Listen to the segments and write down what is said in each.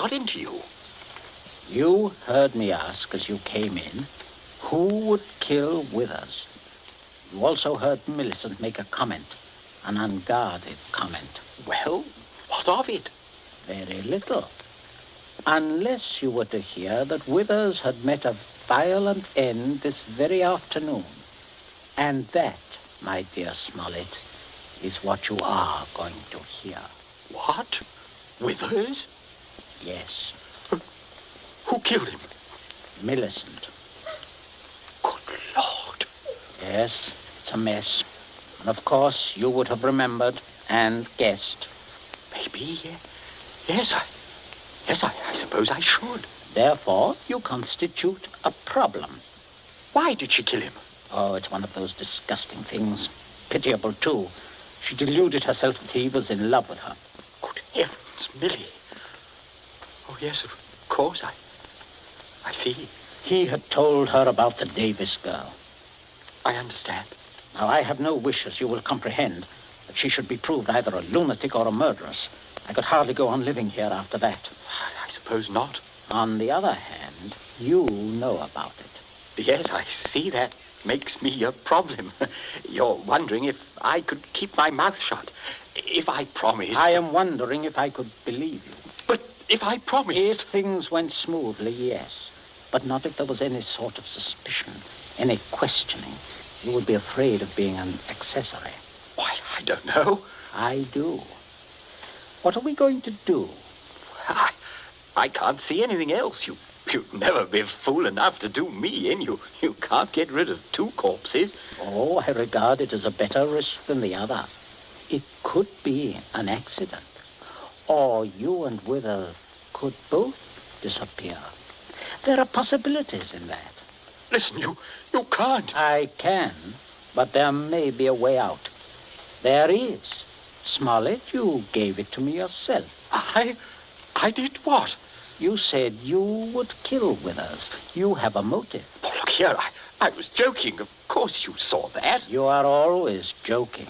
got into you? You heard me ask as you came in, who would kill Withers? You also heard Millicent make a comment, an unguarded comment. Well, what of it? Very little. Unless you were to hear that Withers had met a violent end this very afternoon. And that, my dear Smollett, is what you are going to hear. What? Withers? Yes. Who killed him? Millicent. Good Lord. Yes, it's a mess. And of course, you would have remembered and guessed. Maybe. Yes, I suppose I should. Therefore, you constitute a problem. Why did she kill him? Oh, it's one of those disgusting things. Pitiable, too. She deluded herself that he was in love with her. Good heavens, Millie. Oh, yes, of course, I see. He had told her about the Davis girl. I understand. Now, I have no wish, as you will comprehend, that she should be proved either a lunatic or a murderess. I could hardly go on living here after that. I suppose not. On the other hand, you know about it. Yes, I see that makes me a problem. You're wondering if I could keep my mouth shut. If I promised... I am wondering if I could believe you. But if I promised... If things went smoothly, yes. But not if there was any sort of suspicion, any questioning. You would be afraid of being an accessory. Why, I don't know. I do. What are we going to do? I can't see anything else. You'd never be fool enough to do me in. You can't get rid of two corpses. Oh, I regard it as a better risk than the other. It could be an accident. Or you and Withers could both disappear. There are possibilities in that. Listen, you can't. I can, but there may be a way out. There is. Smollett, you gave it to me yourself. I did what? You said you would kill Withers. You have a motive. Oh, look here, I was joking. Of course you saw that. You are always joking.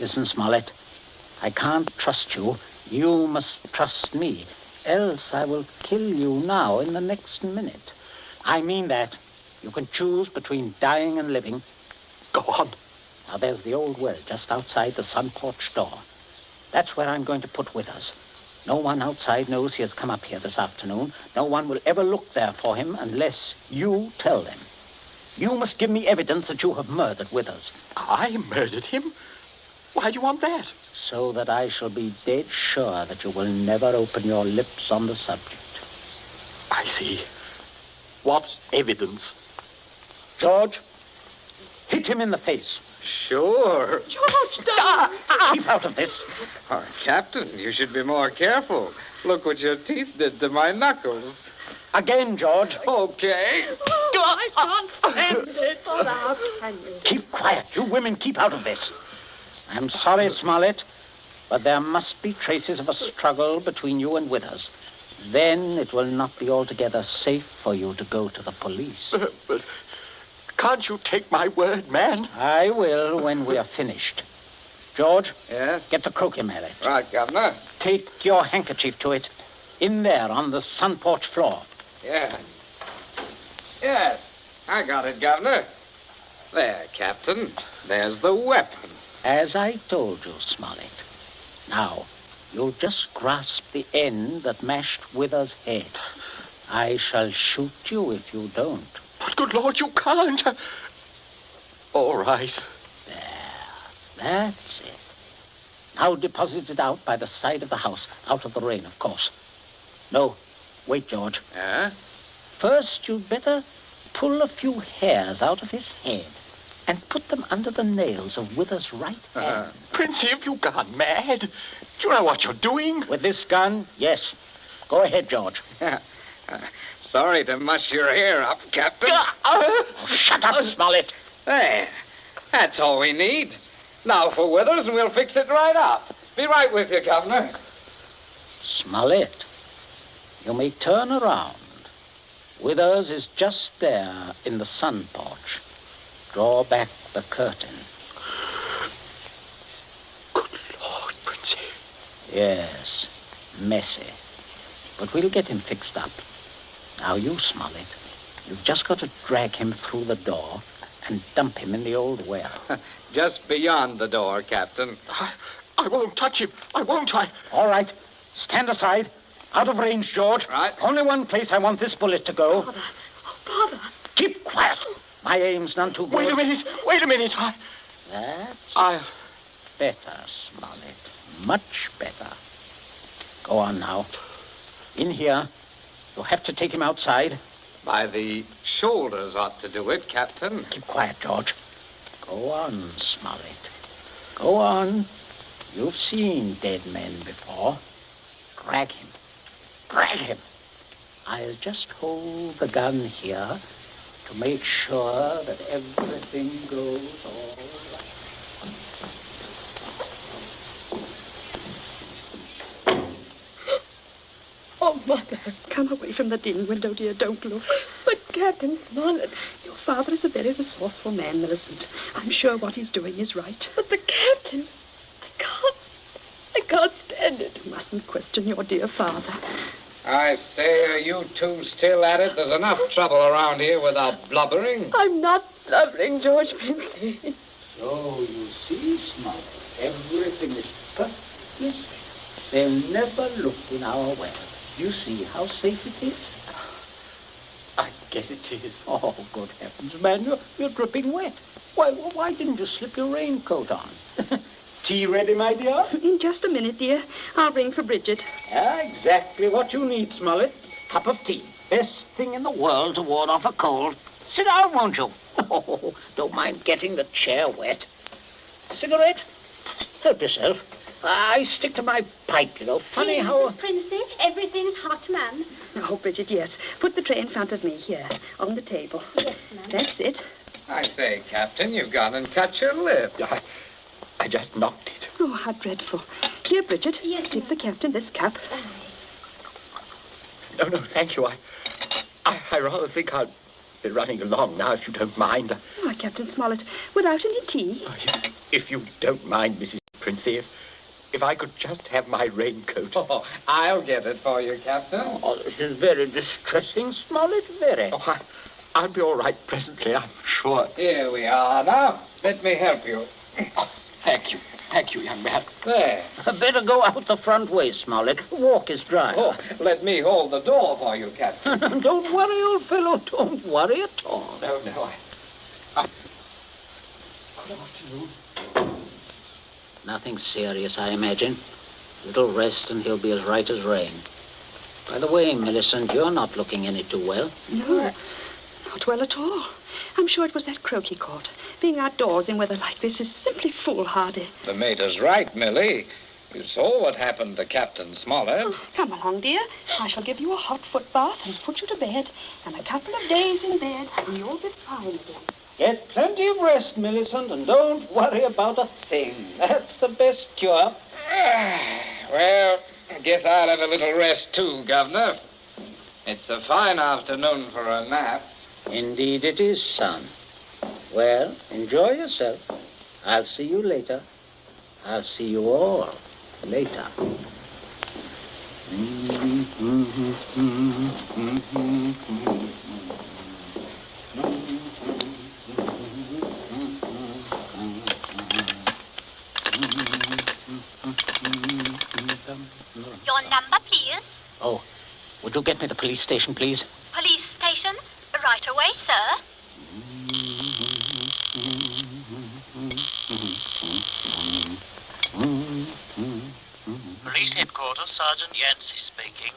Listen, Smollett, I can't trust you. You must trust me. Else I will kill you now in the next minute. I mean that. You can choose between dying and living. Go on. Now, there's the old well just outside the sun porch door. That's where I'm going to put Withers. No one outside knows he has come up here this afternoon. No one will ever look there for him unless you tell them. You must give me evidence that you have murdered Withers. I murdered him? Why do you want that? So that I shall be dead sure that you will never open your lips on the subject. I see. What evidence? George, hit him in the face. Sure. George, don't! Keep out of this. Oh, Captain, you should be more careful. Look what your teeth did to my knuckles. Again, George. Okay. Oh, I can't stand it. Oh, how can you? Keep quiet. You women keep out of this. I'm sorry, Smollett, but there must be traces of a struggle between you and Withers. Then it will not be altogether safe for you to go to the police. But can't you take my word, man? I will when we are finished. George? Yes? Get the croquet mallet. Right, Governor. Take your handkerchief to it. In there on the sun porch floor. Yeah. Yes, I got it, Governor. There, Captain. There's the weapon. As I told you, Smollett. Now, you'll just grasp the end that mashed Withers' head. I shall shoot you if you don't. But, good Lord, you can't. All right. There. That's it. Now deposit it out by the side of the house, out of the rain, of course. No, wait, George. Yeah? First, you'd better pull a few hairs out of his head and put them under the nails of Withers' right hand. Princey, have you gone mad? Do you know what you're doing? With this gun, yes. Go ahead, George. Sorry to muss your hair up, Captain. Oh, shut up, Smollett. There. That's all we need. Now for Withers, and we'll fix it right up. Be right with you, Governor. Smollett, you may turn around. Withers is just there in the sun porch. Draw back the curtain. Good Lord, Princey. Yes, messy. But we'll get him fixed up. Now, you, Smollett, you've just got to drag him through the door and dump him in the old well. Just beyond the door, Captain. I won't touch him. I won't. All right. Stand aside. Out of range, George. Right. Only one place I want this bullet to go. Father. Oh, Father. Keep quiet. My aim's none too good. Wait a minute. That's better, Smollett. Much better. Go on now. In here. You'll have to take him outside. By the shoulders ought to do it, Captain. Keep quiet, George. Go on, Smollett. Go on. You've seen dead men before. Drag him. Drag him. I'll just hold the gun here to make sure that everything goes all right. Oh, Mother, come away from the dim window, dear. Don't look. But, Captain Smollett, your father is a very resourceful man, Millicent. I'm sure what he's doing is right. But the Captain, I can't stand it. You mustn't question your dear father. I say, are you two still at it? There's enough trouble around here without blubbering. I'm not blubbering, George Princey. So, you see, Smollett, everything is perfectly safe. They'll never look in our well. You see how safe it is? I guess it is. Oh, good heavens, man, you're dripping wet. Why didn't you slip your raincoat on? Tea ready, my dear? In just a minute, dear. I'll ring for Bridget. Exactly what you need, Smollett. Cup of tea. Best thing in the world to ward off a cold. Sit down, won't you? Oh, don't mind getting the chair wet. Cigarette? Help yourself. I stick to my pipe, you know. Funny how... Princey, everything's hot, ma'am. Oh, Bridget, yes. Put the tray in front of me here, on the table. Yes, ma'am. That's it. I say, Captain, you've gone and cut your lip. I just knocked it. Oh, how dreadful. Here, Bridget, Yes, give ma'am. the captain this cup. No, thank you. I rather think I'll be running along now, if you don't mind. Oh, Captain Smollett, without any tea. If you don't mind, Mrs. Princey, if I could just have my raincoat. Oh, I'll get it for you, Captain. Oh, this is very distressing, Smollett, very. Oh, I'll be all right presently, I'm sure. Here we are now. Let me help you. Oh, thank you, young man. There. Better go out the front way, Smollett. Walk is dry. Oh, let me hold the door for you, Captain. Don't worry, old fellow. Don't worry at all. No, I... Good afternoon. Nothing serious, I imagine. A little rest and he'll be as right as rain. By the way, Millicent, you're not looking any too well. No, not well at all. I'm sure it was that croak he caught. Being outdoors in weather like this is simply foolhardy. The mater's right, Millie. You saw what happened to Captain Smollett. Oh, come along, dear. I shall give you a hot foot bath and put you to bed. And a couple of days in bed, and you'll be fine again. Get plenty of rest, Millicent, and don't worry about a thing. That's the best cure. Well, I guess I'll have a little rest too, Governor. It's a fine afternoon for a nap. Indeed it is, son. Well, enjoy yourself. I'll see you later. I'll see you all later. Your number, please. Oh, would you get me the police station, please? Police station. Right away, sir. Police headquarters, Sergeant Yancey speaking.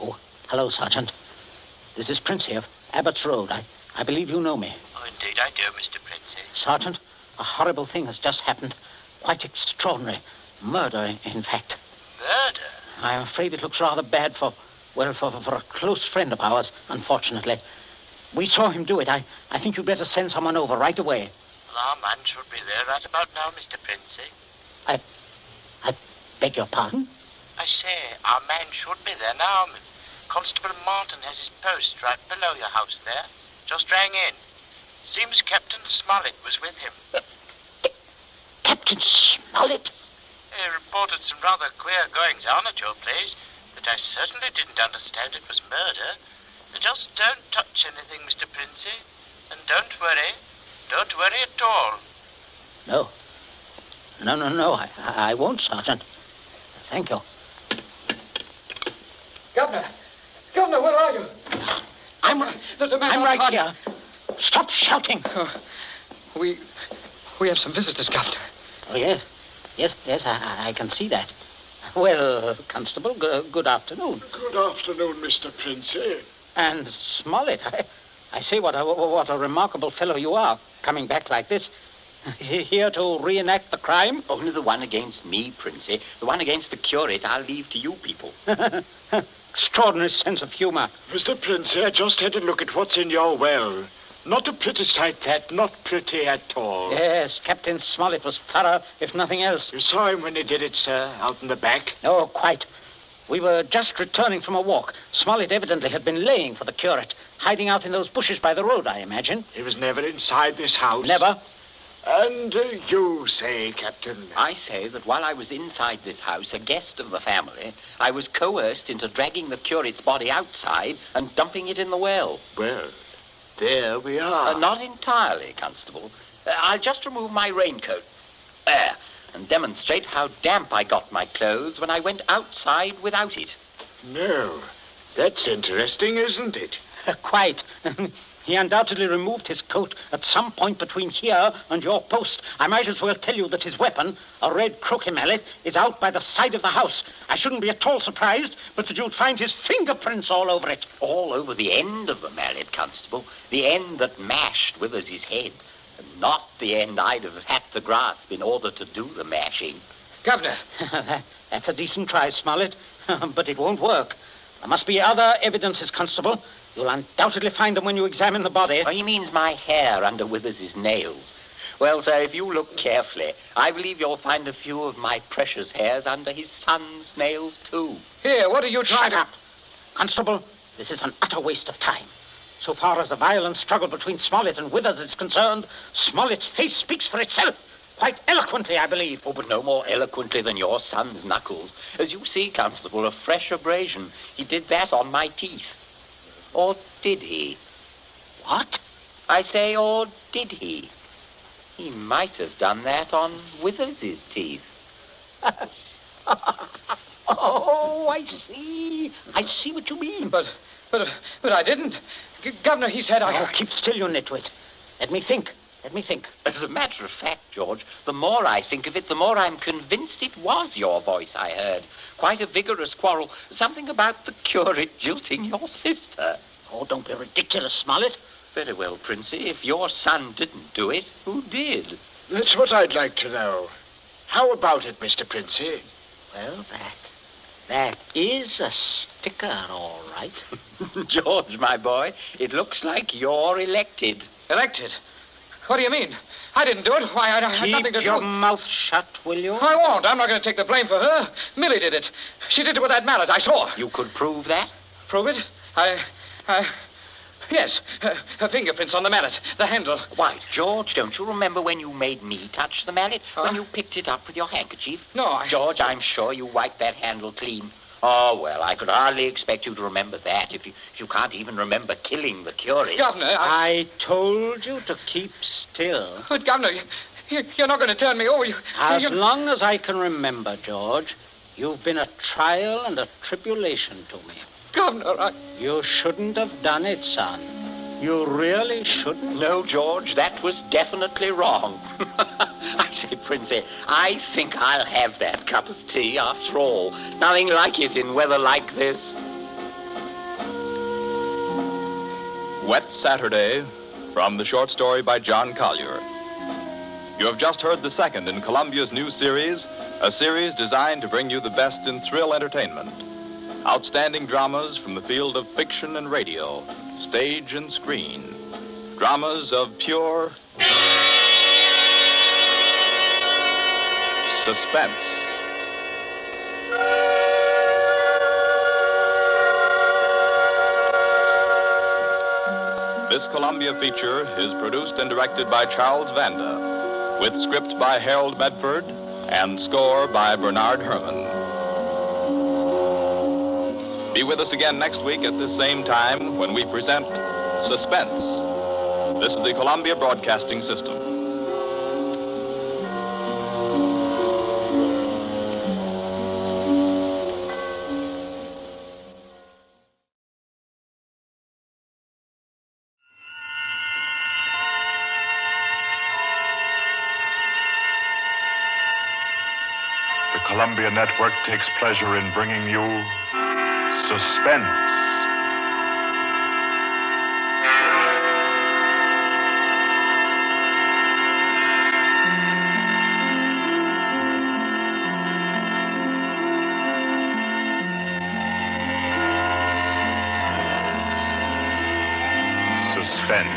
Oh, hello, Sergeant. This is Prince here, Abbott's Road. I believe you know me. Oh, indeed I do, Mr. Princey. Sergeant, a horrible thing has just happened. Quite extraordinary. Murder, in fact. Murder? I'm afraid it looks rather bad for a close friend of ours, unfortunately. We saw him do it. I think you'd better send someone over right away. Well, our man should be there right about now, Mr. Princey. I beg your pardon? I say, our man should be there now. Constable Martin has his post right below your house there. Just rang in. Seems Captain Smollett was with him. Captain Smollett? He reported some rather queer goings-on at your place. The but I certainly didn't understand it was murder. Just don't touch anything, Mr. Princey. And don't worry. Don't worry at all. No. No. I won't, Sergeant. Thank you. Governor, where are you? There's a man I'm right outside. here. Stop shouting. We have some visitors, Governor. Oh, yes. Yes, I can see that. Well, Constable, good afternoon. Good afternoon, Mr. Princey. And Smollett, I say what a remarkable fellow you are, coming back like this. Here to reenact the crime? Only the one against me, Princey. The one against the curate I'll leave to you people. Extraordinary sense of humor. Mr. Princey, I just had a look at what's in your well. Not a pretty sight, that. Not pretty at all. Yes, Captain Smollett was thorough, if nothing else. You saw him when he did it, sir, out in the back? Oh, quite. We were just returning from a walk. Smollett evidently had been laying for the curate, hiding out in those bushes by the road, I imagine. He was never inside this house? Never. And you say, Captain? I say that while I was inside this house, a guest of the family, I was coerced into dragging the curate's body outside and dumping it in the well. Well, there we are. Not entirely, Constable. I'll just remove my raincoat. There. And demonstrate how damp I got my clothes when I went outside without it. No. That's interesting, isn't it? Quite. He undoubtedly removed his coat at some point between here and your post. I might as well tell you that his weapon, a red croquet mallet, is out by the side of the house. I shouldn't be at all surprised, but that you'd find his fingerprints all over it. All over the end of the mallet, Constable. The end that mashed Withers' head. And not the end I'd have had to grasp in order to do the mashing. Governor. That's a decent try, Smollett, but it won't work. There must be other evidences, Constable. You'll undoubtedly find them when you examine the body. Oh, he means my hair under Withers' nails. Well, sir, if you look carefully, I believe you'll find a few of my precious hairs under his son's nails, too. Here, what are you trying Shut up. Constable, this is an utter waste of time. So far as the violent struggle between Smollett and Withers is concerned, Smollett's face speaks for itself. Quite eloquently, I believe. Oh, but no more eloquently than your son's knuckles. As you see, Constable, a fresh abrasion. He did that on my teeth. Or did he? What? I say, or did he? He might have done that on Withers' teeth. Oh, I see. I see what you mean. But I didn't. Governor, he said I... Oh, keep still, you nitwit. Let me think. As a matter of fact, George, the more I think of it, the more I'm convinced it was your voice I heard. Quite a vigorous quarrel. Something about the curate jilting your sister. Oh, don't be ridiculous, Smollett. Very well, Princey. If your son didn't do it, who did? That's what I'd like to know. How about it, Mr. Princey? Well, that is a sticker, all right. George, my boy, it looks like you're elected. Elected? What do you mean? I didn't do it. Why, I had nothing to do. Keep your mouth shut, will you? I won't. I'm not going to take the blame for her. Millie did it. She did it with that mallet. I saw her. You could prove that? Prove it? Yes. Her fingerprints on the mallet. The handle. Why, George, don't you remember when you made me touch the mallet? When you picked it up with your handkerchief? No, George, I'm sure you wiped that handle clean. Oh, well, I could hardly expect you to remember that if you can't even remember killing the curate. Governor, I told you to keep still. But, Governor, you're not going to turn me over. As long as I can remember, George, you've been a trial and a tribulation to me. Governor, You shouldn't have done it, son. You really shouldn't. No, George, that was definitely wrong. I say, Princey, I think I'll have that cup of tea after all. Nothing like it in weather like this. Wet Saturday, from the short story by John Collier. You have just heard the second in Columbia's new series, a series designed to bring you the best in thrill entertainment. Outstanding dramas from the field of fiction and radio, stage and screen. Dramas of pure suspense. This Columbia feature is produced and directed by Charles Vanda, with script by Harold Medford and score by Bernard Herrmann. Be with us again next week at this same time when we present Suspense. This is the Columbia Broadcasting System. The Columbia Network takes pleasure in bringing you Suspense. Suspense,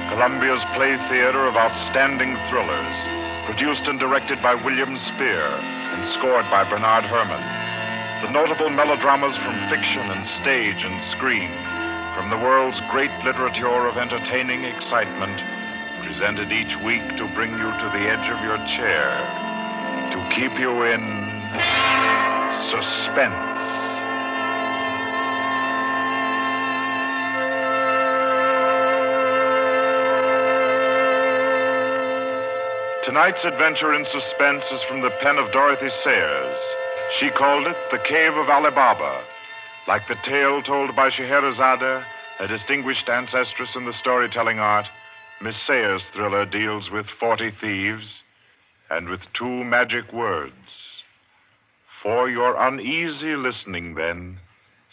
Columbia's play theater of outstanding thrillers, produced and directed by William Spear and scored by Bernard Herrmann. The notable melodramas from fiction and stage and screen, from the world's great literature of entertaining excitement, presented each week to bring you to the edge of your chair, to keep you in suspense. Tonight's adventure in suspense is from the pen of Dorothy Sayers. She called it The Cave of Ali Baba. Like the tale told by Scheherazade, a distinguished ancestress in the storytelling art, Miss Sayers' thriller deals with 40 thieves and with 2 magic words. For your uneasy listening, then,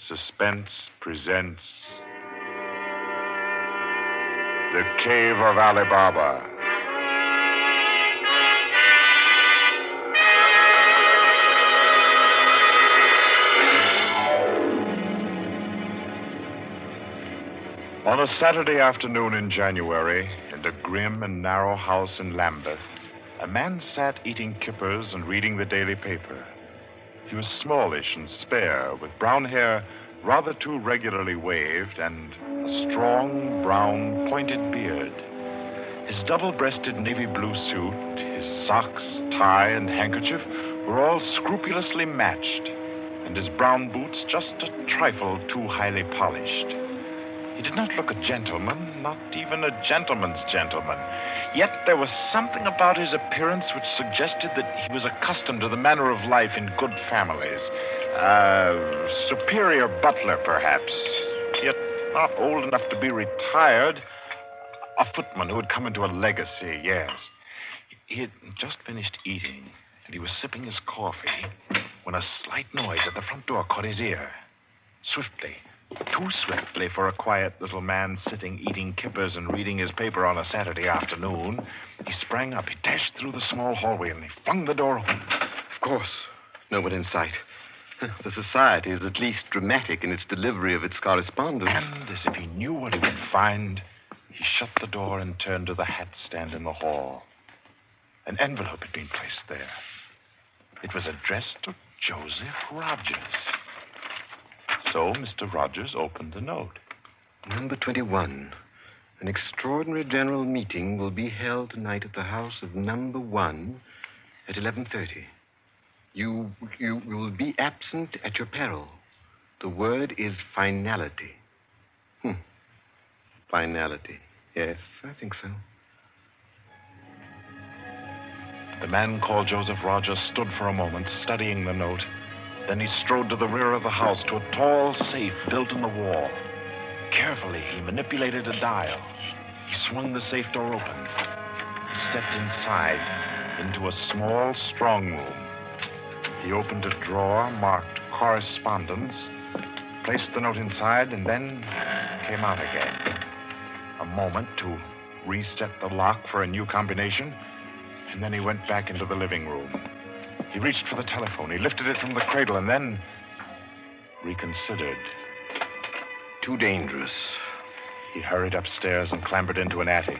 Suspense presents The Cave of Ali Baba. On a Saturday afternoon in January, in a grim and narrow house in Lambeth, a man sat eating kippers and reading the daily paper. He was smallish and spare, with brown hair rather too regularly waved and a strong, brown, pointed beard. His double-breasted navy blue suit, his socks, tie, and handkerchief were all scrupulously matched, and his brown boots just a trifle too highly polished. He did not look a gentleman, not even a gentleman's gentleman. Yet there was something about his appearance which suggested that he was accustomed to the manner of life in good families. A superior butler, perhaps, yet not old enough to be retired. A footman who had come into a legacy, yes. He had just finished eating, and he was sipping his coffee when a slight noise at the front door caught his ear. Swiftly, too swiftly for a quiet little man sitting eating kippers and reading his paper on a Saturday afternoon, he sprang up. He dashed through the small hallway and he flung the door open. Of course, no one in sight. The society is at least dramatic in its delivery of its correspondence. And as if he knew what he would find, he shut the door and turned to the hat stand in the hall. An envelope had been placed there. It was addressed to Joseph Rogers. So Mr. Rogers opened the note. Number 21. An extraordinary general meeting will be held tonight at the house of number 1 at 11:30. You will be absent at your peril. The word is finality. Finality. Yes, I think so. The man called Joseph Rogers stood for a moment, studying the note. Then he strode to the rear of the house, to a tall safe built in the wall. Carefully, he manipulated a dial. He swung the safe door open. He stepped inside into a small strong room. He opened a drawer marked correspondence, placed the note inside, and then came out again. A moment to reset the lock for a new combination, and then he went back into the living room. He reached for the telephone. He lifted it from the cradle and then reconsidered. Too dangerous. He hurried upstairs and clambered into an attic.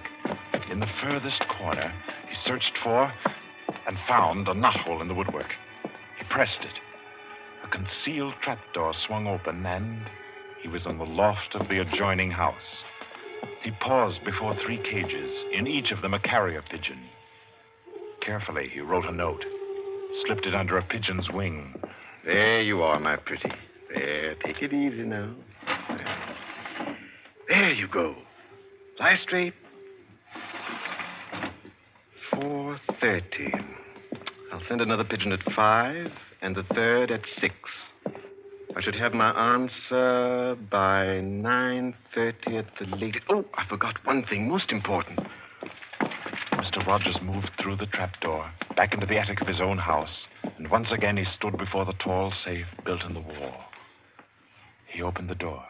In the furthest corner, he searched for and found a knothole in the woodwork. He pressed it. A concealed trapdoor swung open, and he was in the loft of the adjoining house. He paused before 3 cages, in each of them a carrier pigeon. Carefully, he wrote a note, slipped it under a pigeon's wing. There you are, my pretty. There, take it easy now. There you go. Fly straight. 4:30. I'll send another pigeon at 5 and the third at 6. I should have my answer by 9:30 at the latest. Oh, I forgot one thing most important. Mr. Rogers moved through the trapdoor, back into the attic of his own house, and once again he stood before the tall safe built in the wall. He opened the door,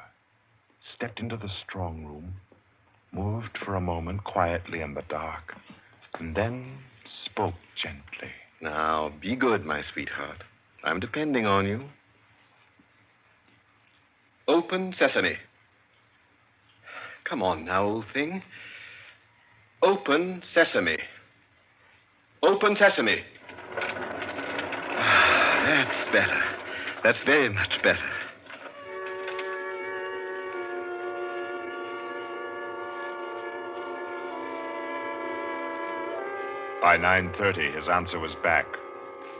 stepped into the strong room, moved for a moment quietly in the dark, and then spoke gently. Now, be good, my sweetheart. I'm depending on you. Open sesame. Come on now, old thing. Open sesame. Open sesame. That's better. That's very much better. By 9:30, his answer was back.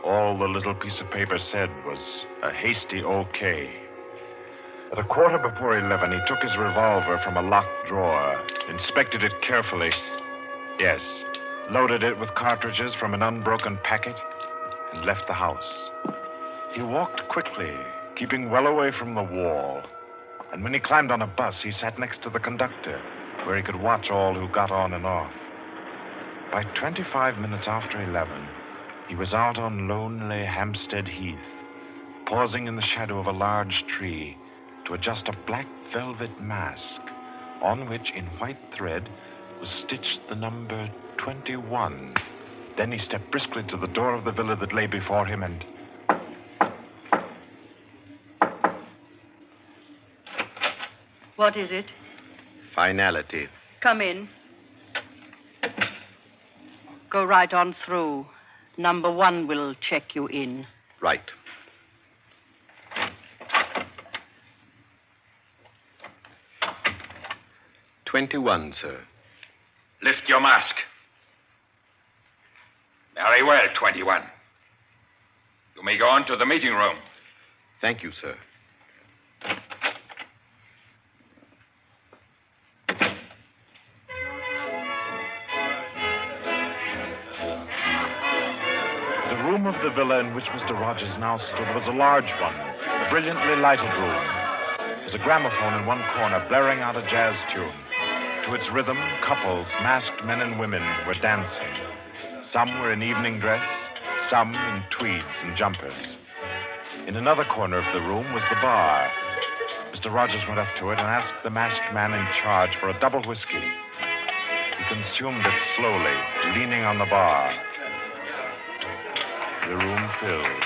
All the little piece of paper said was a hasty okay. At 11:15, he took his revolver from a locked drawer, inspected it carefully. Yes, loaded it with cartridges from an unbroken packet, and left the house. He walked quickly, keeping well away from the wall. And when he climbed on a bus, he sat next to the conductor, where he could watch all who got on and off. By 25 minutes after 11, he was out on lonely Hampstead Heath, pausing in the shadow of a large tree to adjust a black velvet mask on which, in white thread, was stitched the number 21. Then he stepped briskly to the door of the villa that lay before him and... What is it? Finality. Come in. Go right on through. Number 1 will check you in. Right. $21, sir. Lift your mask. Very well, 21. You may go on to the meeting room. Thank you, sir. The room of the villa in which Mr. Rogers now stood was a large one, a brilliantly lighted room. There was a gramophone in one corner blaring out a jazz tune. To its rhythm, couples, masked men and women, were dancing. Some were in evening dress, some in tweeds and jumpers. In another corner of the room was the bar. Mr. Rogers went up to it and asked the masked man in charge for a double whiskey. He consumed it slowly, leaning on the bar. The room filled.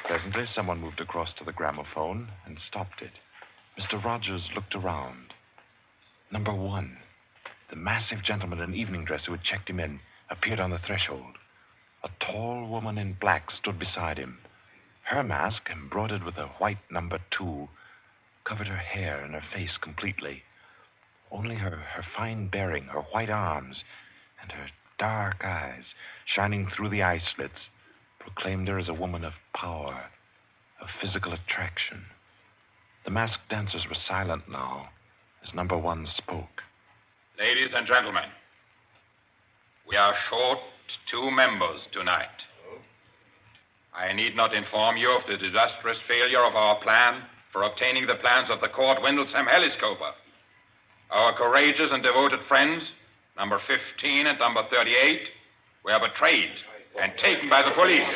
Presently, someone moved across to the gramophone and stopped it. Mr. Rogers looked around. Number 1, the massive gentleman in evening dress who had checked him in, appeared on the threshold. A tall woman in black stood beside him. Her mask, embroidered with a white number 2, covered her hair and her face completely. Only her fine bearing, her white arms, and her dark eyes, shining through the eye slits, proclaimed her as a woman of power, of physical attraction. The masked dancers were silent now as number 1 spoke. Ladies and gentlemen, we are short 2 members tonight. I need not inform you of the disastrous failure of our plan for obtaining the plans of the Court Windlesham Heliscoper. Our courageous and devoted friends, number 15 and number 38, were betrayed and taken by the police.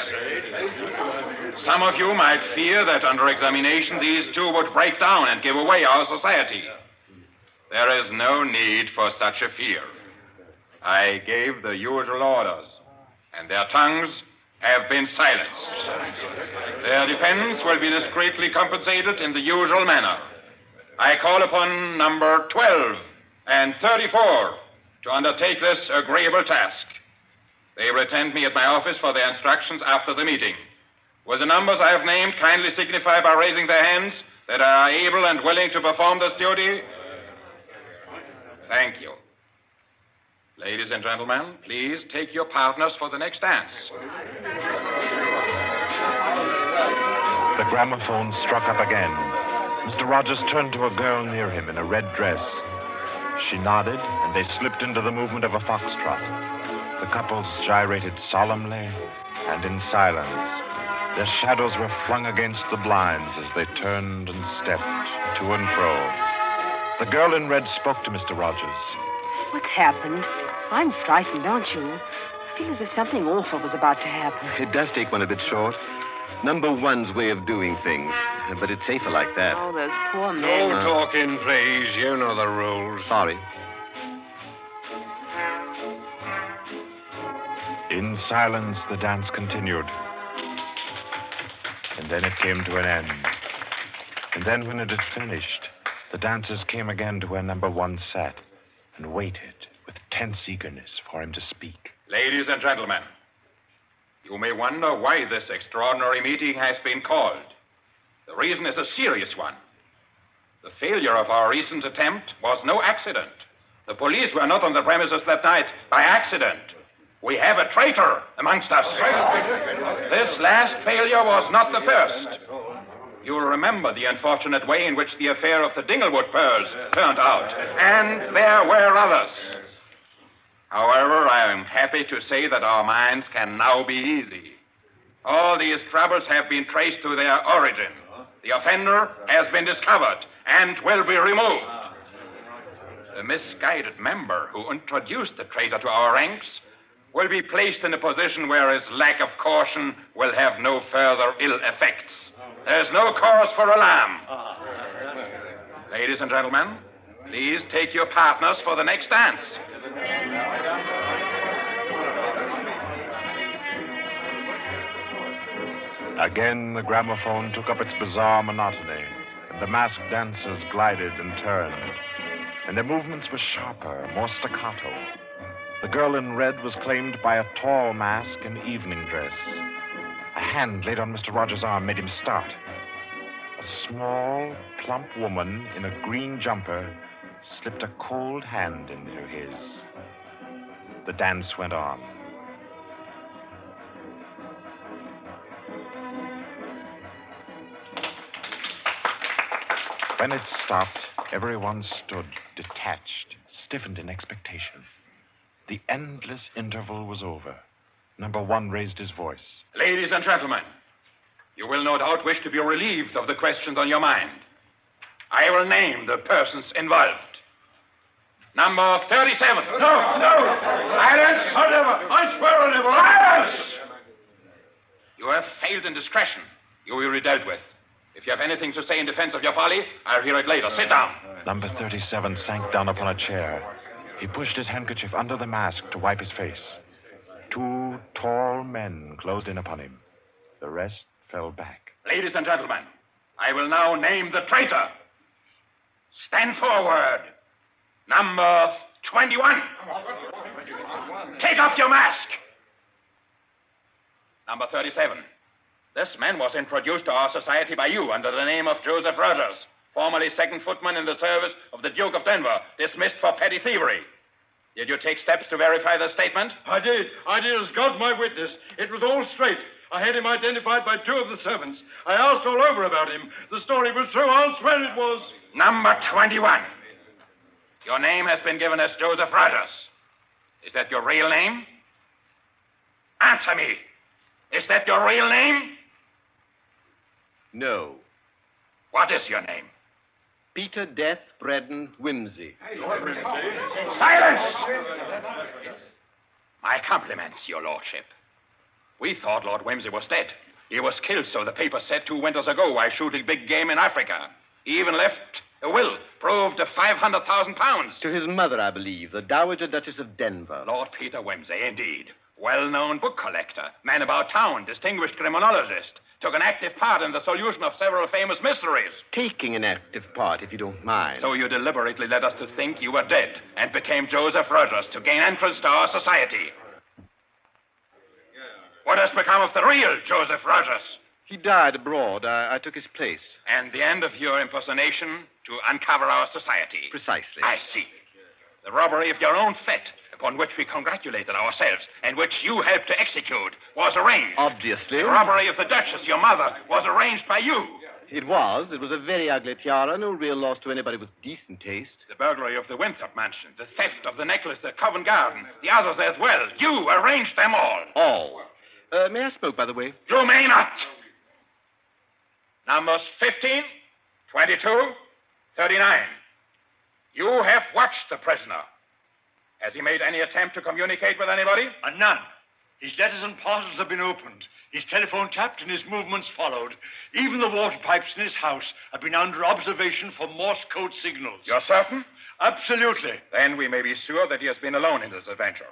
Some of you might fear that under examination these 2 would break down and give away our society. There is no need for such a fear. I gave the usual orders, and their tongues have been silenced. Their defense will be discreetly compensated in the usual manner. I call upon number 12 and 34 to undertake this agreeable task. They will attend me at my office for their instructions after the meeting. Will the numbers I have named kindly signify by raising their hands that they are able and willing to perform this duty? Thank you. Ladies and gentlemen, please take your partners for the next dance. gramophone struck up again. Mr. Rogers turned to a girl near him in a red dress. She nodded, and they slipped into the movement of a foxtrot. The couples gyrated solemnly and in silence. Their shadows were flung against the blinds as they turned and stepped to and fro. The girl in red spoke to Mr. Rogers. What's happened? I'm frightened, aren't you? I feel as if something awful was about to happen. It does take one a bit short. Number one's way of doing things. But it's safer like that. Oh, those poor men. No talking, please. You know the rules. Sorry. In silence, the dance continued. And then it came to an end. And then when it had finished, the dancers came again to where number one sat and waited with tense eagerness for him to speak. Ladies and gentlemen, you may wonder why this extraordinary meeting has been called. The reason is a serious one. The failure of our recent attempt was no accident. The police were not on the premises that night by accident. We have a traitor amongst us. This last failure was not the first. You'll remember the unfortunate way in which the affair of the Dinglewood pearls turned out. And there were others. However, I am happy to say that our minds can now be easy. All these troubles have been traced to their origin. The offender has been discovered and will be removed. The misguided member who introduced the traitor to our ranks will be placed in a position where his lack of caution will have no further ill effects. There's no cause for alarm. Ladies and gentlemen, please take your partners for the next dance. Again, the gramophone took up its bizarre monotony, and the masked dancers glided and turned, and their movements were sharper, more staccato. The girl in red was claimed by a tall mask in evening dress. A hand laid on Mr. Rogers' arm made him start. A small, plump woman in a green jumper slipped a cold hand into his. The dance went on. When it stopped, everyone stood detached, stiffened in expectation. The endless interval was over. Number one raised his voice. Ladies and gentlemen, you will no doubt wish to be relieved of the questions on your mind. I will name the persons involved. Number 37. No! Silence! I swear on never. Silence! You have failed in discretion. You will be dealt with. If you have anything to say in defense of your folly, I'll hear it later. Sit down. Number 37 sank down upon a chair. He pushed his handkerchief under the mask to wipe his face. Two tall men closed in upon him. The rest fell back. Ladies and gentlemen, I will now name the traitor. Stand forward. Number 21. Take off your mask. Number 37. This man was introduced to our society by you under the name of Joseph Rogers, formerly second footman in the service of the Duke of Denver, dismissed for petty thievery. Did you take steps to verify the statement? I did, as God's my witness. It was all straight. I had him identified by two of the servants. I asked all over about him. The story was true. I'll swear it was. Number 21. Your name has been given as Joseph Rogers. Is that your real name? Answer me. Is that your real name? No. What is your name? Peter Death Braddon Whimsy. Silence! My compliments, your lordship. We thought Lord Whimsy was dead. He was killed, so the paper said 2 winters ago, while shooting big game in Africa. He even left a will, proved of £500,000. To his mother, I believe, the Dowager Duchess of Denver. Lord Peter Whimsy, indeed. Well-known book collector, man about town, distinguished criminologist. Took an active part in the solution of several famous mysteries. Taking an active part, if you don't mind. So you deliberately led us to think you were dead and became Joseph Rogers to gain entrance to our society. What has become of the real Joseph Rogers? He died abroad. I took his place. And the end of your impersonation to uncover our society? Precisely. I see. The robbery of your own fete, a upon which we congratulated ourselves and which you helped to execute was arranged. Obviously. The robbery of the Duchess, your mother, was arranged by you. It was. It was a very ugly tiara. No real loss to anybody with decent taste. The burglary of the Winthrop mansion, the theft of the necklace at Covent Garden, the others as well. You arranged them all. All. May I smoke, by the way? You may not. Numbers 15, 22, 39. You have watched the prisoner. Has he made any attempt to communicate with anybody? None. His letters and parcels have been opened. His telephone tapped and his movements followed. Even the water pipes in his house have been under observation for Morse code signals. You're certain? Absolutely. Then we may be sure that he has been alone in this adventure.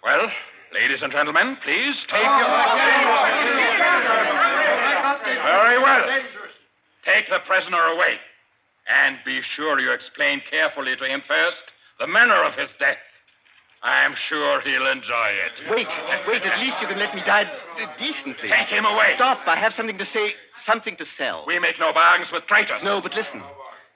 Well, ladies and gentlemen, please take your... Very well. Take the prisoner away. And be sure you explain carefully to him first the manner of his death. I'm sure he'll enjoy it. Wait, at least you can let me die decently. Take him away. Stop, I have something to say, something to sell. We make no bargains with traitors. No, but listen.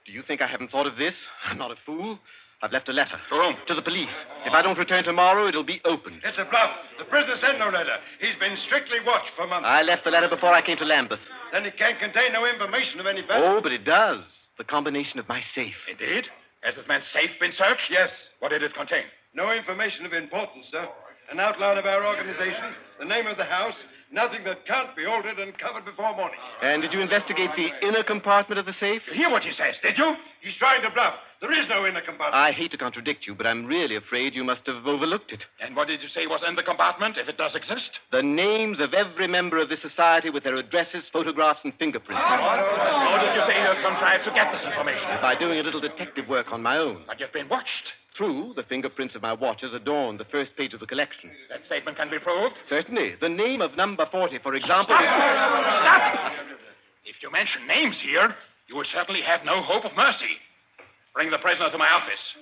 Do you think I haven't thought of this? I'm not a fool. I've left a letter. To whom? To the police. If I don't return tomorrow, it'll be opened. It's a bluff. The prisoner sent no letter. He's been strictly watched for months. I left the letter before I came to Lambeth. Then it can't contain no information of any value. Oh, but it does. The combination of my safe. Indeed? Has this man's safe been searched? Yes. What did it contain? No information of importance, sir. An outline of our organization, the name of the house, nothing that can't be altered and covered before morning. And did you investigate the inner compartment of the safe? You hear what he says, did you? He's trying to bluff. There is no inner compartment. I hate to contradict you, but I'm really afraid you must have overlooked it. And what did you say was in the compartment, if it does exist? The names of every member of this society with their addresses, photographs, and fingerprints. How did you say you contrived to get this information? By doing a little detective work on my own. But you've been watched. True, the fingerprints of my watches adorn the first page of the collection. That statement can be proved? Certainly. The name of number 40, for example... Stop! If you mention names here, you will certainly have no hope of mercy. Bring the prisoner to my office.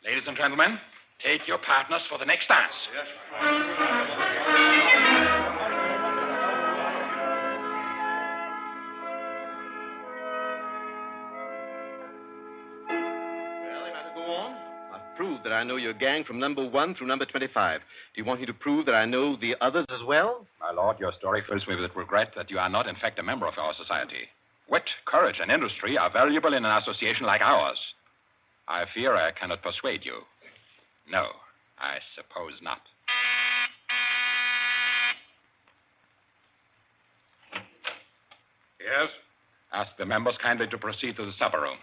Ladies and gentlemen, take your partners for the next dance. Yes. Prove that I know your gang from number 1 through number 25. Do you want me to prove that I know the others as well? My lord, your story fills me with regret that you are not, in fact, a member of our society. Wit, courage, and industry are valuable in an association like ours. I fear I cannot persuade you. No, I suppose not. Yes? Ask the members kindly to proceed to the supper room.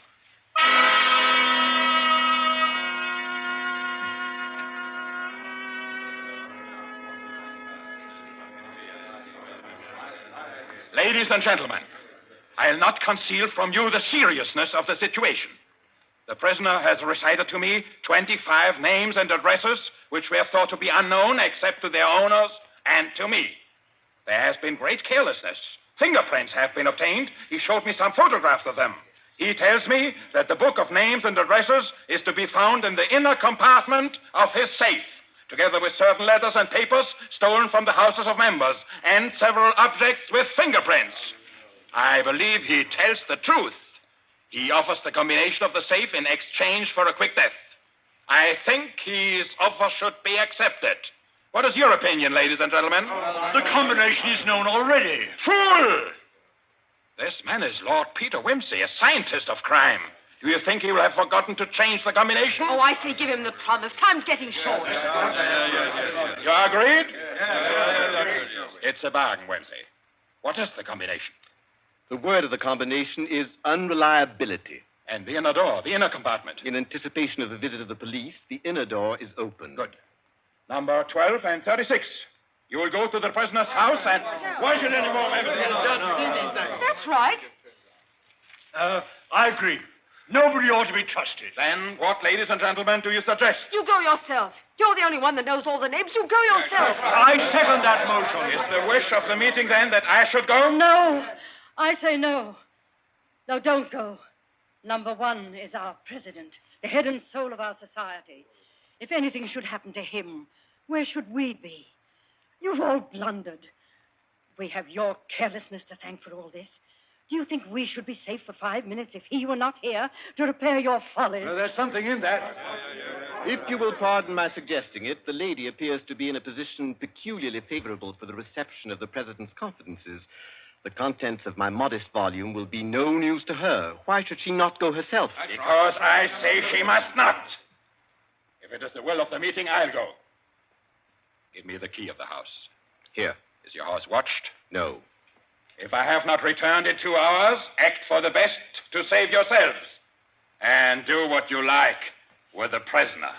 Ladies and gentlemen, I'll not conceal from you the seriousness of the situation. The prisoner has recited to me 25 names and addresses which were thought to be unknown except to their owners and to me. There has been great carelessness. Fingerprints have been obtained. He showed me some photographs of them. He tells me that the book of names and addresses is to be found in the inner compartment of his safe, together with certain letters and papers stolen from the houses of members, and several objects with fingerprints. I believe he tells the truth. He offers the combination of the safe in exchange for a quick death. I think his offer should be accepted. What is your opinion, ladies and gentlemen? The combination is known already. Fool! This man is Lord Peter Wimsey, a scientist of crime. Do you think he will have forgotten to change the combination? Oh, I say give him the promise. Time's getting short. You agreed? It's a bargain, Wimsey. What is the combination? The word of the combination is unreliability. And the inner door, the inner compartment? In anticipation of the visit of the police, the inner door is open. Good. Number 12 and 36. You will go to the prisoner's house and... Why should any more members... That's right. I agree. Nobody ought to be trusted. Then what, ladies and gentlemen, do you suggest? You go yourself. You're the only one that knows all the names. You go yourself. I second that motion. Is the wish of the meeting, then, that I should go? No. I say no. No, don't go. Number 1 is our president, the head and soul of our society. If anything should happen to him, where should we be? You've all blundered. We have your carelessness to thank for all this. Do you think we should be safe for 5 minutes if he were not here to repair your follies? There's something in that. If you will pardon my suggesting it, the lady appears to be in a position peculiarly favorable for the reception of the President's confidences. The contents of my modest volume will be no news to her. Why should she not go herself? Because I say she must not. If it is the will of the meeting, I'll go. Give me the key of the house. Here. Is your house watched? No. If I have not returned in 2 hours, act for the best to save yourselves. And do what you like with the prisoner.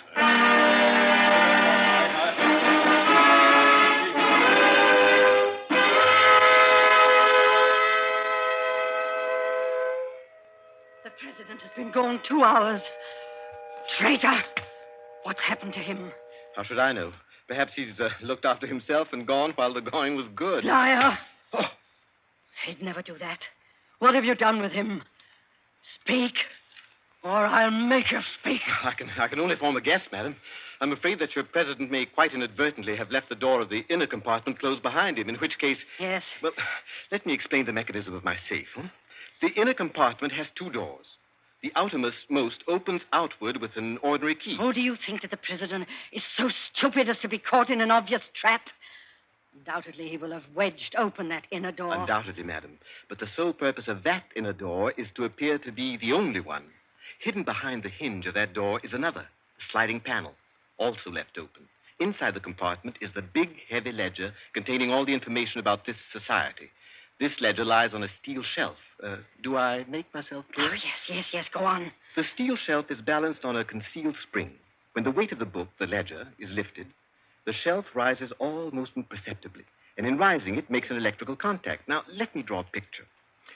The president has been gone 2 hours. Traitor! What's happened to him? How should I know? Perhaps he's looked after himself and gone while the going was good. Liar! Oh. He'd never do that. What have you done with him? Speak, or I'll make you speak. I can only form a guess, madam. I'm afraid that your president may quite inadvertently have left the door of the inner compartment closed behind him, in which case... Yes? Well, let me explain the mechanism of my safe. The inner compartment has 2 doors. The outermost opens outward with an ordinary key. Oh, do you think that the president is so stupid as to be caught in an obvious trap? Undoubtedly, he will have wedged open that inner door. Undoubtedly, madam. But the sole purpose of that inner door is to appear to be the only one. Hidden behind the hinge of that door is another, a sliding panel, also left open. Inside the compartment is the big, heavy ledger containing all the information about this society. This ledger lies on a steel shelf. Do I make myself clear? Oh, yes, go on. The steel shelf is balanced on a concealed spring. When the weight of the book, the ledger, is lifted, the shelf rises almost imperceptibly, and in rising, it makes an electrical contact. Now, let me draw a picture.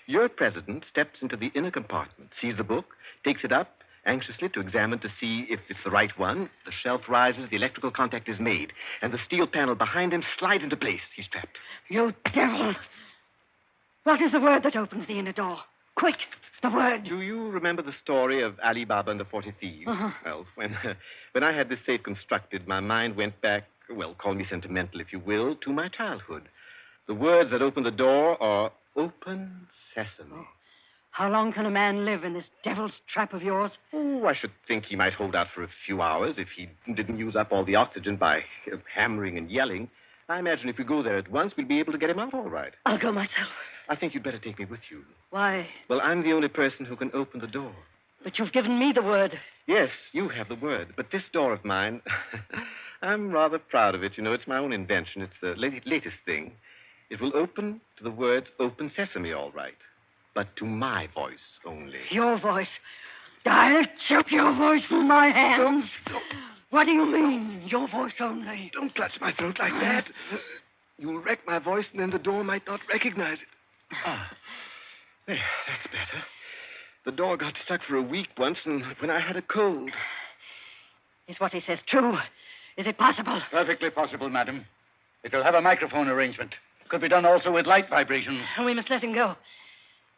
Your president steps into the inner compartment, sees the book, takes it up, anxiously to examine to see if it's the right one. The shelf rises, the electrical contact is made, and the steel panel behind him slides into place. He's trapped. You devil! What is the word that opens the inner door? Quick, the word. Do you remember the story of Ali Baba and the 40 Thieves? Uh-huh. Well, when I had this safe constructed, my mind went back, well, call me sentimental if you will, to my childhood. The words that open the door are open sesame. Oh. How long can a man live in this devil's trap of yours? Oh, I should think he might hold out for a few hours if he didn't use up all the oxygen by hammering and yelling. I imagine if we go there at once, we'll be able to get him out all right. I'll go myself. I think you'd better take me with you. Why? Well, I'm the only person who can open the door. But you've given me the word. Yes, you have the word. But this door of mine, I'm rather proud of it. You know, it's my own invention. It's the latest thing. It will open to the words open sesame, all right. But to my voice only. Your voice? I'll choke your voice from my hands. Don't. What do you mean, your voice only? Don't clutch my throat like that. You'll wreck my voice, and then the door might not recognize it. There, that's better. The door got stuck for a week once, and when I had a cold. Is what he says true? Is it possible? Perfectly possible, madam. It'll have a microphone arrangement. Could be done also with light vibrations. We must let him go.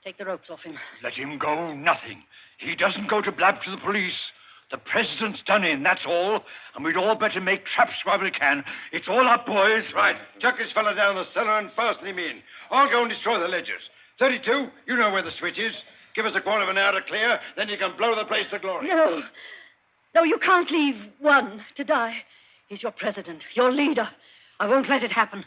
Take the ropes off him. Let him go? Nothing. He doesn't go to blab to the police. The president's done in, that's all. And we'd all better make traps while we can. It's all up, boys. Right. Chuck this fella down the cellar and fasten him in. I'll go and destroy the ledgers. 32, you know where the switch is. Give us a quarter of an hour to clear, then you can blow the place to glory. No, you can't leave one to die. He's your president, your leader. I won't let it happen.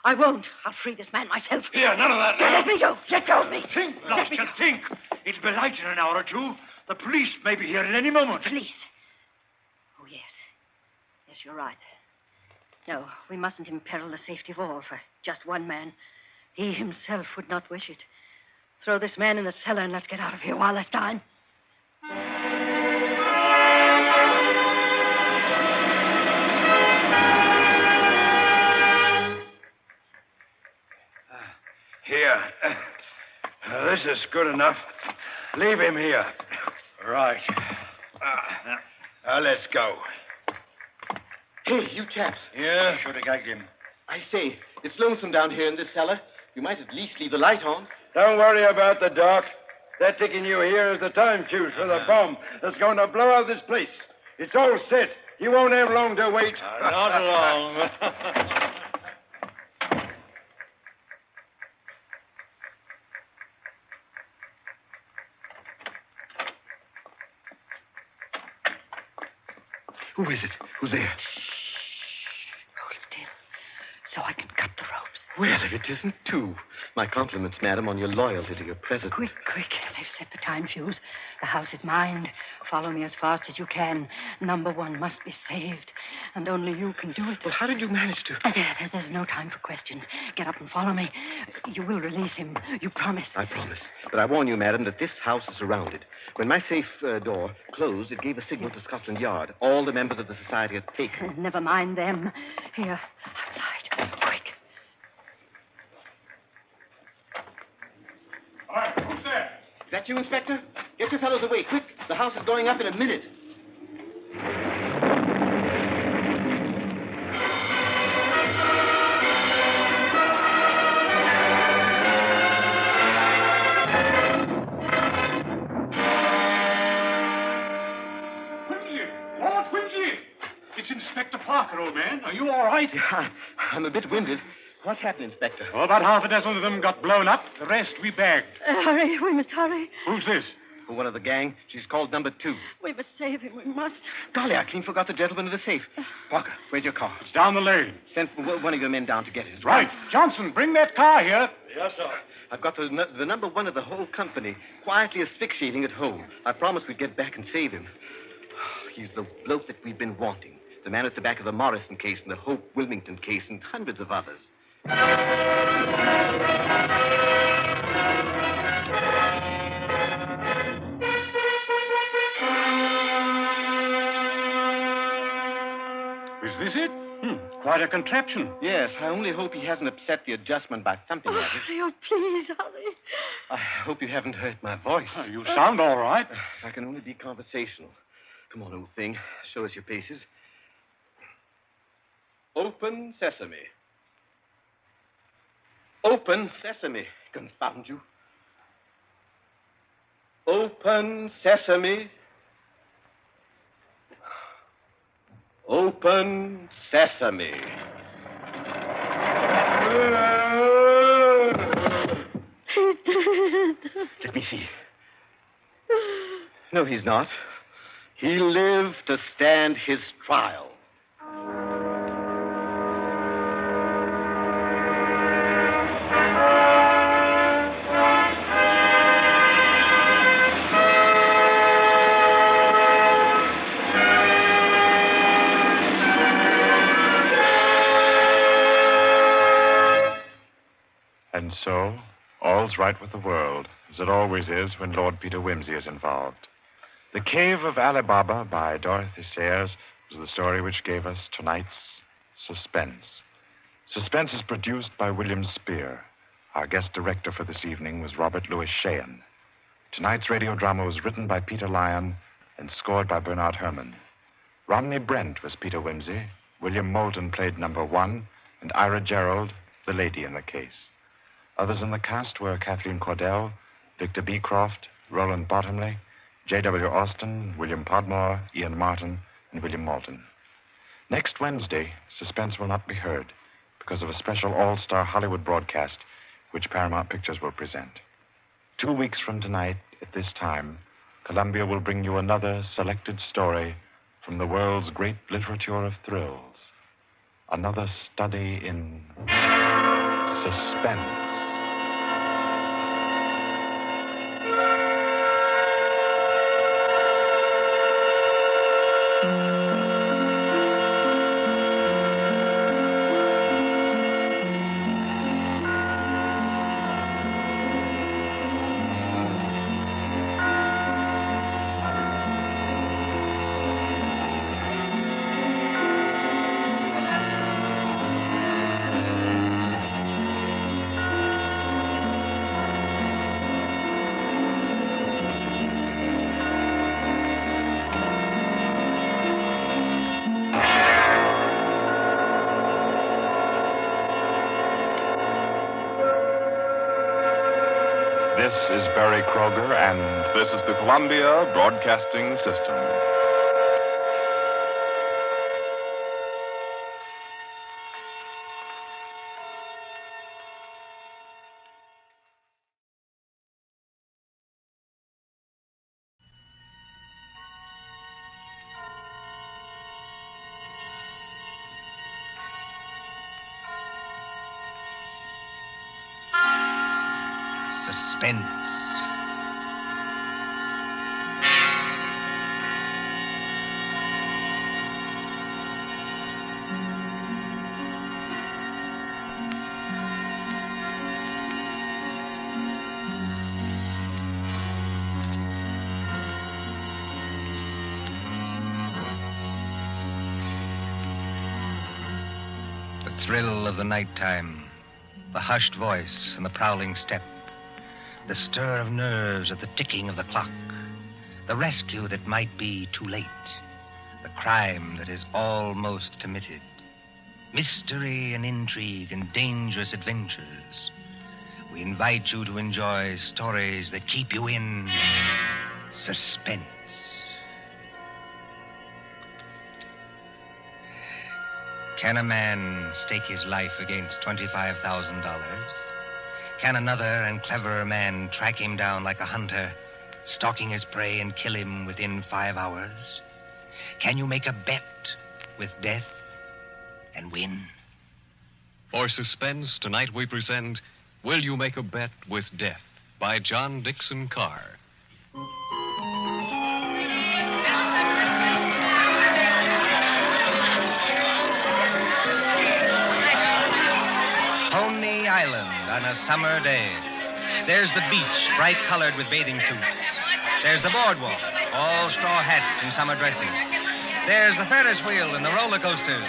I won't. I'll free this man myself. Here, none of that now. Let me go. Let go of me. Think, Lobster, think. It'll be light in an hour or two. The police may be here at any moment. Police? Oh, yes. Yes, you're right. No, we mustn't imperil the safety of all for just one man. He himself would not wish it. Throw this man in the cellar and let's get out of here while there's time. Here. This is good enough. Leave him here. Right. Let's go. Hey, you chaps. Yeah? Should have gagged him. I say, it's lonesome down here in this cellar. You might at least leave the light on. Don't worry about the dark. They're taking you here as the time fuse for the bomb that's going to blow out this place. It's all set. You won't have long to wait. Not long. Who is it? Who's there? Hold still, so I can cut the ropes. Well, if it isn't two. My compliments, madam, on your loyalty to your president. Quick. They've set the time fuse. The house is mine. Follow me as fast as you can. Number one must be saved. And only you can do it. Well, how did you manage to... There's no time for questions. Get up and follow me. You will release him. You promise. I promise. But I warn you, madam, that this house is surrounded. When my safe door closed, it gave a signal to Scotland Yard. All the members of the society are taken. Never mind them. Here, outside. Quick. All right, who's there? Is that you, Inspector? Get your fellows away, quick. The house is going up in a minute. Lord Quincy! It's Inspector Parker, old man. Are you all right? Yeah, I'm a bit winded. What happened, Inspector? Oh, about half a dozen of them got blown up. The rest we bagged. Hurry, we must hurry. Who's this? One of the gang. She's called number 2. We must save him. We must. Golly, I clean forgot the gentleman in the safe. Parker, where's your car? It's down the lane. Send one of your men down to get it. Right. Johnson, bring that car here. Yes, sir. I've got the number 1 of the whole company quietly asphyxiating at home. I promised we'd get back and save him. He's the bloke that we've been wanting. The man at the back of the Morrison case and the Hope Wilmington case and hundreds of others. Is this it? Quite a contraption. Yes, I only hope he hasn't upset the adjustment by thumping at it. Oh, please, hurry. I hope you haven't hurt my voice. You sound all right. If I can only be conversational. Come on, old thing. Show us your paces. Open sesame. Open sesame. Confound you. Open sesame. Open sesame. He's dead. Let me see. No, he's not. He lived to stand his trial. And so, all's right with the world, as it always is when Lord Peter Wimsey is involved. The Cave of Ali Baba by Dorothy Sayers was the story which gave us tonight's Suspense. Suspense is produced by William Spear. Our guest director for this evening was Robert Louis Sheehan. Tonight's radio drama was written by Peter Lyon and scored by Bernard Herrmann. Romney Brent was Peter Wimsey, William Moulton played number 1, and Ira Gerald, the lady in the case. Others in the cast were Kathleen Cordell, Victor Beecroft, Roland Bottomley, J.W. Austin, William Podmore, Ian Martin, and William Moulton. Next Wednesday, Suspense will not be heard because of a special all-star Hollywood broadcast which Paramount Pictures will present. 2 weeks from tonight, at this time, Columbia will bring you another selected story from the world's great literature of thrills. Another study in suspense. This is Barry Kroger, and this is the Columbia Broadcasting System. Suspense. The thrill of the nighttime, the hushed voice and the prowling step, the stir of nerves at the ticking of the clock, the rescue that might be too late, the crime that is almost committed, mystery and intrigue and dangerous adventures. We invite you to enjoy stories that keep you in suspense. Can a man stake his life against $25,000? Can another and cleverer man track him down like a hunter, stalking his prey and kill him within 5 hours? Can you make a bet with death and win? For Suspense, tonight we present Will You Make a Bet with Death by John Dixon Carr. Coney Island on a summer day. There's the beach, bright colored with bathing suits. There's the boardwalk, all straw hats and summer dressing. There's the Ferris wheel and the roller coaster.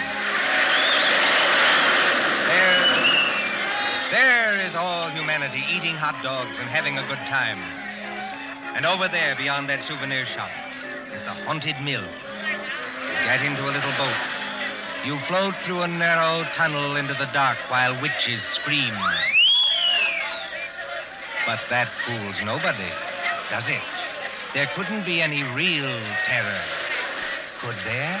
There is all humanity eating hot dogs and having a good time. And over there, beyond that souvenir shop, is the haunted mill. You get into a little boat. You float through a narrow tunnel into the dark while witches scream. But that fools nobody, does it? There couldn't be any real terror, could there?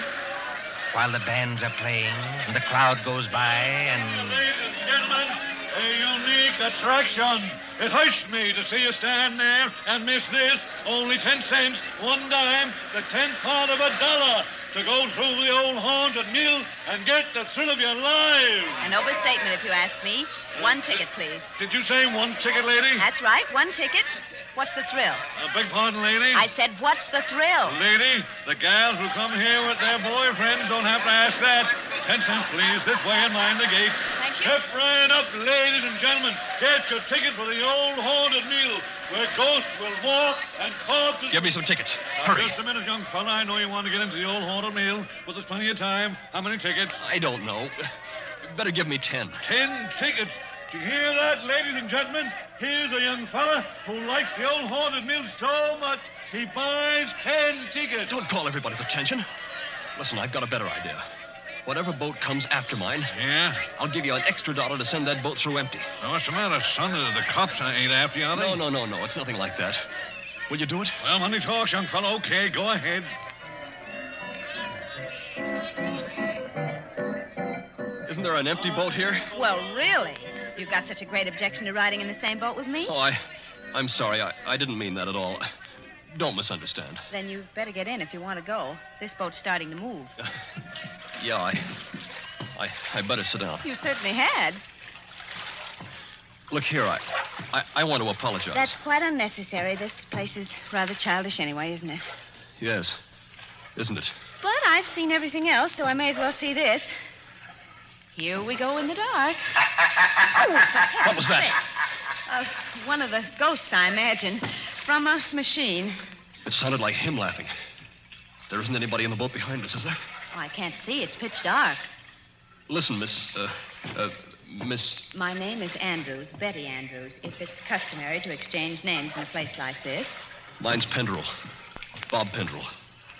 While the bands are playing and the crowd goes by and... Ladies and gentlemen, a unique attraction. It hurts me to see you stand there and miss this. Only 10 cents, 1 dime, the 10th part of $1 to go through the old haunted mill and get the thrill of your lives. An overstatement, if you ask me. 1 ticket, please. Did you say 1 ticket, lady? That's right, 1 ticket. What's the thrill? Beg pardon, lady? I said, what's the thrill? Lady, the gals who come here with their boyfriends don't have to ask that. 10 cents, please. This way and mind the gate. Thank you. Step right up, ladies and gentlemen. Get your ticket for the old haunted mill where ghosts will walk and corpses... Give me some tickets. Now, Hurry. just a minute, young fella. I know you want to get into the old haunted mill, but there's plenty of time. How many tickets? I don't know. Better give me 10. 10 tickets. Do you hear that, ladies and gentlemen? Here's a young fella who likes the old haunted mill so much he buys 10 tickets. Don't call everybody's attention. Listen, I've got a better idea. Whatever boat comes after mine, yeah, I'll give you an extra $1 to send that boat through empty. Now, what's the matter, son? The cops ain't after you, are they? No. It's nothing like that. Will you do it? Well, money talks, young fellow. Okay, go ahead. Isn't there an empty boat here? Well, really? You've got such a great objection to riding in the same boat with me? Oh, I'm sorry. I didn't mean that at all. Don't misunderstand. Then you'd better get in if you want to go. This boat's starting to move. Yeah, I better sit down. You certainly had. Look here, I want to apologize. That's quite unnecessary. This place is rather childish anyway, isn't it? Yes, isn't it? But I've seen everything else, so I may as well see this. Here we go in the dark. What was that? One of the ghosts, I imagine, from a machine. It sounded like him laughing. There isn't anybody in the boat behind us, is there? Oh, I can't see. It's pitch dark. Listen, Miss... My name is Andrews, Betty Andrews. If it's customary to exchange names in a place like this. Mine's Pendrell. Bob Pendrell.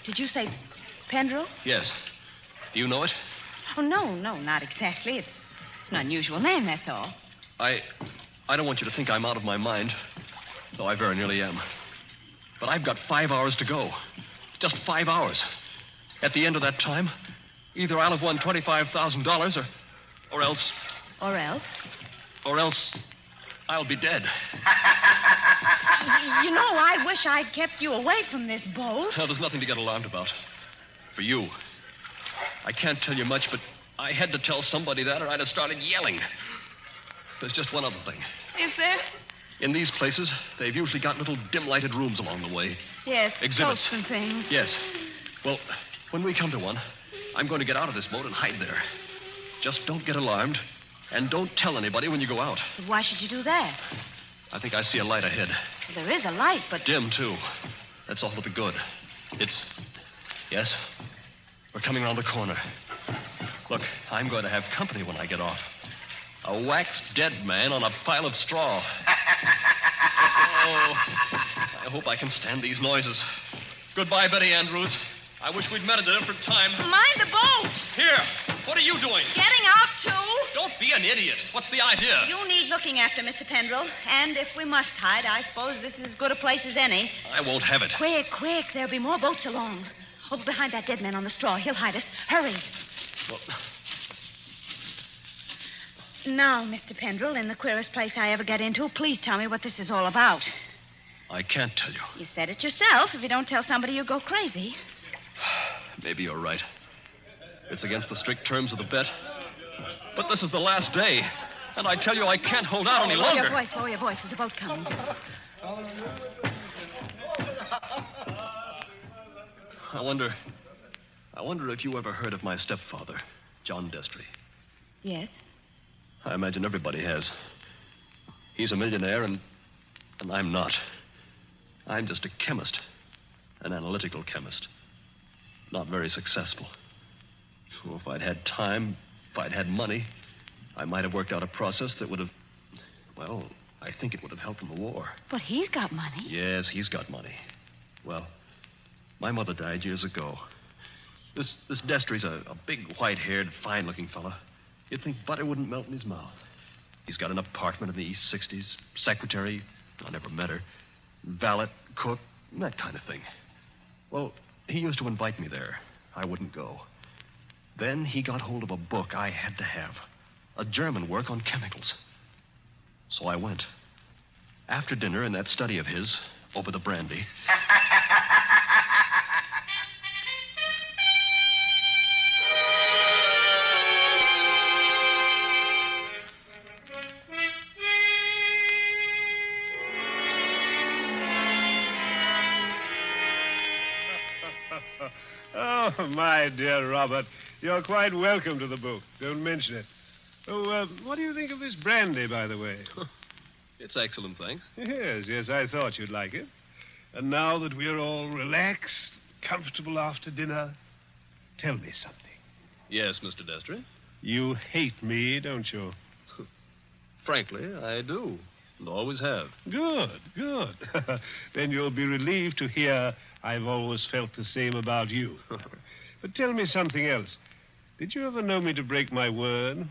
Did you say Pendrell? Yes. Do you know it? Oh, no, not exactly. It's an unusual name, that's all. I don't want you to think I'm out of my mind, though I very nearly am. But I've got 5 hours to go. It's just 5 hours. At the end of that time, either I'll have won $25,000 or else... Or else? Or else I'll be dead. You know, I wish I'd kept you away from this boat. Well, there's nothing to get alarmed about. For you. I can't tell you much, but I had to tell somebody that or I'd have started yelling. There's just one other thing. Is there? In these places, they've usually got little dim-lighted rooms along the way. Yes, Exhibits. boats and things. Yes. Well, when we come to one, I'm going to get out of this boat and hide there. Just don't get alarmed, and don't tell anybody when you go out. But why should you do that? I think I see a light ahead. There is a light, but... Dim, too. That's all to the good. Yes? We're coming around the corner. Look, I'm going to have company when I get off. A waxed dead man on a pile of straw. Oh, I hope I can stand these noises. Goodbye, Betty Andrews. I wish we'd met at a different time. Mind the boat! Here, what are you doing? Getting out, too? Don't be an idiot. What's the idea? You need looking after, Mr. Pendrell. And if we must hide, I suppose this is as good a place as any. I won't have it. Quick. There'll be more boats along. Over behind that dead man on the straw. He'll hide us. Hurry. Well... Now, Mr. Pendrell, in the queerest place I ever get into, please tell me what this is all about. I can't tell you. You said it yourself. If you don't tell somebody, you'll go crazy. Maybe you're right. It's against the strict terms of the bet. But this is the last day. And I tell you, I can't hold out any longer. Lower your voice. There's a boat coming. I wonder if you ever heard of my stepfather, John Destry. Yes. I imagine everybody has. He's a millionaire, and I'm not. I'm just a chemist. An analytical chemist. Not very successful. So if I'd had time, if I'd had money, I might have worked out a process that would have... Well, I think it would have helped in the war. But he's got money. Yes, he's got money. Well, my mother died years ago. This Destry's a big, white-haired, fine-looking fella. You'd think butter wouldn't melt in his mouth. He's got an apartment in the East 60s, secretary, I never met her, valet, cook, that kind of thing. Well, he used to invite me there. I wouldn't go. Then he got hold of a book I had to have, a German work on chemicals. So I went. After dinner in that study of his, over the brandy... Oh, my dear Robert, you're quite welcome to the book. Don't mention it. Oh, what do you think of this brandy, by the way? It's excellent, thanks. Yes, I thought you'd like it. And now that we're all relaxed, comfortable after dinner, tell me something. Yes, Mr. Destry? You hate me, don't you? Frankly, I do. And always have. Good. Then you'll be relieved to hear I've always felt the same about you. But tell me something else. Did you ever know me to break my word?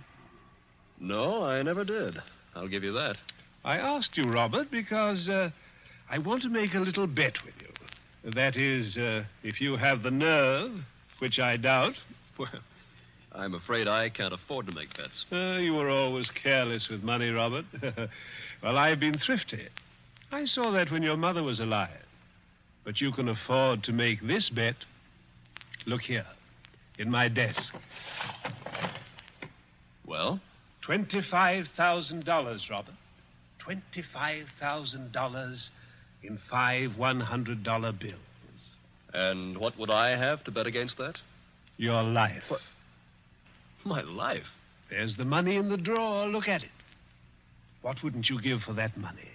No, I never did. I'll give you that. I asked you, Robert, because I want to make a little bet with you. That is, if you have the nerve, which I doubt. Well, I'm afraid I can't afford to make bets. You were always careless with money, Robert. Well, I've been thrifty. I saw that when your mother was alive. But you can afford to make this bet. Look here, in my desk. Well? $25,000, Robert. $25,000 in 5 $100 bills. And what would I have to bet against that? Your life. What? My life? There's the money in the drawer. Look at it. What wouldn't you give for that money?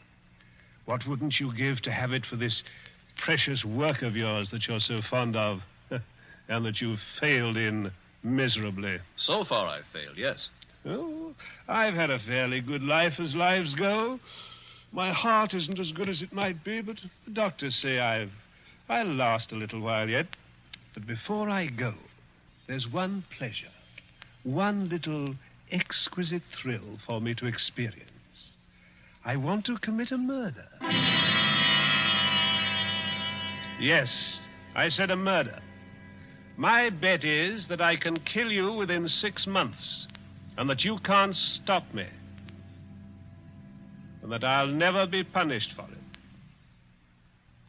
What wouldn't you give to have it for this precious work of yours that you're so fond of and that you've failed in miserably? So far I've failed, yes. Oh, I've had a fairly good life as lives go. My heart isn't as good as it might be, but the doctors say I'll last a little while yet. But before I go, there's one pleasure, one little exquisite thrill for me to experience. I want to commit a murder. Yes, I said a murder. My bet is that I can kill you within 6 months, and that you can't stop me, and that I'll never be punished for it.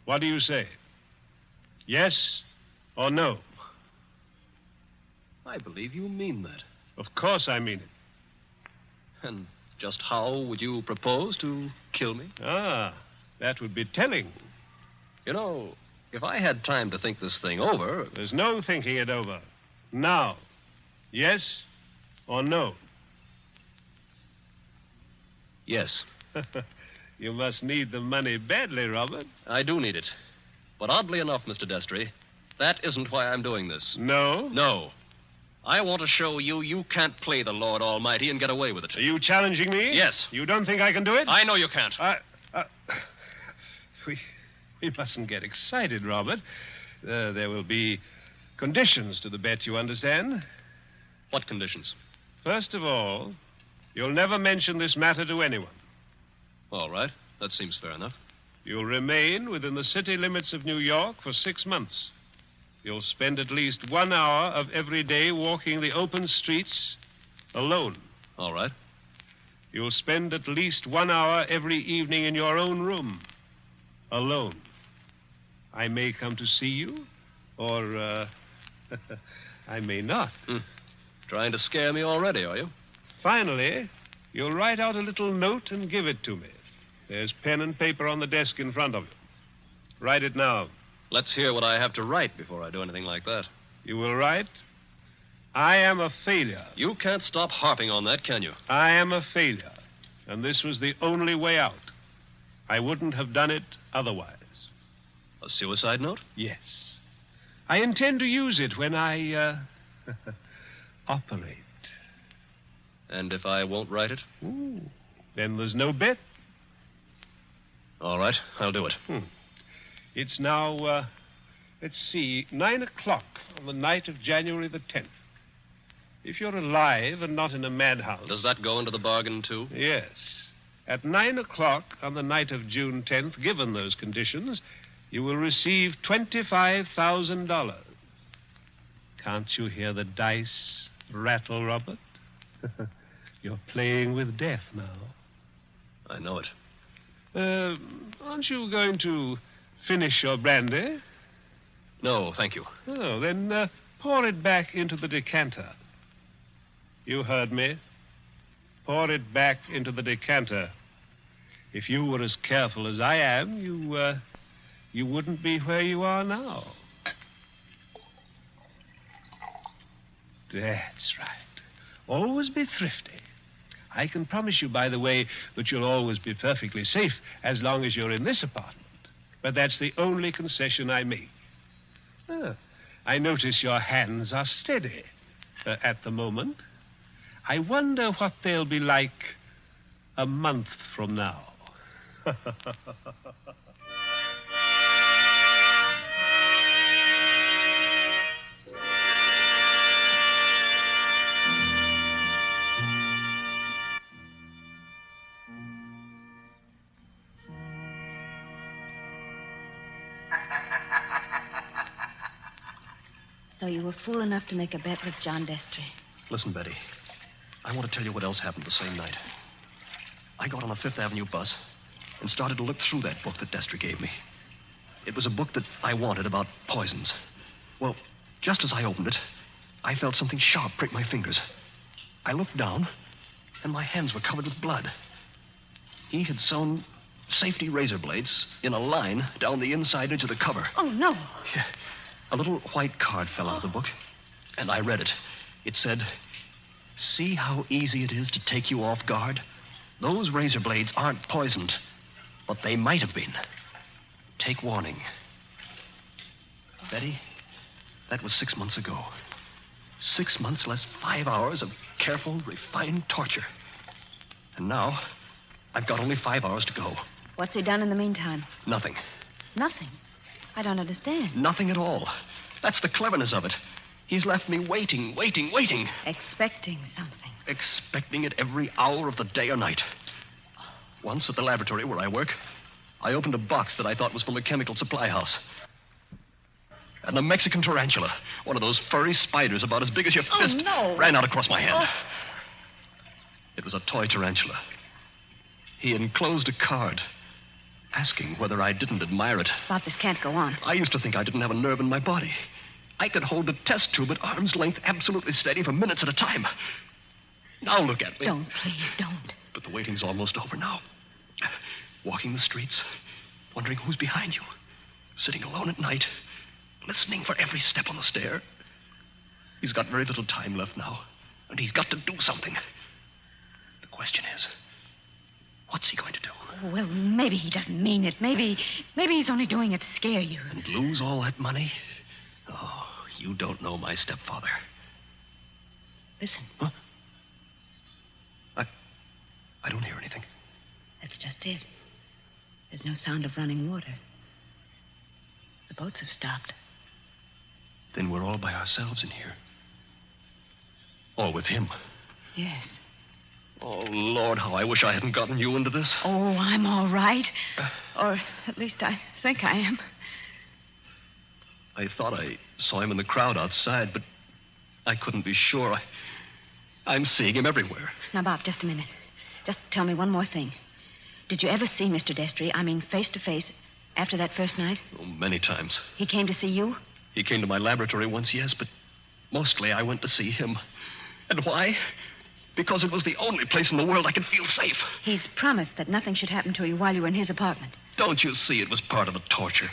What do you say? Yes or no? I believe you mean that. Of course I mean it. And Just how would you propose to kill me? Ah, that would be telling. You know, if I had time to think this thing over... There's no thinking it over. Now. Yes or no? Yes. You must need the money badly, Robert. I do need it. But oddly enough, Mr. Destry, that isn't why I'm doing this. No? No. I want to show you can't play the Lord Almighty and get away with it. Are you challenging me? Yes. You don't think I can do it? I know you can't. We mustn't get excited, Robert. There will be conditions to the bet, you understand? What conditions? First of all, you'll never mention this matter to anyone. All right. That seems fair enough. You'll remain within the city limits of New York for 6 months. You'll spend at least 1 hour of every day walking the open streets alone. All right. You'll spend at least 1 hour every evening in your own room, alone. I may come to see you, or I may not. Trying to scare me already, are you? Finally, you'll write out a little note and give it to me. There's pen and paper on the desk in front of you. Write it now. Let's hear what I have to write before I do anything like that. You will write, I am a failure. You can't stop harping on that, can you? I am a failure, and this was the only way out. I wouldn't have done it otherwise. A suicide note? Yes. I intend to use it when I, operate. And if I won't write it? Ooh, then there's no bet. All right, I'll do it. It's now, let's see, 9 o'clock on the night of January the 10th. If you're alive and not in a madhouse... Does that go into the bargain, too? Yes. At 9 o'clock on the night of June 10th, given those conditions, you will receive $25,000. Can't you hear the dice rattle, Robert? You're playing with death now. I know it. Aren't you going to finish your brandy? No, thank you. Oh, then pour it back into the decanter. You heard me. Pour it back into the decanter. If you were as careful as I am, you wouldn't be where you are now. That's right. Always be thrifty. I can promise you, by the way, that you'll always be perfectly safe as long as you're in this apartment. But that's the only concession I make. I notice your hands are steady at the moment. I wonder what they'll be like a month from now. So you were fool enough to make a bet with John Destry. Listen, Betty. I want to tell you what else happened the same night. I got on a Fifth Avenue bus and started to look through that book that Destry gave me. It was a book that I wanted about poisons. Well, just as I opened it, I felt something sharp prick my fingers. I looked down, and my hands were covered with blood. He had sewn safety razor blades in a line down the inside edge of the cover. Oh, no. Yeah. A little white card fell out of the book, and I read it. It said, "See how easy it is to take you off guard? Those razor blades aren't poisoned, but they might have been. Take warning." Betty, that was 6 months ago. 6 months less 5 hours of careful, refined torture. And now, I've got only 5 hours to go. What's he done in the meantime? Nothing. Nothing. I don't understand. Nothing at all. That's the cleverness of it. He's left me waiting. Expecting something. Expecting it every hour of the day or night. Once at the laboratory where I work, I opened a box that I thought was from a chemical supply house. And a Mexican tarantula, one of those furry spiders about as big as your fist, ran out across my hand. It was a toy tarantula. He enclosed a card asking whether I didn't admire it. Bob, this can't go on. I used to think I didn't have a nerve in my body. I could hold a test tube at arm's length absolutely steady for minutes at a time. Now look at me. Don't, please, don't. But the waiting's almost over now. Walking the streets, wondering who's behind you. Sitting alone at night, listening for every step on the stair. He's got very little time left now, and he's got to do something. The question is, what's he going to do? Well, maybe he doesn't mean it. Maybe he's only doing it to scare you. And lose all that money? Oh, you don't know my stepfather. Listen. Huh? I don't hear anything. That's just it. There's no sound of running water. The boats have stopped. Then we're all by ourselves in here. All with him. Yes. Oh, Lord, how I wish I hadn't gotten you into this. Oh, I'm all right. Or at least I think I am. I thought I saw him in the crowd outside, but I couldn't be sure. I'm seeing him everywhere. Now, Bob, just a minute. Just tell me one more thing. Did you ever see Mr. Destry, I mean face to face, after that first night? Oh, many times. He came to see you? He came to my laboratory once, yes, but mostly I went to see him. And why? Because it was the only place in the world I could feel safe. He's promised that nothing should happen to you while you were in his apartment. Don't you see it was part of the torture?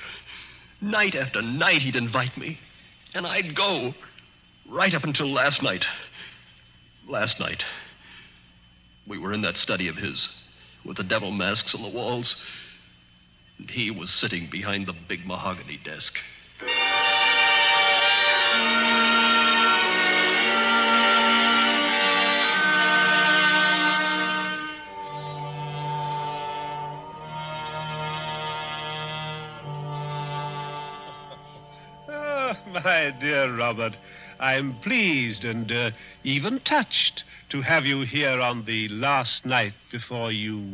Night after night he'd invite me, and I'd go, right up until last night. Last night, we were in that study of his, with the devil masks on the walls, and he was sitting behind the big mahogany desk. My dear Robert, I'm pleased and even touched to have you here on the last night before you...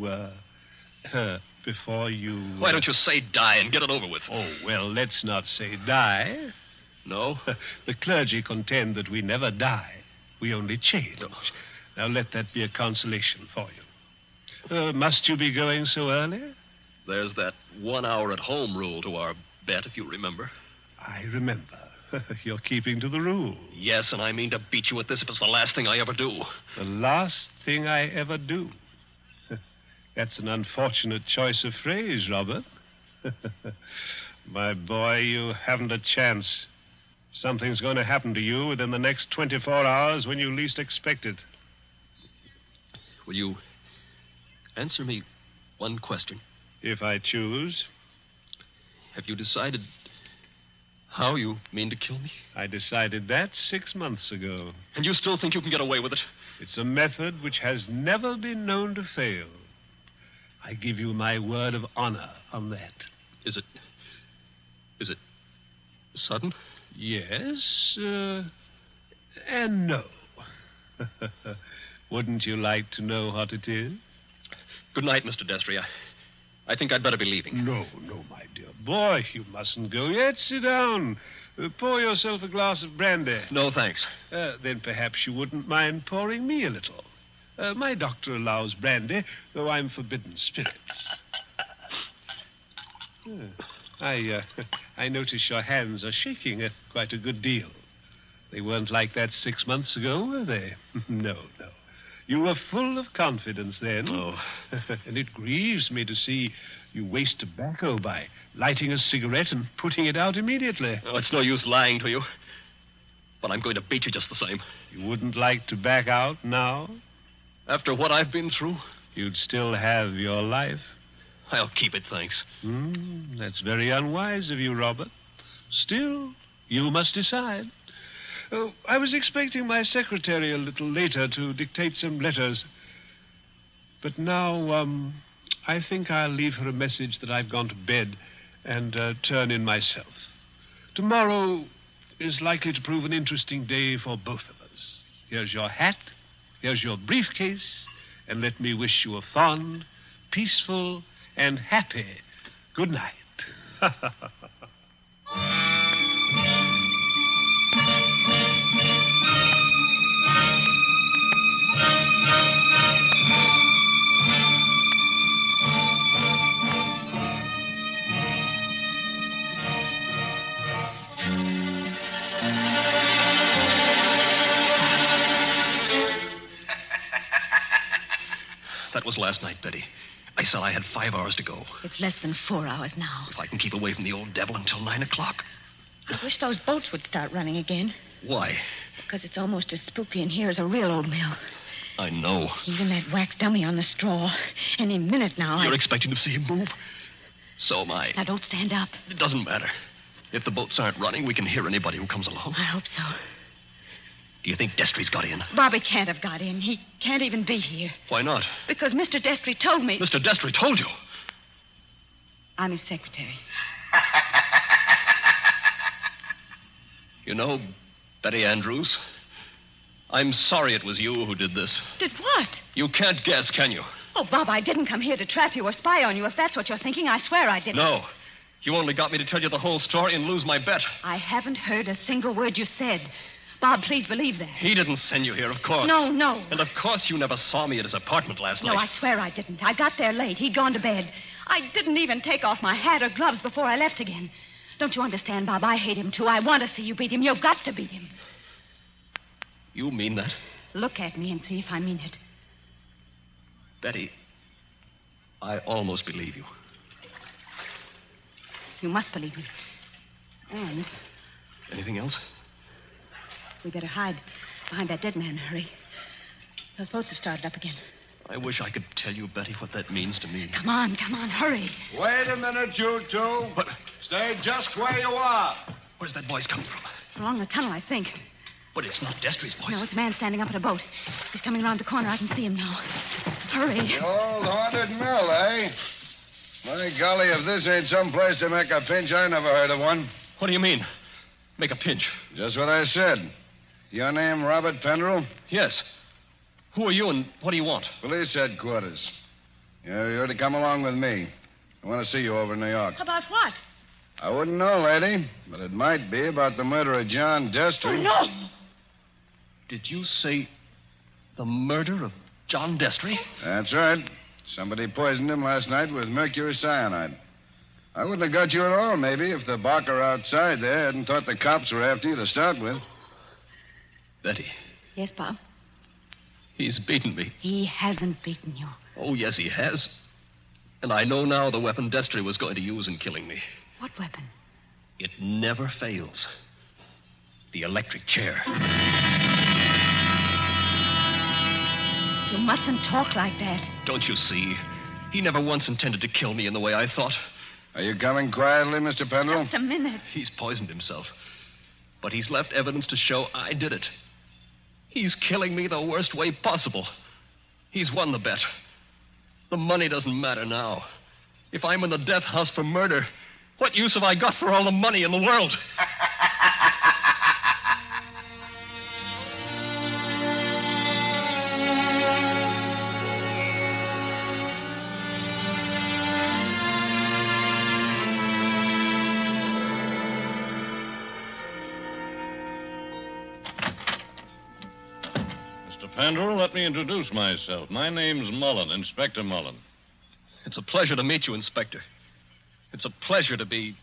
Why don't you say die and get it over with? Oh, well, let's not say die. No? The clergy contend that we never die. We only change. No. Now, let that be a consolation for you. Must you be going so early? There's that 1 hour at home rule to our bet, if you remember. I remember. You're keeping to the rule. Yes, and I mean to beat you at this if it's the last thing I ever do. The last thing I ever do. That's an unfortunate choice of phrase, Robert. My boy, you haven't a chance. Something's going to happen to you within the next 24 hours when you least expect it. Will you answer me one question? If I choose. Have you decided how you mean to kill me? I decided that 6 months ago. And you still think you can get away with it? It's a method which has never been known to fail. I give you my word of honor on that. Is it sudden? Yes, and no. Wouldn't you like to know what it is? Good night, Mr. Destry. I think I'd better be leaving. No, my dear boy. You mustn't go yet. Sit down. Pour yourself a glass of brandy. No, thanks. Then perhaps you wouldn't mind pouring me a little. My doctor allows brandy, though I'm forbidden spirits. I notice your hands are shaking quite a good deal. They weren't like that 6 months ago, were they? No. You were full of confidence then. Oh. And it grieves me to see you waste tobacco by lighting a cigarette and putting it out immediately. Oh, it's no use lying to you. But I'm going to beat you just the same. You wouldn't like to back out now? After what I've been through? You'd still have your life. I'll keep it, thanks. That's very unwise of you, Robert. Still, you must decide. Oh, I was expecting my secretary a little later to dictate some letters. But now, I think I'll leave her a message that I've gone to bed and turn in myself. Tomorrow is likely to prove an interesting day for both of us. Here's your hat, here's your briefcase, and let me wish you a fond, peaceful, and happy good night. That hours last night, Betty. I said I had 5 hours to go. It's less than 4 hours now. If I can keep away from the old devil until 9 o'clock. I wish those boats would start running again. Why? Because it's almost as spooky in here as a real old mill. I know. Even that wax dummy on the straw. Any minute now. You're expecting to see him move? So am I. Now, don't stand up. It doesn't matter. If the boats aren't running, we can hear anybody who comes along. I hope so. Do you think Destry's got in? Bobby can't have got in. He can't even be here. Why not? Because Mr. Destry told me... Mr. Destry told you? I'm his secretary. You know, Betty Andrews, I'm sorry it was you who did this. Did what? You can't guess, can you? Oh, Bob, I didn't come here to trap you or spy on you. If that's what you're thinking, I swear I didn't. No. You only got me to tell you the whole story and lose my bet. I haven't heard a single word you said. Bob, please believe that. He didn't send you here, of course. No. And of course you never saw me at his apartment last night. No, I swear I didn't. I got there late. He'd gone to bed. I didn't even take off my hat or gloves before I left again. Don't you understand, Bob? I hate him, too. I want to see you beat him. You've got to beat him. You mean that? Look at me and see if I mean it. Betty, I almost believe you. You must believe me. And anything else? we better hide behind that dead man in a hurry. Those boats have started up again. I wish I could tell you, Betty, what that means to me. Come on, hurry. Wait a minute, you two. What? Stay just where you are. Where's that voice coming from? Along the tunnel, I think. But it's not Destry's voice. No, it's a man standing up at a boat. He's coming around the corner. I can see him now. Hurry. The old haunted mill, eh? My golly, if this ain't some place to make a pinch, I never heard of one. What do you mean? Make a pinch? Just what I said. Your name, Robert Penderell? Yes. Who are you and what do you want? Police headquarters. You're to come along with me. I want to see you over in New York. About what? I wouldn't know, lady, but it might be about the murder of John Destry. Oh, no. Did you say the murder of John Destry? That's right. Somebody poisoned him last night with mercury cyanide. I wouldn't have got you at all, maybe, if the barker outside there hadn't thought the cops were after you to start with. Betty. Yes, Bob? He's beaten me. He hasn't beaten you. Oh, yes, he has. And I know now the weapon Destry was going to use in killing me. What weapon? It never fails. The electric chair. You mustn't talk like that. Don't you see? He never once intended to kill me in the way I thought. Are you coming quietly, Mr. Penderell? Just a minute. He's poisoned himself. But he's left evidence to show I did it. He's killing me the worst way possible. He's won the bet. The money doesn't matter now. If I'm in the death house for murder, what use have I got for all the money in the world? Penderell, let me introduce myself. My name's Mullen, Inspector Mullen. It's a pleasure to meet you, Inspector. It's a pleasure to be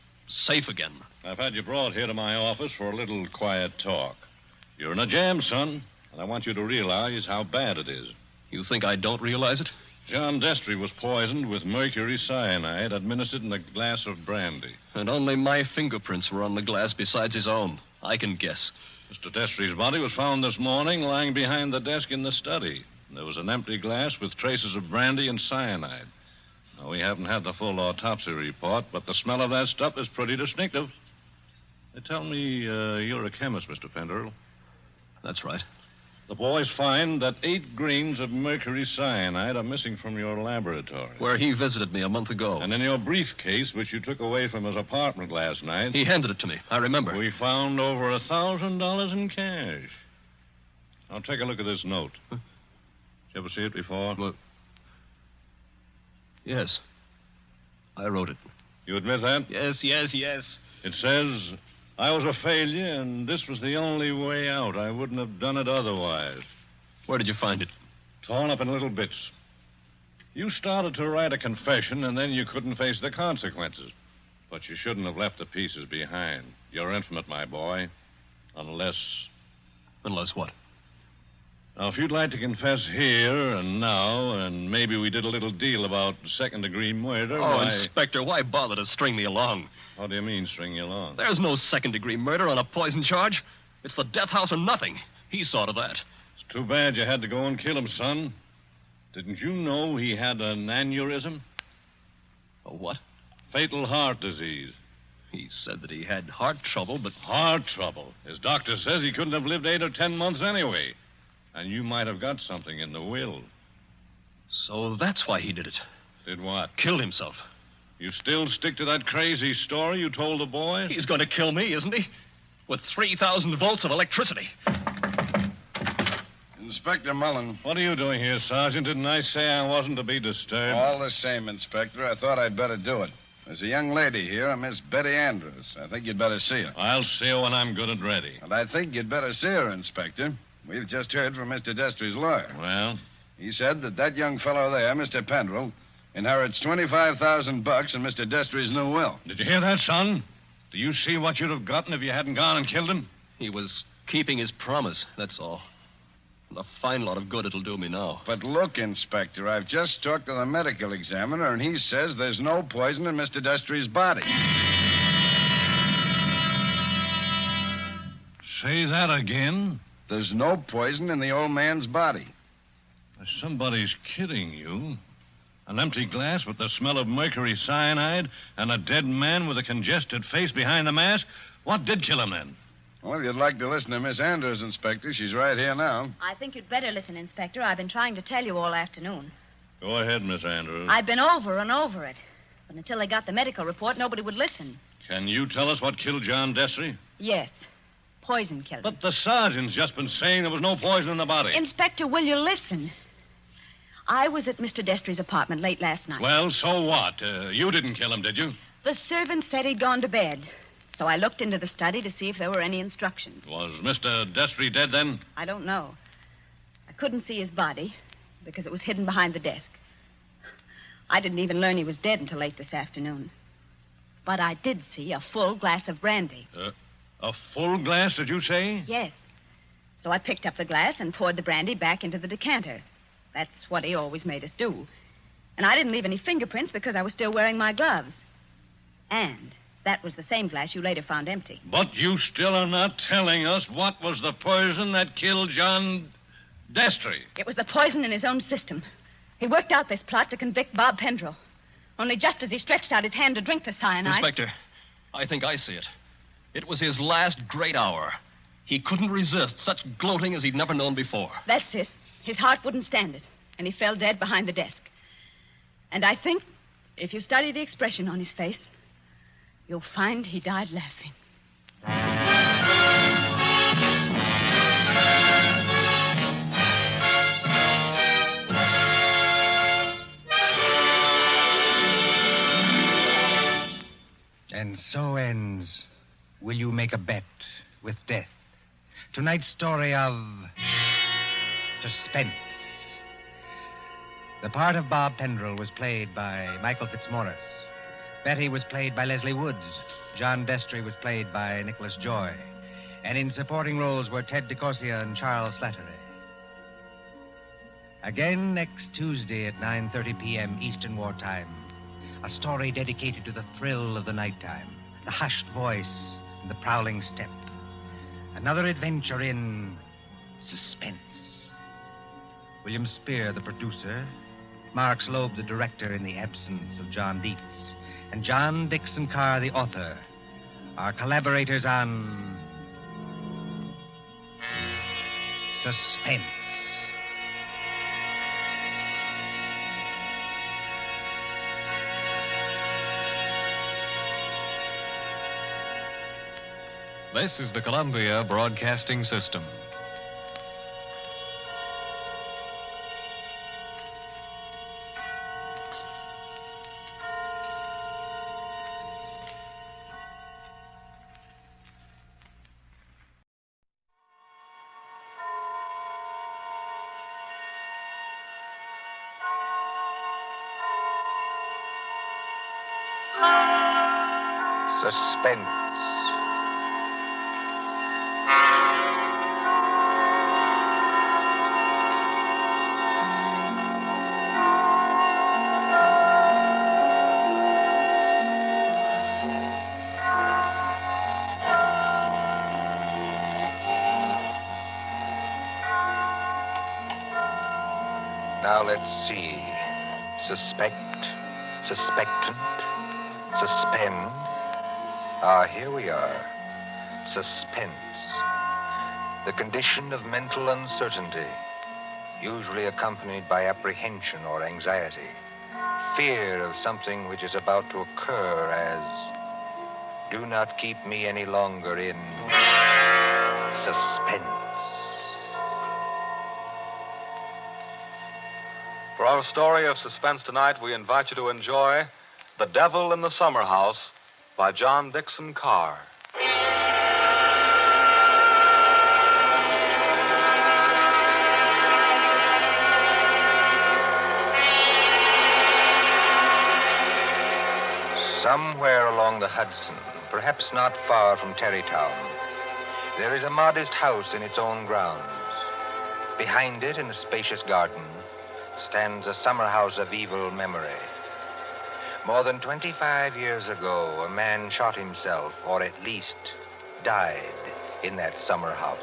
safe again. I've had you brought here to my office for a little quiet talk. You're in a jam, son, and I want you to realize how bad it is. You think I don't realize it? John Destry was poisoned with mercury cyanide administered in a glass of brandy. And only my fingerprints were on the glass besides his own. I can guess. Mr. Destry's body was found this morning lying behind the desk in the study. There was an empty glass with traces of brandy and cyanide. Now, we haven't had the full autopsy report, but the smell of that stuff is pretty distinctive. They tell me you're a chemist, Mr. Penderell. That's right. The boys find that 8 grains of mercury cyanide are missing from your laboratory. Where he visited me a month ago. And in your briefcase, which you took away from his apartment last night... He handed it to me. I remember. We found over $1,000 in cash. Now, take a look at this note. Did you ever see it before? Well, yes. I wrote it. You admit that? Yes. It says... I was a failure, and this was the only way out. I wouldn't have done it otherwise. Where did you find it? Torn up in little bits. You started to write a confession, and then you couldn't face the consequences. But you shouldn't have left the pieces behind. You're infinite, my boy. Unless... Unless what? Now, if you'd like to confess here and now, and maybe we did a little deal about second-degree murder, Oh, why... Inspector, why bother to string me along? How do you mean, string you along? There's no second-degree murder on a poison charge. It's the death house or nothing. He saw to that. It's too bad you had to go and kill him, son. Didn't you know he had an aneurysm? A what? Fatal heart disease. He said that he had heart trouble, but... Heart trouble? His doctor says he couldn't have lived 8 or 10 months anyway. And you might have got something in the will. So that's why he did it. Did what? Killed himself. You still stick to that crazy story you told the boy? He's going to kill me, isn't he? With 3,000 volts of electricity. Inspector Mullen. What are you doing here, Sergeant? Didn't I say I wasn't to be disturbed? All the same, Inspector, I thought I'd better do it. There's a young lady here, a Miss Betty Andrews. I think you'd better see her. I'll see her when I'm good and ready. And I think you'd better see her, Inspector. We've just heard from Mr. Destry's lawyer. Well? He said that young fellow there, Mr. Pendrell, inherits $25,000 in Mr. Destry's new will. Did you hear that, son? Do you see what you'd have gotten if you hadn't gone and killed him? He was keeping his promise, that's all. And a fine lot of good it'll do me now. But look, Inspector, I've just talked to the medical examiner, and he says there's no poison in Mr. Destry's body. Say that again? There's no poison in the old man's body. Somebody's kidding you. An empty glass with the smell of mercury cyanide and a dead man with a congested face behind the mask? What did kill him then? Well, if you'd like to listen to Miss Andrews, Inspector, she's right here now. I think you'd better listen, Inspector. I've been trying to tell you all afternoon. Go ahead, Miss Andrews. I've been over and over it. But until they got the medical report, nobody would listen. Can you tell us what killed John Destry? Yes. Poison killed him. But the sergeant's just been saying there was no poison in the body. Inspector, will you listen? I was at Mr. Destry's apartment late last night. Well, so what? You didn't kill him, did you? The servant said he'd gone to bed. So I looked into the study to see if there were any instructions. Was Mr. Destry dead then? I don't know. I couldn't see his body because it was hidden behind the desk. I didn't even learn he was dead until late this afternoon. But I did see a full glass of brandy. A full glass, did you say? Yes. So I picked up the glass and poured the brandy back into the decanter. That's what he always made us do. And I didn't leave any fingerprints because I was still wearing my gloves. And that was the same glass you later found empty. But you still are not telling us what was the poison that killed John Destry. It was the poison in his own system. He worked out this plot to convict Bob Pendrell. Only just as he stretched out his hand to drink the cyanide... Inspector, I think I see it. It was his last great hour. He couldn't resist such gloating as he'd never known before. That's it. His heart wouldn't stand it, and he fell dead behind the desk. And I think, if you study the expression on his face, you'll find he died laughing. And so ends Will You Make a Bet with Death? Tonight's story of Suspense. The part of Bob Pendrell was played by Michael Fitzmaurice. Betty was played by Leslie Woods. John Destry was played by Nicholas Joy. And in supporting roles were Ted DeCorsia and Charles Slattery. Again next Tuesday at 9:30 p.m. Eastern Wartime. A story dedicated to the thrill of the nighttime, the hushed voice, and the prowling step. Another adventure in suspense. William Spear, the producer, Mark Slobe, the director in the absence of John Dietz, and John Dixon Carr, the author, are collaborators on Suspense. This is the Columbia Broadcasting System. Suspense. Now let's see. Suspect, suspectant, suspend. Ah, here we are. Suspense. The condition of mental uncertainty, usually accompanied by apprehension or anxiety. Fear of something which is about to occur, as do not keep me any longer in suspense. For our story of suspense tonight, we invite you to enjoy The Devil in the Summer House by John Dixon Carr. Somewhere along the Hudson, perhaps not far from Terrytown, there is a modest house in its own grounds. Behind it, in the spacious garden, stands a summer house of evil memory. More than 25 years ago, a man shot himself, or at least died, in that summer house.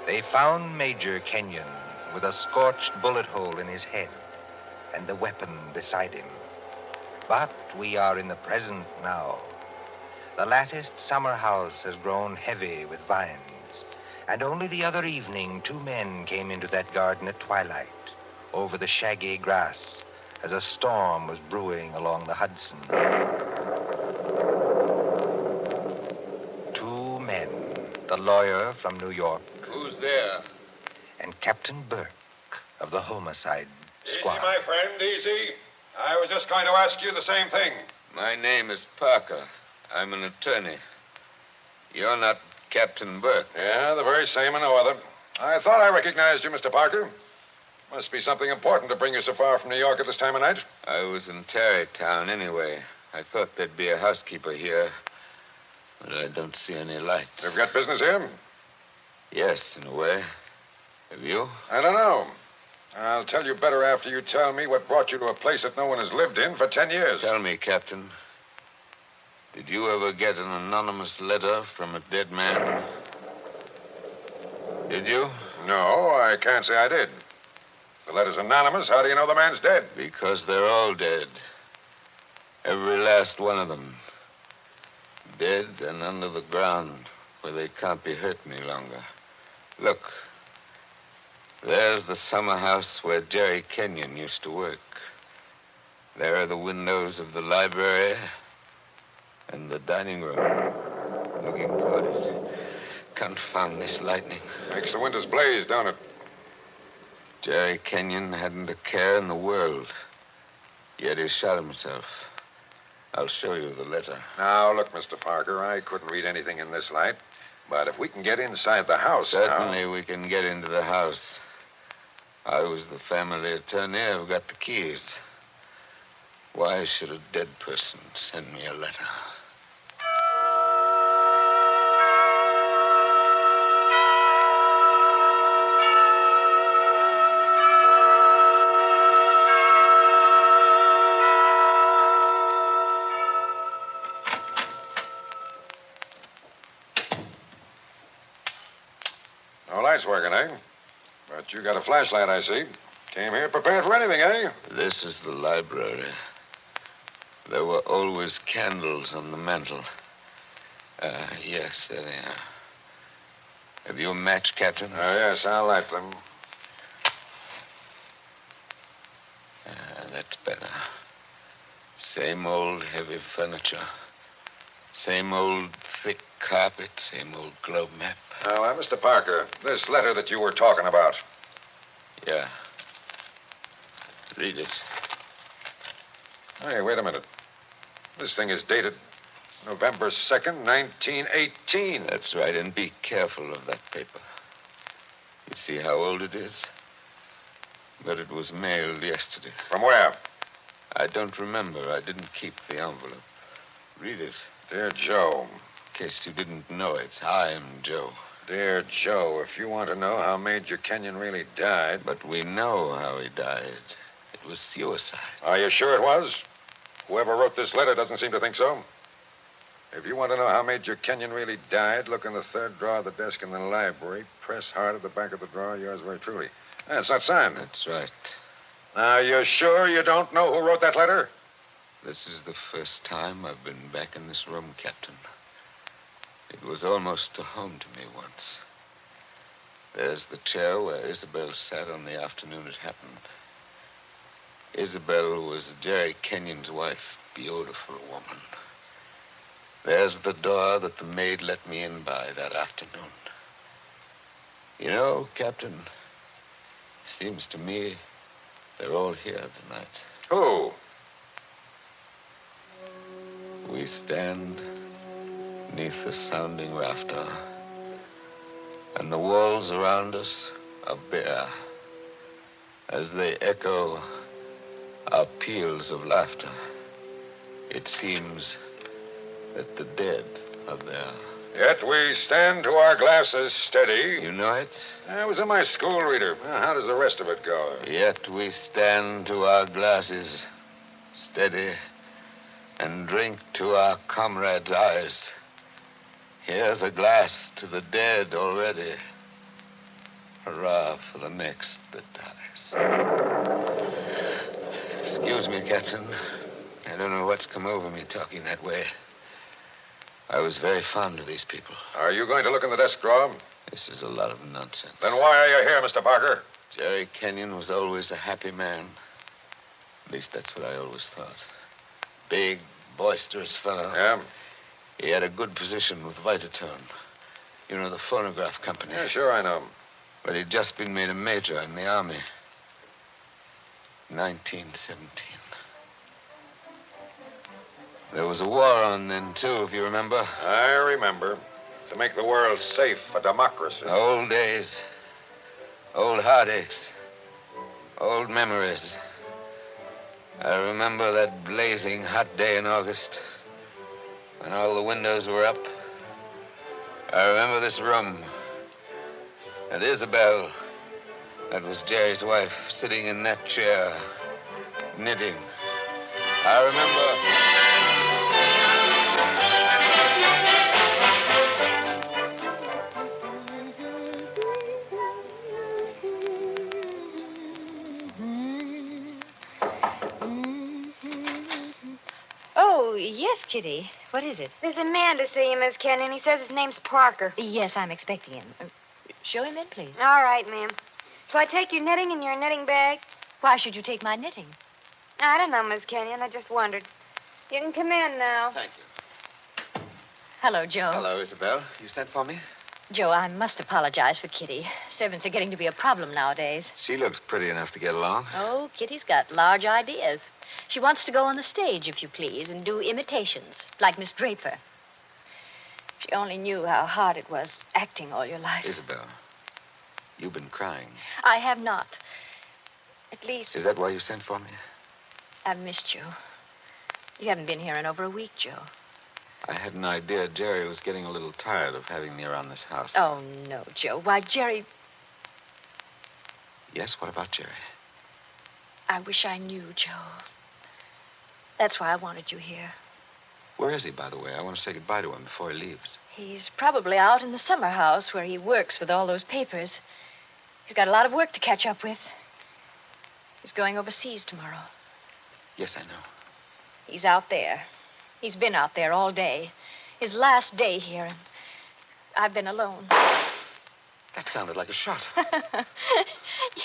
They found Major Kenyon with a scorched bullet hole in his head and the weapon beside him. But we are in the present now. The latticed summer house has grown heavy with vines, and only the other evening 2 men came into that garden at twilight, over the shaggy grass, as a storm was brewing along the Hudson. 2 men, the lawyer from New York. Who's there? And Captain Burke of the homicide squad. Easy, my friend, easy. I was just going to ask you the same thing. My name is Parker. I'm an attorney. You're not Captain Burke. Yeah, the very same and no other. I thought I recognized you, Mr. Parker. Must be something important to bring you so far from New York at this time of night. I was in Tarrytown anyway. I thought there'd be a housekeeper here, but I don't see any lights. You've got business here? Yes, in a way. Have you? I don't know. I'll tell you better after you tell me what brought you to a place that no one has lived in for 10 years. Tell me, Captain. Did you ever get an anonymous letter from a dead man? Did you? No, I can't say I did. The letter's anonymous. How do you know the man's dead? Because they're all dead. Every last one of them. Dead and under the ground, where they can't be hurt any longer. Look. There's the summer house where Jerry Kenyon used to work. There are the windows of the library and the dining room. Looking toward it. Confound this lightning. Makes the windows blaze, don't it? Jerry Kenyon hadn't a care in the world. Yet he shot himself. I'll show you the letter. Now, look, Mr. Parker, I couldn't read anything in this light. But if we can get inside the house Certainly we can get into the house. I was the family attorney. I've got the keys. Why should a dead person send me a letter? No lights working, eh? But you got a flashlight, I see. Came here prepared for anything, eh? This is the library. There were always candles on the mantel. Yes, there they are. Have you a match, Captain? Yes, I'll light them. That's better. Same old heavy furniture. Same old thick carpet. Same old globe map. Now, Mr. Parker, this letter that you were talking about. Yeah. Read it. Hey, wait a minute. This thing is dated November 2nd, 1918. That's right, and be careful of that paper. You see how old it is? But it was mailed yesterday. From where? I don't remember. I didn't keep the envelope. Read it. Dear Joe. In case you didn't know it, I'm Joe. Dear Joe, if you want to know how Major Kenyon really died... But we know how he died. It was suicide. Are you sure it was? Whoever wrote this letter doesn't seem to think so. If you want to know how Major Kenyon really died, look in the third drawer of the desk in the library. Press hard at the back of the drawer. Yours very truly. That's not signed. That's right. Now, you're sure you don't know who wrote that letter? This is the first time I've been back in this room, Captain. It was almost a home to me once. There's the chair where Isabel sat on the afternoon it happened. Isabel was Jerry Kenyon's wife. Beautiful woman. There's the door that the maid let me in by that afternoon. You know, Captain, seems to me they're all here tonight. Who? We stand beneath the sounding rafter, and the walls around us are bare as they echo our peals of laughter. It seems that the dead are there. Yet we stand to our glasses steady. You know it? I was in my school reader. Well, how does the rest of it go? Yet we stand to our glasses steady and drink to our comrades' eyes. Here's a glass to the dead already. Hurrah for the next that dies. Excuse me, Captain. I don't know what's come over me talking that way. I was very fond of these people. Are you going to look in the desk drawer? This is a lot of nonsense. Then why are you here, Mr. Parker? Jerry Kenyon was always a happy man. At least that's what I always thought. Big, boisterous fellow. Yeah? He had a good position with Vitatone. You know, the phonograph company. Yeah, sure, I know. But he'd just been made a major in the Army. 1917. There was a war on then, too, if you remember. I remember. To make the world safe for democracy. Old days. Old heartaches. Old memories. I remember that blazing hot day in August when all the windows were up. I remember this room. And Isabel, that was Jerry's wife, sitting in that chair, knitting. I remember... Oh, yes, Kitty. What is it? There's a man to see you, Miss Kenyon. He says his name's Parker. Yes, I'm expecting him. Show him in, please. All right, ma'am. Shall I take your knitting in your knitting bag? Why should you take my knitting? I don't know, Miss Kenyon. I just wondered. You can come in now. Thank you. Hello, Joe. Hello, Isabel. You sent for me? Joe, I must apologize for Kitty. Servants are getting to be a problem nowadays. She looks pretty enough to get along. Oh, Kitty's got large ideas. She wants to go on the stage, if you please, and do imitations, like Miss Draper. If she only knew how hard it was acting all your life. Isabel, you've been crying. I have not. At least, Is that why you sent for me? I've missed you. You haven't been here in over a week, Joe. I had an idea Jerry was getting a little tired of having me around this house. Oh, no, Joe. Why, Jerry... Yes, what about Jerry? I wish I knew, Joe. That's why I wanted you here. Where is he, by the way? I want to say goodbye to him before he leaves. He's probably out in the summer house where he works with all those papers. He's got a lot of work to catch up with. He's going overseas tomorrow. Yes, I know. He's out there. He's been out there all day. His last day here, and I've been alone. That sounded like a shot.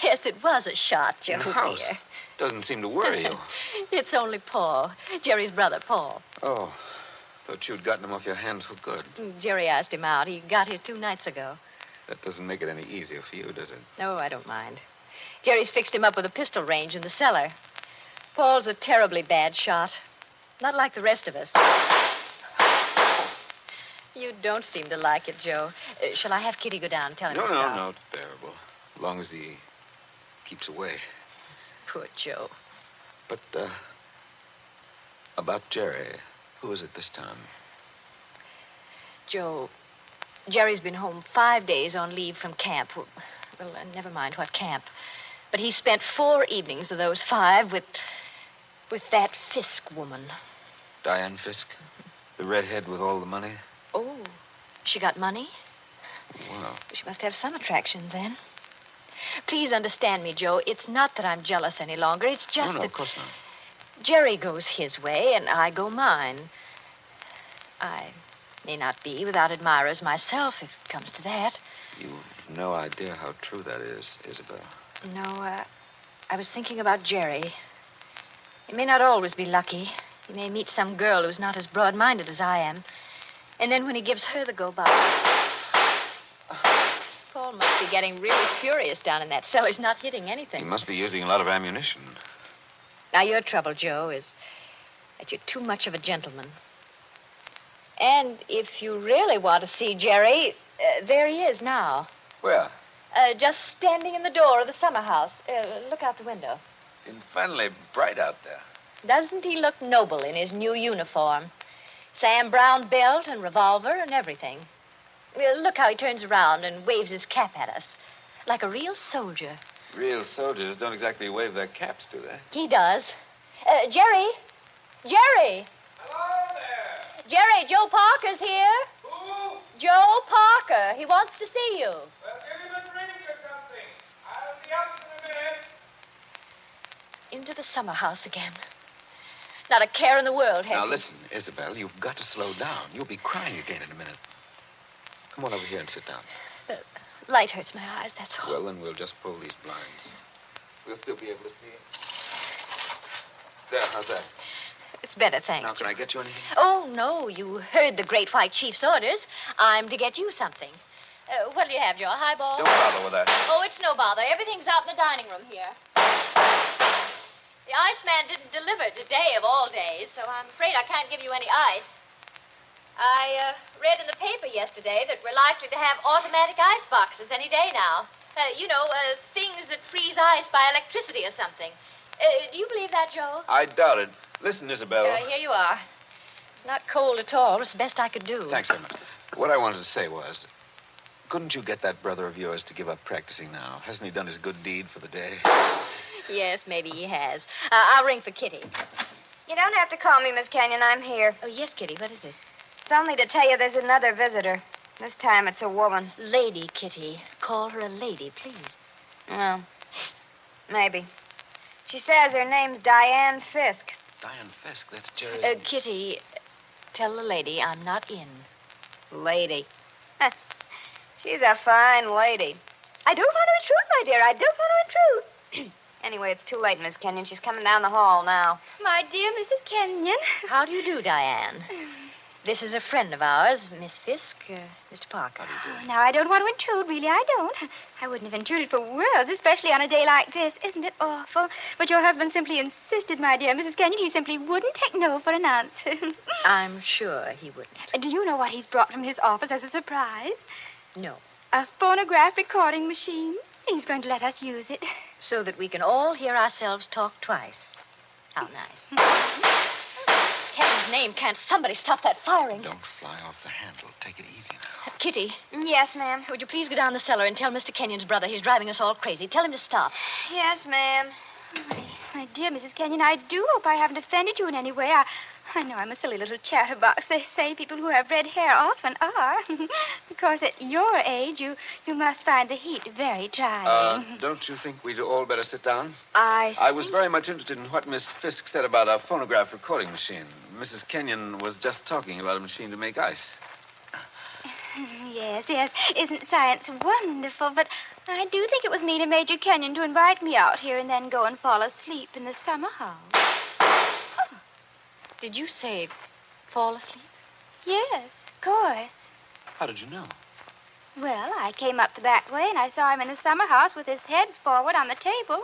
Yes, it was a shot, Joe, In the house. dear. Doesn't seem to worry you. It's only Paul, Jerry's brother, Paul. Oh, thought you'd gotten him off your hands for good. Jerry asked him out. He got here 2 nights ago. That doesn't make it any easier for you, does it? No, I don't mind. Jerry's fixed him up with a pistol range in the cellar. Paul's a terribly bad shot. Not like the rest of us. You don't seem to like it, Joe. Shall I have Kitty go down and tell him to stop? No, it's bearable. As long as he keeps away. Poor Joe. But, about Jerry, who is it this time? Joe, Jerry's been home 5 days on leave from camp. Well, never mind what camp. But he spent 4 evenings of those 5 with that Fisk woman. Diane Fisk? The redhead with all the money? Oh, she got money? Wow. She must have some attraction then. Please understand me, Joe. It's not that I'm jealous any longer. It's just No, that of course not. Jerry goes his way and I go mine. I may not be without admirers myself, if it comes to that. You've no idea how true that is, Isabel. No, I was thinking about Jerry. He may not always be lucky. He may meet some girl who's not as broad-minded as I am. And then when he gives her the go-by... Paul must be getting really furious down in that cellar. He's not hitting anything. You must be using a lot of ammunition. Now, your trouble, Joe, is that you're too much of a gentleman. And if you really want to see Jerry, there he is now. Where? Just standing in the door of the summer house. Look out the window. Infernally bright out there. Doesn't he look noble in his new uniform? Sam Brown belt and revolver and everything. Look how he turns around and waves his cap at us. Like a real soldier. Real soldiers don't exactly wave their caps, do they? He does. Jerry? Jerry! Hello there. Jerry, Joe Parker's here. Who? Joe Parker. He wants to see you. Well, give him a drink or something. I'll be up in a minute. Into the summer house again. Not a care in the world, has Now, he? listen, Isabel, you've got to slow down. You'll be crying again in a minute. Come on over here and sit down. Light hurts my eyes, that's all. Well, then we'll just pull these blinds. We'll still be able to see it. There, how's that? It's better, thanks. Now, can I get you anything? Oh, no, you heard the Great White Chief's orders. I'm to get you something. What'll you have, Joe? A highball? Don't bother with that. Oh, it's no bother. Everything's out in the dining room here. The iceman didn't deliver today of all days, so I'm afraid I can't give you any ice. I read in the paper yesterday that we're likely to have automatic ice boxes any day now. Things that freeze ice by electricity or something. Do you believe that, Joe? I doubt it. Listen, Isabel. Here you are. It's not cold at all. It's the best I could do. Thanks very much. What I wanted to say was, couldn't you get that brother of yours to give up practicing now? Hasn't he done his good deed for the day? Yes, maybe he has. I'll ring for Kitty. You don't have to call me, Miss Kenyon. I'm here. Oh, yes, Kitty. What is it? It's only to tell you there's another visitor. This time it's a woman. Lady, Kitty. Call her a lady, please. Well, maybe. She says her name's Diane Fisk. Diane Fisk, that's Jerry. Kitty, tell the lady I'm not in. Lady. She's a fine lady. I don't want to intrude, my dear. I don't want to intrude. Anyway, it's too late, Miss Kenyon. She's coming down the hall now. My dear Mrs. Kenyon. How do you do, Diane? This is a friend of ours, Miss Fisk, Mr. Parker. Oh, now, I don't want to intrude, really. I don't. I wouldn't have intruded for worlds, especially on a day like this. Isn't it awful? But your husband simply insisted, my dear Mrs. Kenyon. He simply wouldn't take no for an answer. I'm sure he wouldn't. Do you know what he's brought from his office as a surprise? No. A phonograph recording machine. He's going to let us use it. So that we can all hear ourselves talk twice. How nice. Heaven's name, can't somebody stop that firing? Don't fly off the handle. Take it easy now. Kitty. Yes, ma'am. Would you please go down the cellar and tell Mr. Kenyon's brother he's driving us all crazy? Tell him to stop. Yes, ma'am. My dear Mrs. Kenyon, I do hope I haven't offended you in any way. I know I'm a silly little chatterbox. They say people who have red hair often are. Because at your age, you must find the heat very trying. Don't you think we'd all better sit down? I was very much interested in what Miss Fisk said about a phonograph recording machine. Mrs. Kenyon was just talking about a machine to make ice. Yes. Isn't science wonderful? But I do think it was mean of Major Kenyon to invite me out here and then go and fall asleep in the summer house. Did you say fall asleep? Yes, of course. How did you know? Well, I came up the back way and I saw him in the summer house with his head forward on the table,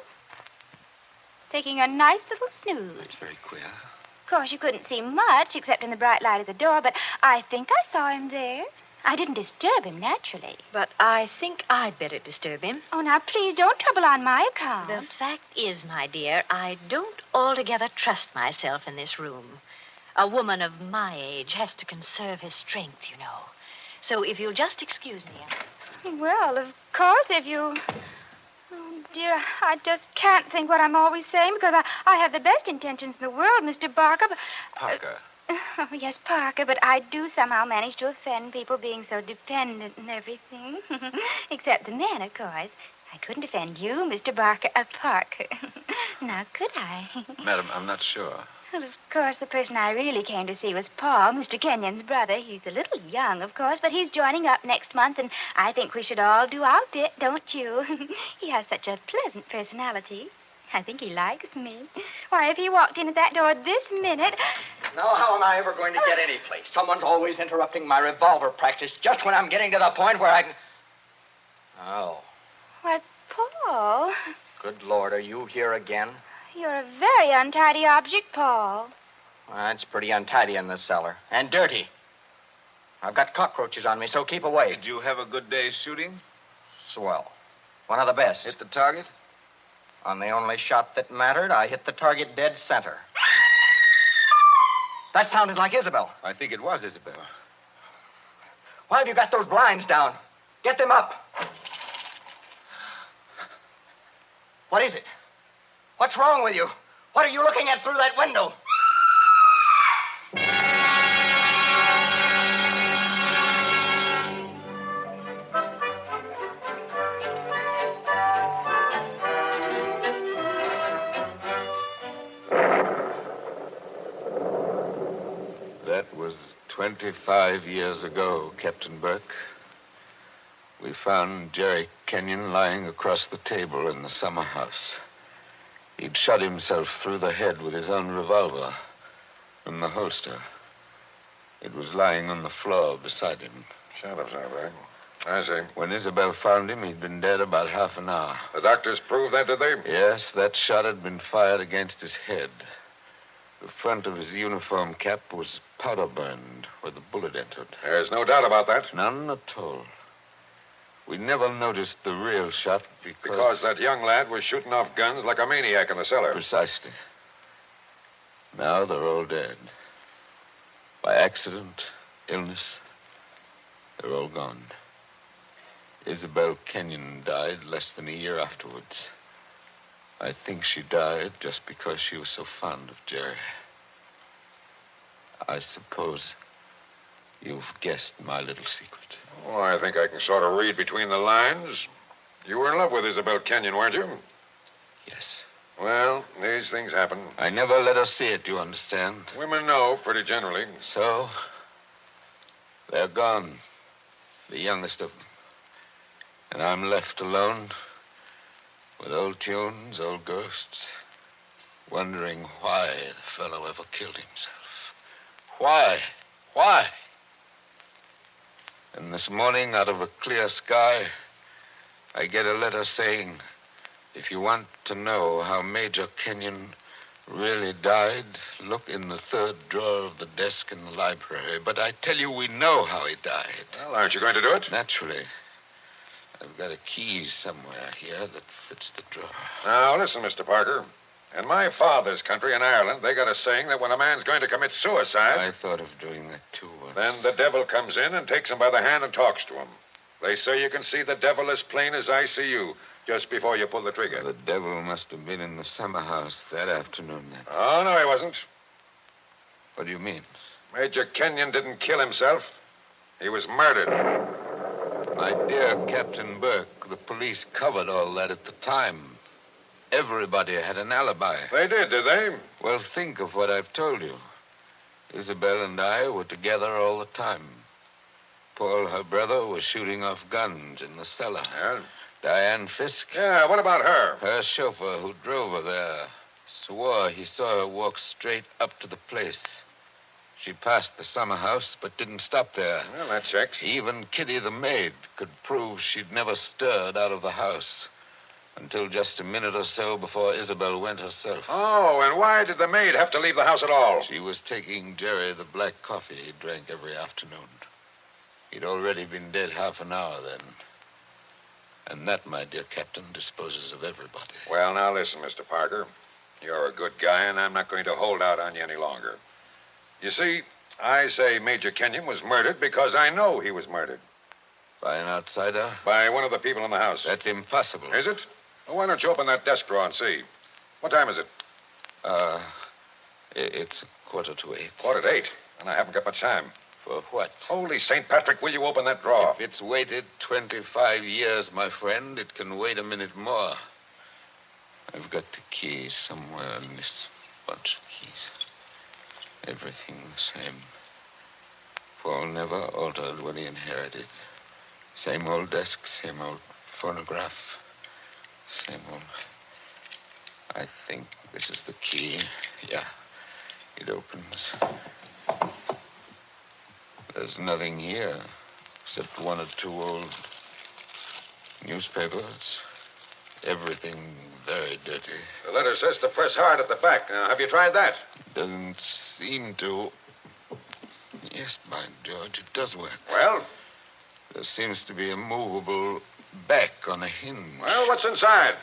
taking a nice little snooze. That's very queer. Of course, you couldn't see much except in the bright light of the door, but I think I saw him there. I didn't disturb him, naturally. But I think I'd better disturb him. Oh, now, please don't trouble on my account. The fact is, my dear, I don't altogether trust myself in this room. A woman of my age has to conserve her strength, you know. So if you'll just excuse me. Well, of course, if you... Oh, dear, I just can't think what I'm always saying because I have the best intentions in the world, Mr. Barker. But... Parker. Oh, yes, Parker, but I do somehow manage to offend people being so dependent and everything. Except the men, of course. I couldn't offend you, Mr. Parker. Now, could I? Madam, I'm not sure. Well, of course, the person I really came to see was Paul, Mr. Kenyon's brother. He's a little young, of course, but he's joining up next month, and I think we should all do our bit, don't you? He has such a pleasant personality. I think he likes me. Why, if he walked in at that door this minute... Now, how am I ever going to get any place? Someone's always interrupting my revolver practice just when I'm getting to the point where I can... Oh, Why, Paul, good Lord, are you here again? you're a very untidy object, Paul. Well, it's pretty untidy in this cellar. And dirty. I've got cockroaches on me, so keep away. Did you have a good day shooting? Swell. One of the best. Hit the target? On the only shot that mattered, I hit the target dead center. That sounded like Isabel. I think it was Isabel. Why have you got those blinds down? Get them up. What is it? What's wrong with you? What are you looking at through that window? That was 25 years ago, Captain Burke. We found Jerry Kenyon lying across the table in the summer house. He'd shot himself through the head with his own revolver from the holster. It was lying on the floor beside him. Shot himself, right? I see. When Isabel found him, he'd been dead about half an hour. The doctors proved that, did they? Yes, that shot had been fired against his head. The front of his uniform cap was powder burned where the bullet entered. There's no doubt about that. None at all. We never noticed the real shot Because that young lad was shooting off guns like a maniac in the cellar. Precisely. Now they're all dead. By accident, illness, they're all gone. Isabel Kenyon died less than a year afterwards. I think she died just because she was so fond of Jerry. I suppose you've guessed my little secret. Oh, I think I can sort of read between the lines. You were in love with Isabel Kenyon, weren't you? Yes. Well, these things happen. I never let her see it, you understand? Women know, pretty generally. So, they're gone. The youngest of them. And I'm left alone with old tunes, old ghosts, wondering why the fellow ever killed himself. Why? Why? And this morning, out of a clear sky, I get a letter saying, if you want to know how Major Kenyon really died, look in the third drawer of the desk in the library. But I tell you, we know how he died. Well, aren't you going to do it? Naturally. I've got a key somewhere here that fits the drawer. Now, listen, Mr. Parker. In my father's country, in Ireland, they got a saying that when a man's going to commit suicide... I thought of doing that, too. Then the devil comes in and takes him by the hand and talks to him. They say you can see the devil as plain as I see you just before you pull the trigger. The devil must have been in the summer house that afternoon, then. Oh, no, he wasn't. What do you mean? Major Kenyon didn't kill himself. He was murdered. My dear Captain Burke, the police covered all that at the time. Everybody had an alibi. They did they? Well, think of what I've told you. Isabel and I were together all the time. Paul, her brother, was shooting off guns in the cellar. Yeah? Diane Fisk. Yeah, what about her? Her chauffeur who drove her there swore he saw her walk straight up to the place. She passed the summer house, but didn't stop there. Well, that checks. Even Kitty, the maid, could prove she'd never stirred out of the house until just a minute or so before Isabel went herself. Oh, and why did the maid have to leave the house at all? She was taking Jerry the black coffee he drank every afternoon. He'd already been dead half an hour then. And that, my dear Captain, disposes of everybody. Well, now listen, Mr. Parker. You're a good guy, and I'm not going to hold out on you any longer. You see, I say Major Kenyon was murdered because I know he was murdered. By an outsider? By one of the people in the house. That's impossible. Is it? Well, why don't you open that desk drawer and see? What time is it? It's 7:45. 7:45? And I haven't got much time. For what? Holy St. Patrick, will you open that drawer? If it's waited 25 years, my friend, it can wait a minute more. I've got the keys somewhere in this bunch of keys. Everything the same. Paul never altered what he inherited. Same old desk, same old phonograph, same old... I think this is the key. Yeah, it opens. There's nothing here except one or two old newspapers. Everything very dirty. The letter says to press hard at the back. Now, have you tried that? Doesn't seem to. Yes, by George, it does work. Well? There seems to be a movable back on a hinge. Well, what's inside?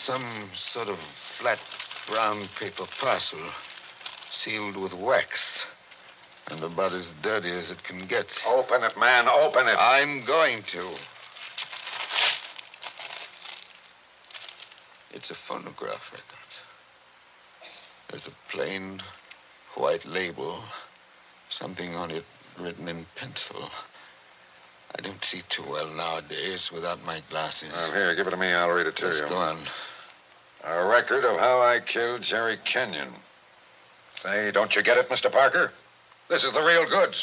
Some sort of flat brown paper parcel sealed with wax. And about as dirty as it can get. Open it, man. Open it. I'm going to. It's a phonograph record. There's a plain white label. Something on it written in pencil. I don't see too well nowadays without my glasses. Well, here, give it to me. I'll read it to you. Go on. A record of how I killed Jerry Kenyon. Say, don't you get it, Mr. Parker? This is the real goods.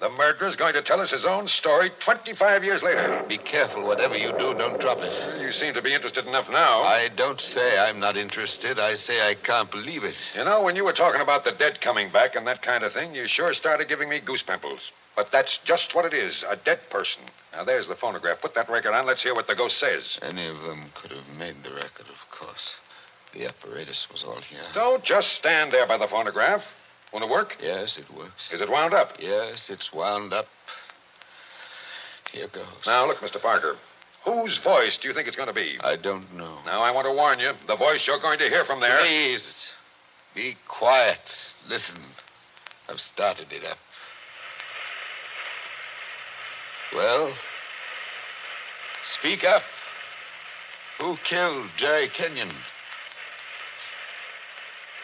The murderer's going to tell us his own story 25 years later. Be careful. Whatever you do, don't drop it. Well, you seem to be interested enough now. I don't say I'm not interested. I say I can't believe it. You know, when you were talking about the dead coming back and that kind of thing, you sure started giving me goose pimples. But that's just what it is, a dead person. Now, there's the phonograph. Put that record on. Let's hear what the ghost says. Any of them could have made the record, of course. The apparatus was all here. Don't just stand there by the phonograph. Want to work? Yes, it works. Is it wound up? Yes, it's wound up. Here goes. Now, look, Mr. Parker. Whose voice do you think it's going to be? I don't know. Now, I want to warn you. The voice you're going to hear from there... Please, be quiet. Listen. I've started it up. Well, speak up. Who killed Jerry Kenyon?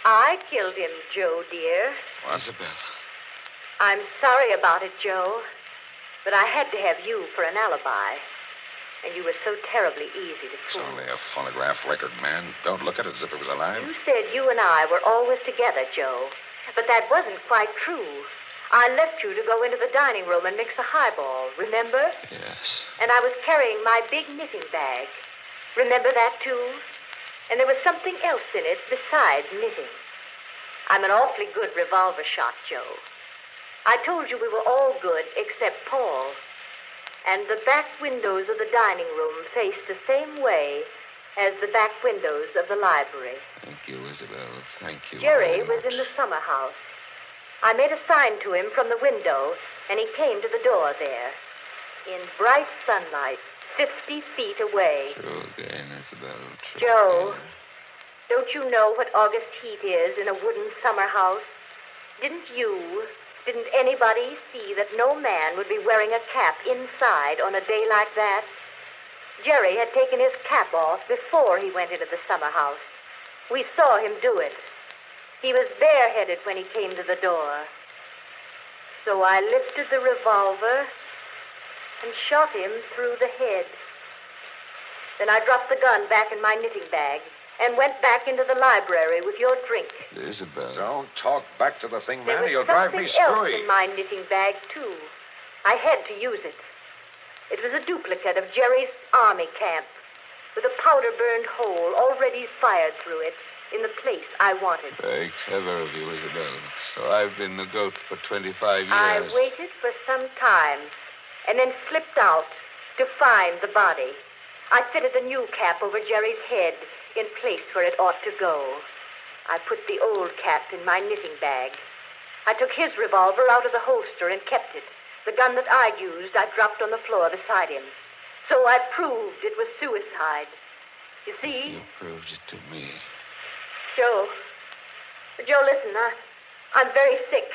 I killed him, Joe, dear. Isabel. I'm sorry about it, Joe, but I had to have you for an alibi. And you were so terribly easy to It's fool. only a phonograph record, man. Don't look at it as if it was alive. You said you and I were always together, Joe, but that wasn't quite true. I left you to go into the dining room and mix a highball, remember? Yes. And I was carrying my big knitting bag. Remember that, too? And there was something else in it besides knitting. I'm an awfully good revolver shot, Joe. I told you we were all good except Paul. And the back windows of the dining room faced the same way as the back windows of the library. Thank you, Isabel. Thank you. Jerry was in the summer house. I made a sign to him from the window, and he came to the door there. In bright sunlight, 50 feet away. True again, Isabel. True Joe, again. don't you know what August heat is in a wooden summer house? Didn't anybody see that no man would be wearing a cap inside on a day like that? Jerry had taken his cap off before he went into the summer house. We saw him do it. He was bareheaded when he came to the door. So I lifted the revolver and shot him through the head. Then I dropped the gun back in my knitting bag and went back into the library with your drink. Isabel. Don't talk back to the thing, man. There was You'll drive me something else screwy. in my knitting bag, too. I had to use it. It was a duplicate of Jerry's army camp with a powder-burned hole already fired through it in the place I wanted. Very clever of you, Isabel. So I've been the goat for 25 years. I waited for some time and then slipped out to find the body. I fitted the new cap over Jerry's head in place where it ought to go. I put the old cap in my knitting bag. I took his revolver out of the holster and kept it. The gun that I'd used, I dropped on the floor beside him. So I proved it was suicide. You see? You proved it to me. Joe, listen, I'm very sick.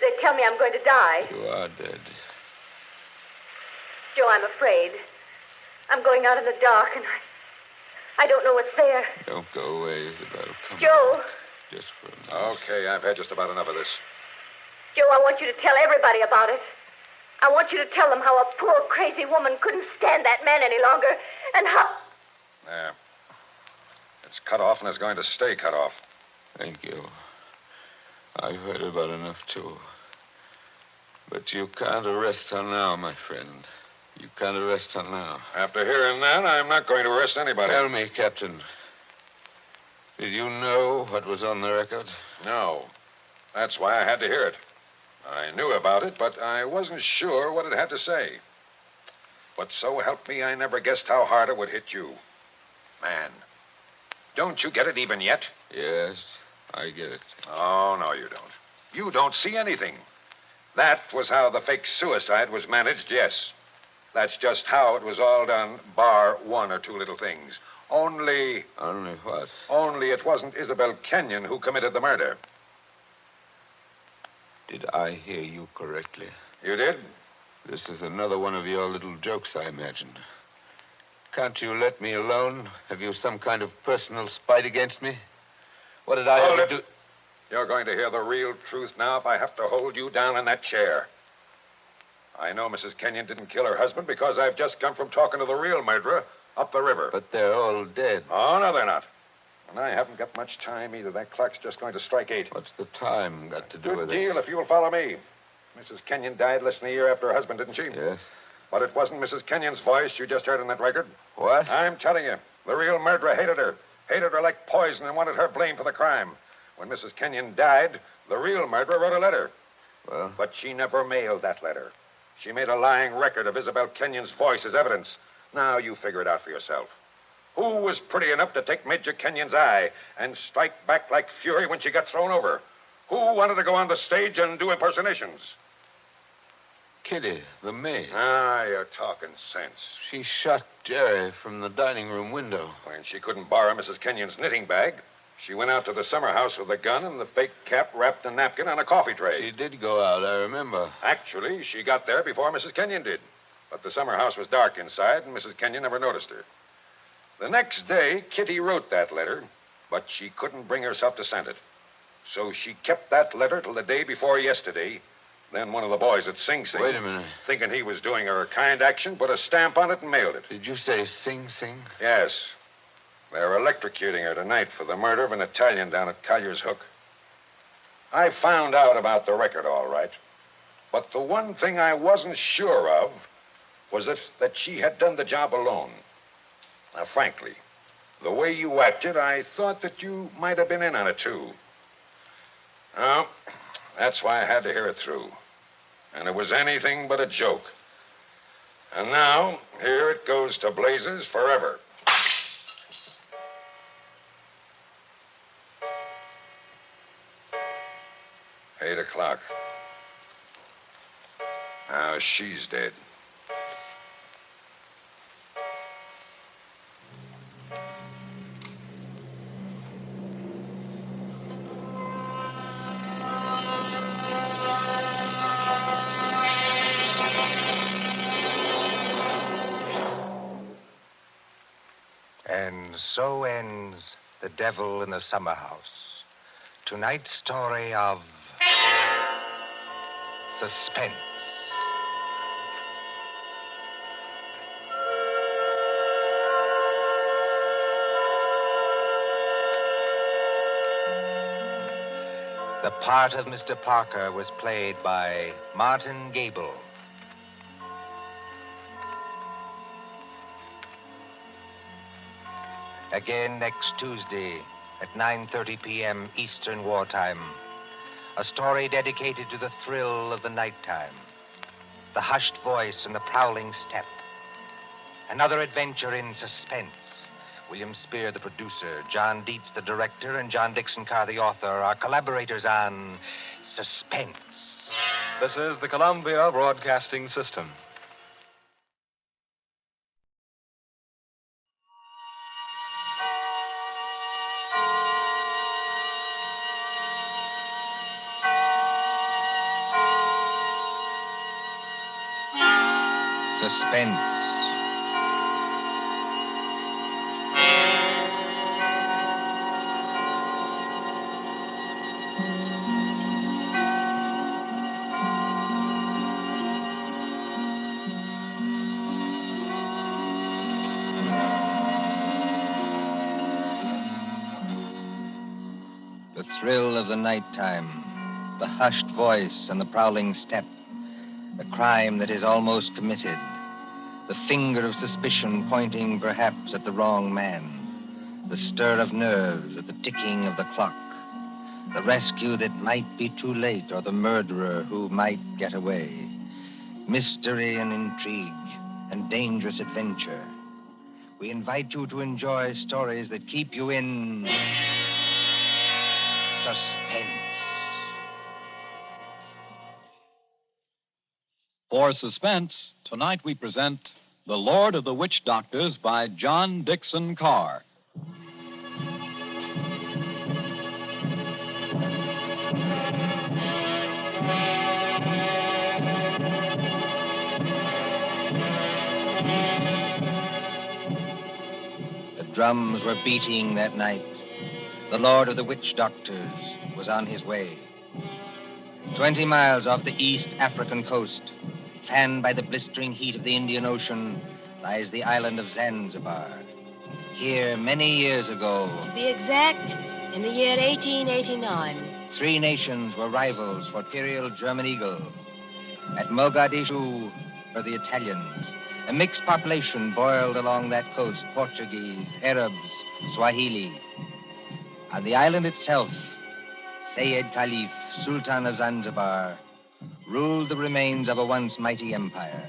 They tell me I'm going to die. You are dead. Joe, I'm afraid. I'm going out in the dark, and I don't know what's there. Don't go away, Isabel. Come Joe. on. Just for a minute. Okay, I've had just about enough of this. Joe, I want you to tell everybody about it. I want you to tell them how a poor, crazy woman couldn't stand that man any longer, and how... There. It's cut off and it's going to stay cut off. Thank you. I've heard about enough, too. But you can't arrest her now, my friend. You can't arrest her now. After hearing that, I'm not going to arrest anybody. Tell me, Captain. Did you know what was on the record? No. That's why I had to hear it. I knew about it, but I wasn't sure what it had to say. But so help me, I never guessed how hard it would hit you. Man, don't you get it even yet? Yes, I get it. Oh, no, you don't. You don't see anything. That was how the fake suicide was managed, yes. That's just how it was all done, bar one or two little things. Only... Only what? Only it wasn't Isabel Kenyon who committed the murder. Did I hear you correctly? You did? This is another one of your little jokes, I imagine. Can't you let me alone? Have you some kind of personal spite against me? What did I ever do? You're going to hear the real truth now if I have to hold you down in that chair. I know Mrs. Kenyon didn't kill her husband because I've just come from talking to the real murderer up the river. But they're all dead. Oh, no, they're not. And I haven't got much time either. That clock's just going to strike 8. What's the time got to do with it? Good deal if you'll follow me. Mrs. Kenyon died less than a year after her husband, didn't she? Yes. But it wasn't Mrs. Kenyon's voice you just heard on that record. What? I'm telling you, the real murderer hated her. Hated her like poison and wanted her blamed for the crime. When Mrs. Kenyon died, the real murderer wrote a letter. Well? But she never mailed that letter. She made a lying record of Isabel Kenyon's voice as evidence. Now you figure it out for yourself. Who was pretty enough to take Major Kenyon's eye and strike back like fury when she got thrown over? Who wanted to go on the stage and do impersonations? Kitty, the maid. Ah, you're talking sense. She shot Jerry from the dining room window. When she couldn't borrow Mrs. Kenyon's knitting bag, she went out to the summer house with a gun and the fake cap wrapped in a napkin on a coffee tray. She did go out, I remember. Actually, she got there before Mrs. Kenyon did. But the summer house was dark inside, and Mrs. Kenyon never noticed her. The next day, Kitty wrote that letter, but she couldn't bring herself to send it. So she kept that letter till the day before yesterday. Then one of the boys at Sing Sing... Wait a minute. Thinking he was doing her a kind action, put a stamp on it and mailed it. Did you say Sing Sing? Yes. They're electrocuting her tonight for the murder of an Italian down at Collier's Hook. I found out about the record, all right. But the one thing I wasn't sure of was that she had done the job alone. Now, frankly, the way you acted, I thought that you might have been in on it, too. Well, that's why I had to hear it through. And it was anything but a joke. And now, here it goes to blazes forever. Eight o'clock. Now she's dead. And so ends The Devil in the Summer House. Tonight's story of suspense. The part of Mr. Parker was played by Martin Gable. Again next Tuesday at 9:30 p.m. Eastern Wartime. A story dedicated to the thrill of the nighttime, the hushed voice and the prowling step. Another adventure in suspense. William Spear, the producer, John Dietz, the director, and John Dixon Carr, the author, are collaborators on Suspense. This is the Columbia Broadcasting System. Suspense. thrill of the nighttime, the hushed voice and the prowling step, the crime that is almost committed, the finger of suspicion pointing perhaps at the wrong man, the stir of nerves at the ticking of the clock, the rescue that might be too late or the murderer who might get away, mystery and intrigue and dangerous adventure. We invite you to enjoy stories that keep you in suspense. For Suspense, tonight we present The Lord of the Witch Doctors by John Dixon Carr. The drums were beating that night. The Lord of the Witch Doctors was on his way. 20 miles off the East African coast, fanned by the blistering heat of the Indian Ocean, lies the island of Zanzibar. Here, many years ago, To be exact, in the year 1889. 3 nations were rivals for imperial German eagle. At Mogadishu were the Italians. A mixed population boiled along that coast, Portuguese, Arabs, Swahili. On the island itself, Sayed Khalif, Sultan of Zanzibar, ruled the remains of a once mighty empire.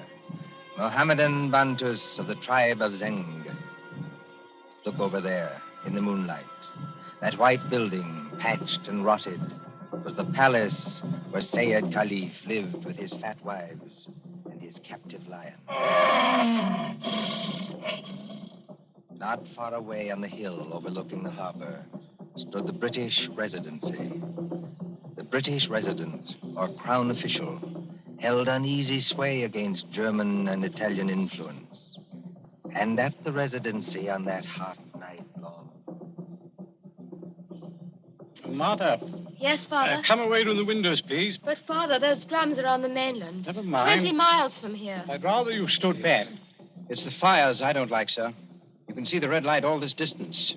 Mohammedan Bantus of the tribe of Zeng. Look over there, in the moonlight. That white building, patched and rotted, was the palace where Sayed Khalif lived with his fat wives and his captive lion. Not far away on the hill overlooking the harbor stood the British Residency. The British resident, or crown official, held uneasy sway against German and Italian influence. And at the Residency on that hot night long. Martha. Yes, Father? Come away from the windows, please. But, Father, those drums are on the mainland. Never mind. 20 miles from here. I'd rather you stood back. It's the fires I don't like, sir. You can see the red light all this distance.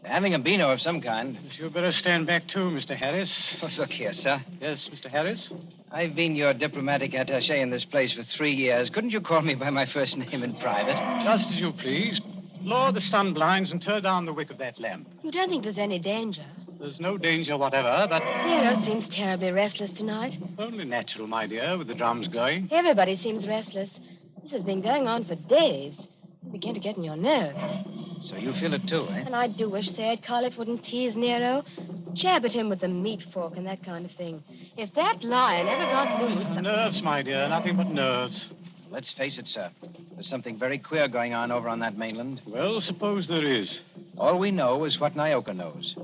They're having a beano of some kind. You'd better stand back, too, Mr. Harris. Oh, look here, sir. Yes, Mr. Harris? I've been your diplomatic attaché in this place for 3 years. Couldn't you call me by my first name in private? Just as you please. Lower the sun blinds and turn down the wick of that lamp. You don't think there's any danger? There's no danger whatever, but... Hero seems terribly restless tonight. Only natural, my dear, with the drums going. Everybody seems restless. This has been going on for days. You begin to get in your nerves. So you feel it too, eh? And I do wish Sayed Khalif wouldn't tease Nero. Jab at him with the meat fork and that kind of thing. If that lion ever got loose... Nerves, my dear, nothing but nerves. Let's face it, sir. There's something very queer going on over on that mainland. Well, suppose there is. All we know is what Nyoka knows.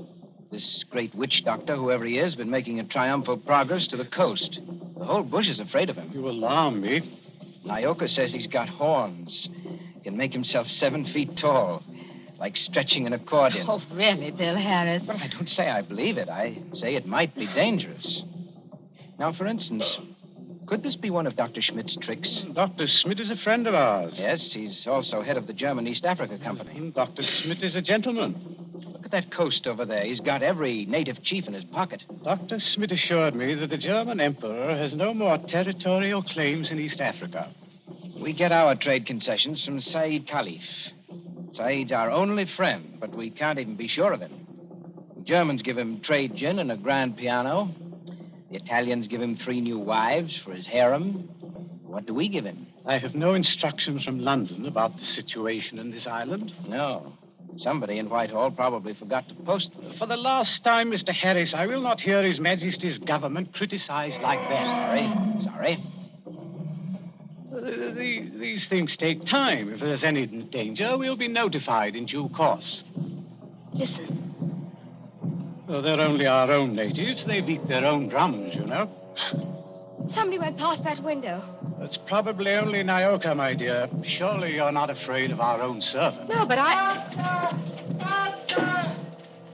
This great witch doctor, whoever he is, has been making a triumphal progress to the coast. The whole bush is afraid of him. You alarm me. Nyoka says he's got horns. He can make himself 7 feet tall, like stretching an accordion. Oh, really, Bill Harris? Well, I don't say I believe it. I say it might be dangerous. Now, for instance, could this be one of Dr. Schmidt's tricks? Dr. Schmidt is a friend of ours. Yes, he's also head of the German East Africa Company. Dr. Schmidt is a gentleman. Look at that coast over there. He's got every native chief in his pocket. Dr. Schmidt assured me that the German emperor has no more territorial claims in East Africa. We get our trade concessions from Said Khalif. Said's our only friend, but we can't even be sure of him. The Germans give him trade gin and a grand piano. The Italians give him 3 new wives for his harem. What do we give him? I have no instructions from London about the situation in this island. No. Somebody in Whitehall probably forgot to post them. For the last time, Mr. Harris, I will not hear His Majesty's government criticized like that. Sorry. These things take time. If there's any danger, we'll be notified in due course. Listen. Well, they're only our own natives. They beat their own drums, you know. Somebody went past that window. That's probably only Nyoka, my dear. Surely you're not afraid of our own servant. No, but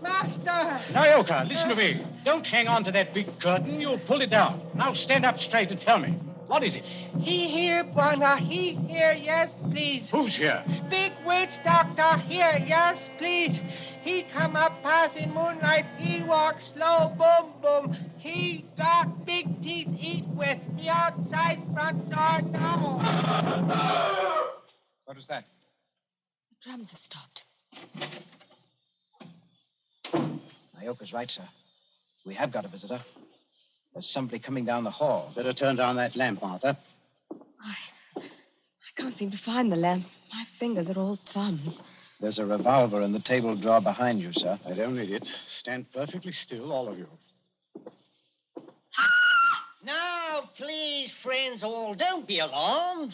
Master! Nyoka, listen to me. Don't hang on to that big curtain. You'll pull it down. Now stand up straight and tell me. What is it? He here, Bwana. He here, yes, please. Who's here? Big witch doctor here, yes, please. He come up past in moonlight. He walk slow, boom, boom. He got big teeth eat with the outside front door now. What was that? The drums have stopped. Ioka's right, sir. We have got a visitor. There's somebody coming down the hall. Better turn down that lamp, Martha. I can't seem to find the lamp. My fingers are all thumbs. There's a revolver in the table drawer behind you, sir. I don't need it. Stand perfectly still, all of you. Now, please, friends all, don't be alarmed.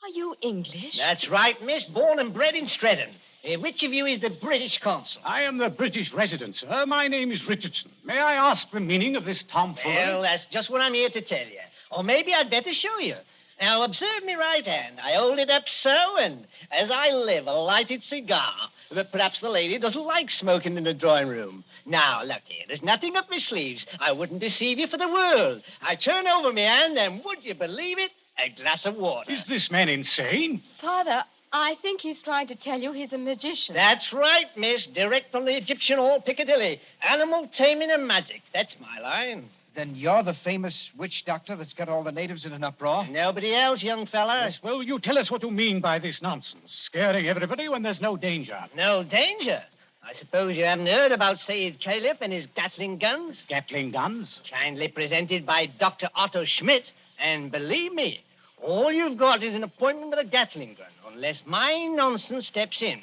Are you English? That's right, miss. Born and bred in Streatham. Which of you is the British consul? I am the British resident, sir. My name is Richardson. May I ask the meaning of this tomfoolery? Well, that's just what I'm here to tell you. Or maybe I'd better show you. Now, observe me right hand. I hold it up so, and as I live, a lighted cigar. But perhaps the lady doesn't like smoking in the drawing room. Now, look here. There's nothing up my sleeves. I wouldn't deceive you for the world. I turn over my hand, and would you believe it? A glass of water. Is this man insane? Father, I think he's trying to tell you he's a magician. That's right, miss. Direct from the Egyptian Hall, Piccadilly. Animal taming and magic. That's my line. Then you're the famous witch doctor that's got all the natives in an uproar? Nobody else, young fella. Yes, well, you tell us what you mean by this nonsense. Scaring everybody when there's no danger. No danger? I suppose you haven't heard about Sayyid Caliph and his Gatling guns? Gatling guns? Kindly presented by Dr. Otto Schmidt. And believe me, all you've got is an appointment with a Gatling gun, unless my nonsense steps in.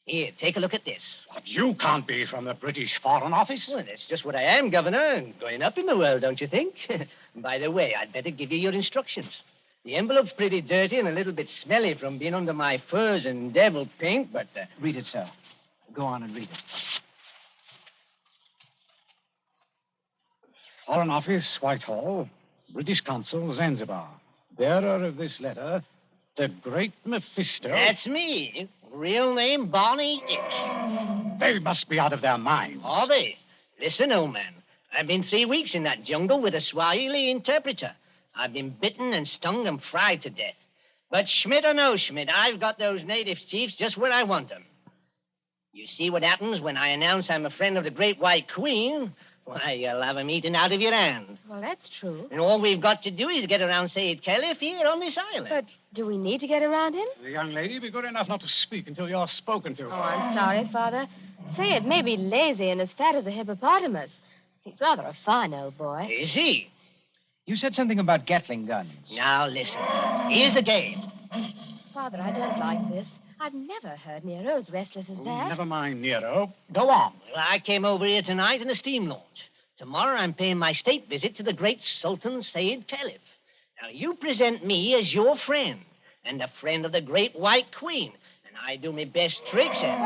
Here, take a look at this. But you can't be from the British Foreign Office. Well, that's just what I am, Governor, and going up in the world, don't you think? By the way, I'd better give you your instructions. The envelope's pretty dirty and a little bit smelly from being under my furs and devil paint, but... Read it, sir. Go on and read it. Foreign Office, Whitehall. British Consul, Zanzibar. Bearer of this letter, the Great Mephisto. That's me. Real name, Barney Hicks. They must be out of their minds. Are they? Listen, old man. I've been 3 weeks in that jungle with a Swahili interpreter. I've been bitten and stung and fried to death. But Schmidt or no Schmidt, I've got those native chiefs just where I want them. You see what happens when I announce I'm a friend of the Great White Queen? Why, you'll have 'em eaten out of your hand. Well, that's true. And all we've got to do is get around Sayyid Caliph here on this island. But do we need to get around him? The young lady, be good enough not to speak until you're spoken to. Oh, I'm sorry, Father. Say, may be lazy and as fat as a hippopotamus. He's rather a fine old boy. Is he? You said something about Gatling guns. Now, listen. Here's the game. Father, I don't like this. I've never heard Nero as restless as that. Never mind, Nero. Go on. Well, I came over here tonight in a steam launch. Tomorrow I'm paying my state visit to the great Sultan Sayyid Caliph. Now, you present me as your friend and a friend of the Great White Queen, and I do my best tricks at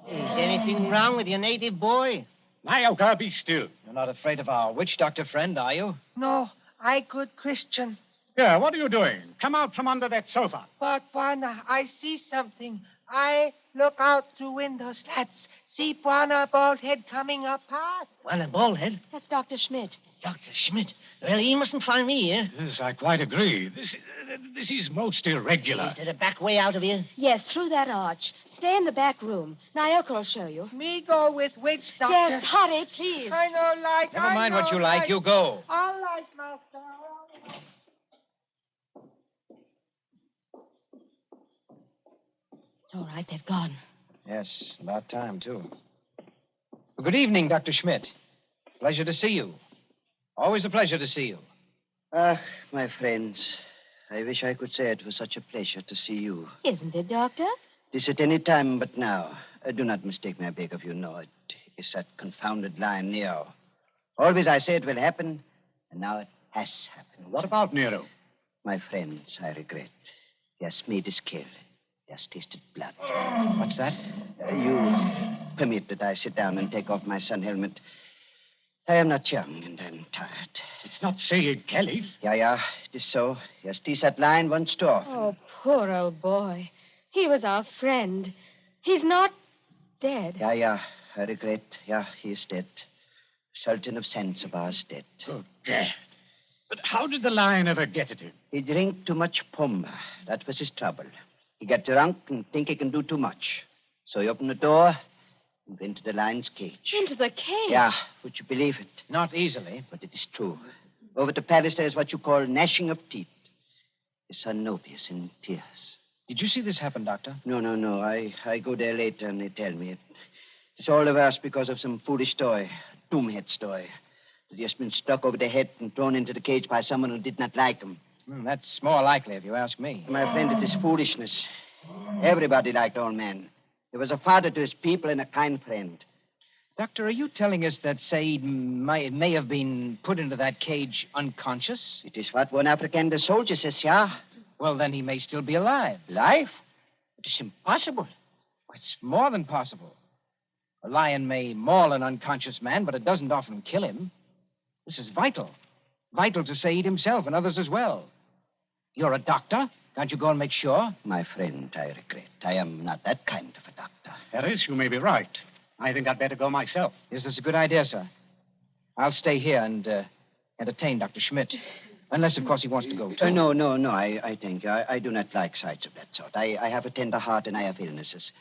Is anything wrong with your native boy? Nyoka, be still. You're not afraid of our witch doctor friend, are you? No, I good Christian. Yeah, what are you doing? Come out from under that sofa. But, Bwana, I see something. I look out through window slats. See Bwana bald head coming up past. Well, a bald head? That's Dr. Schmidt. Dr. Schmidt? Well, he mustn't find me here. Yes, I quite agree. This is most irregular. Is there a back way out of here? Yes, through that arch. Stay in the back room. Naoko will show you. Me go with witch doctor. Yes, hurry, please. I know like. Never mind what you like. You go. All right, master. It's all right. They've gone. Yes, about time, too. Well, good evening, Dr. Schmidt. Pleasure to see you. Always a pleasure to see you. Ah, my friends, I wish I could say it was such a pleasure to see you. Isn't it, Doctor? This at any time but now. Do not mistake me, I beg of you. No, it is that confounded lion, Nero. Always I say it will happen, and now it has happened. What about Nero? My friends, I regret. Yes, meat is killed. Yes, tasted blood. What's that? You permit that I sit down and take off my sun helmet. I am not young, and I'm tired. It's not Sayyid Caliph. Yeah, it is so. Yes, tis that line once too often. Oh, poor old boy. He was our friend. He's not dead. Yeah, I regret. Yeah, he is dead. Sultan of Zanzibar is dead. Oh, Gad. But how did the lion ever get at him? He drank too much pomba. That was his trouble. He got drunk and think he can do too much. So he opened the door and went to the lion's cage. Into the cage? Yeah, would you believe it? Not easily. But it is true. Over to Paris, there's what you call gnashing of teeth. His son Nobi is in tears. Did you see this happen, Doctor? No. I go there later and they tell me. It's all the worse because of some foolish story, a doomhead story. That he has been stuck over the head and thrown into the cage by someone who did not like him. That's more likely, if you ask me. My friend, it is foolishness. Everybody liked old man. He was a father to his people and a kind friend. Doctor, are you telling us that Said may have been put into that cage unconscious? It is what one African soldier says, yeah. Well, then he may still be alive. Alive? It is impossible. It's more than possible. A lion may maul an unconscious man, but it doesn't often kill him. This is vital. Vital to Said himself and others as well. You're a doctor. Can't you go and make sure? My friend, I regret. I am not that kind of a doctor. Harris, you may be right. I think I'd better go myself. Yes, that's a good idea, sir. I'll stay here and entertain Dr. Schmidt. Unless, of course, he wants to go, too. No. I think I do not like sights of that sort. I have a tender heart and I have illnesses.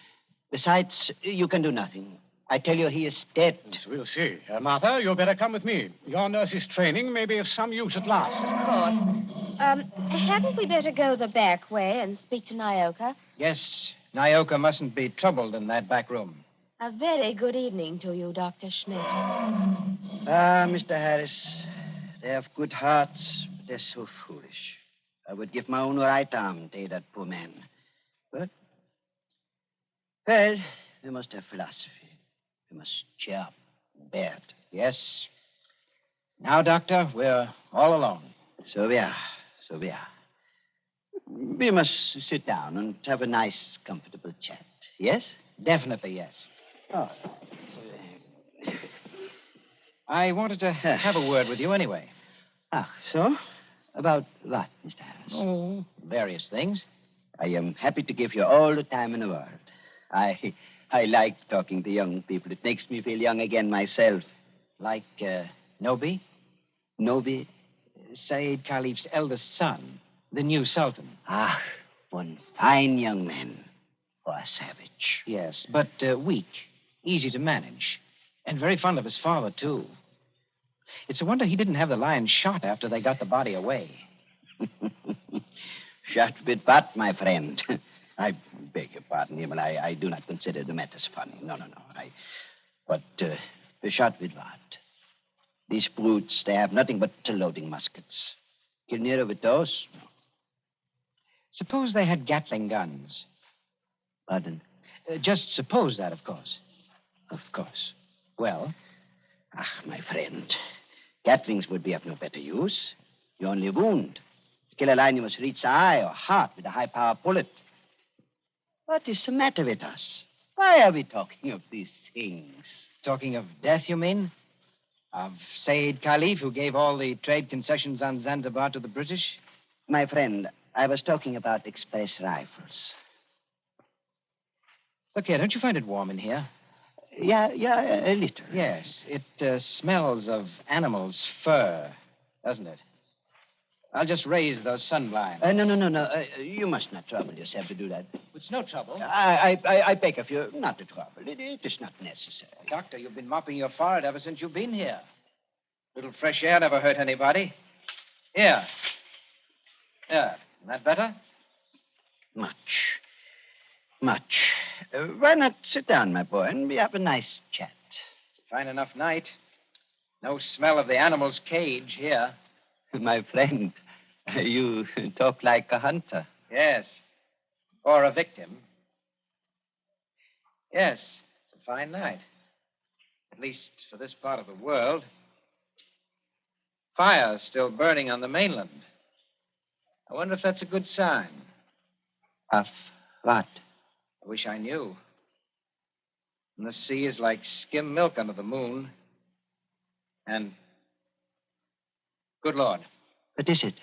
Besides, you can do nothing. I tell you, he is dead. Yes, we'll see. Martha, you'd better come with me. Your nurse's training may be of some use at last. Of course. Hadn't we better go the back way and speak to Nyoka? Yes, Nyoka mustn't be troubled in that back room. A very good evening to you, Dr. Schmidt. Mr. Harris, they have good hearts, but they're so foolish. I would give my own right arm to aid that poor man. But, well, we must have philosophy. We must cheer up, bear it. Yes. Now, Doctor, we're all alone. So we are. We must sit down and have a nice, comfortable chat. Yes? Definitely, yes. Oh. I wanted to have a word with you anyway. So? About what, Mr. Harris? Oh, various things. I am happy to give you all the time in the world. I like talking to young people. It makes me feel young again myself. Like, Nobi? Nobi? Said Khalif's eldest son, the new sultan. One fine young man. Or a savage. Yes, but weak, easy to manage. And very fond of his father, too. It's a wonder he didn't have the lion shot after they got the body away. Shot with what, my friend? I beg your pardon, Himmel. I do not consider the matters funny. No. But shot with what? These brutes, they have nothing but loading muskets. Kill Nero with those? No. Suppose they had Gatling guns. Pardon? Just suppose that, of course. Of course. Well? My friend. Gatlings would be of no better use. You only wound. To kill a lion, you must reach the eye or heart with a high-power bullet. What is the matter with us? Why are we talking of these things? Talking of death, you mean? Of Said Khalif, who gave all the trade concessions on Zanzibar to the British? My friend, I was talking about express rifles. Look here, don't you find it warm in here? Yeah, a little. Yes, it smells of animal's fur, doesn't it? I'll just raise those sun blinds. No. You must not trouble yourself to do that. It's no trouble. I beg of you not to trouble. It is not necessary. Doctor, you've been mopping your forehead ever since you've been here. A little fresh air never hurt anybody. Here. Isn't that better? Much. Why not sit down, my boy, and we have a nice chat? Fine enough night. No smell of the animal's cage here. My friend, you talk like a hunter. Yes. Or a victim. Yes, it's a fine night. At least for this part of the world. Fire's still burning on the mainland. I wonder if that's a good sign. Of what? I wish I knew. And the sea is like skim milk under the moon. And, good Lord. What is it?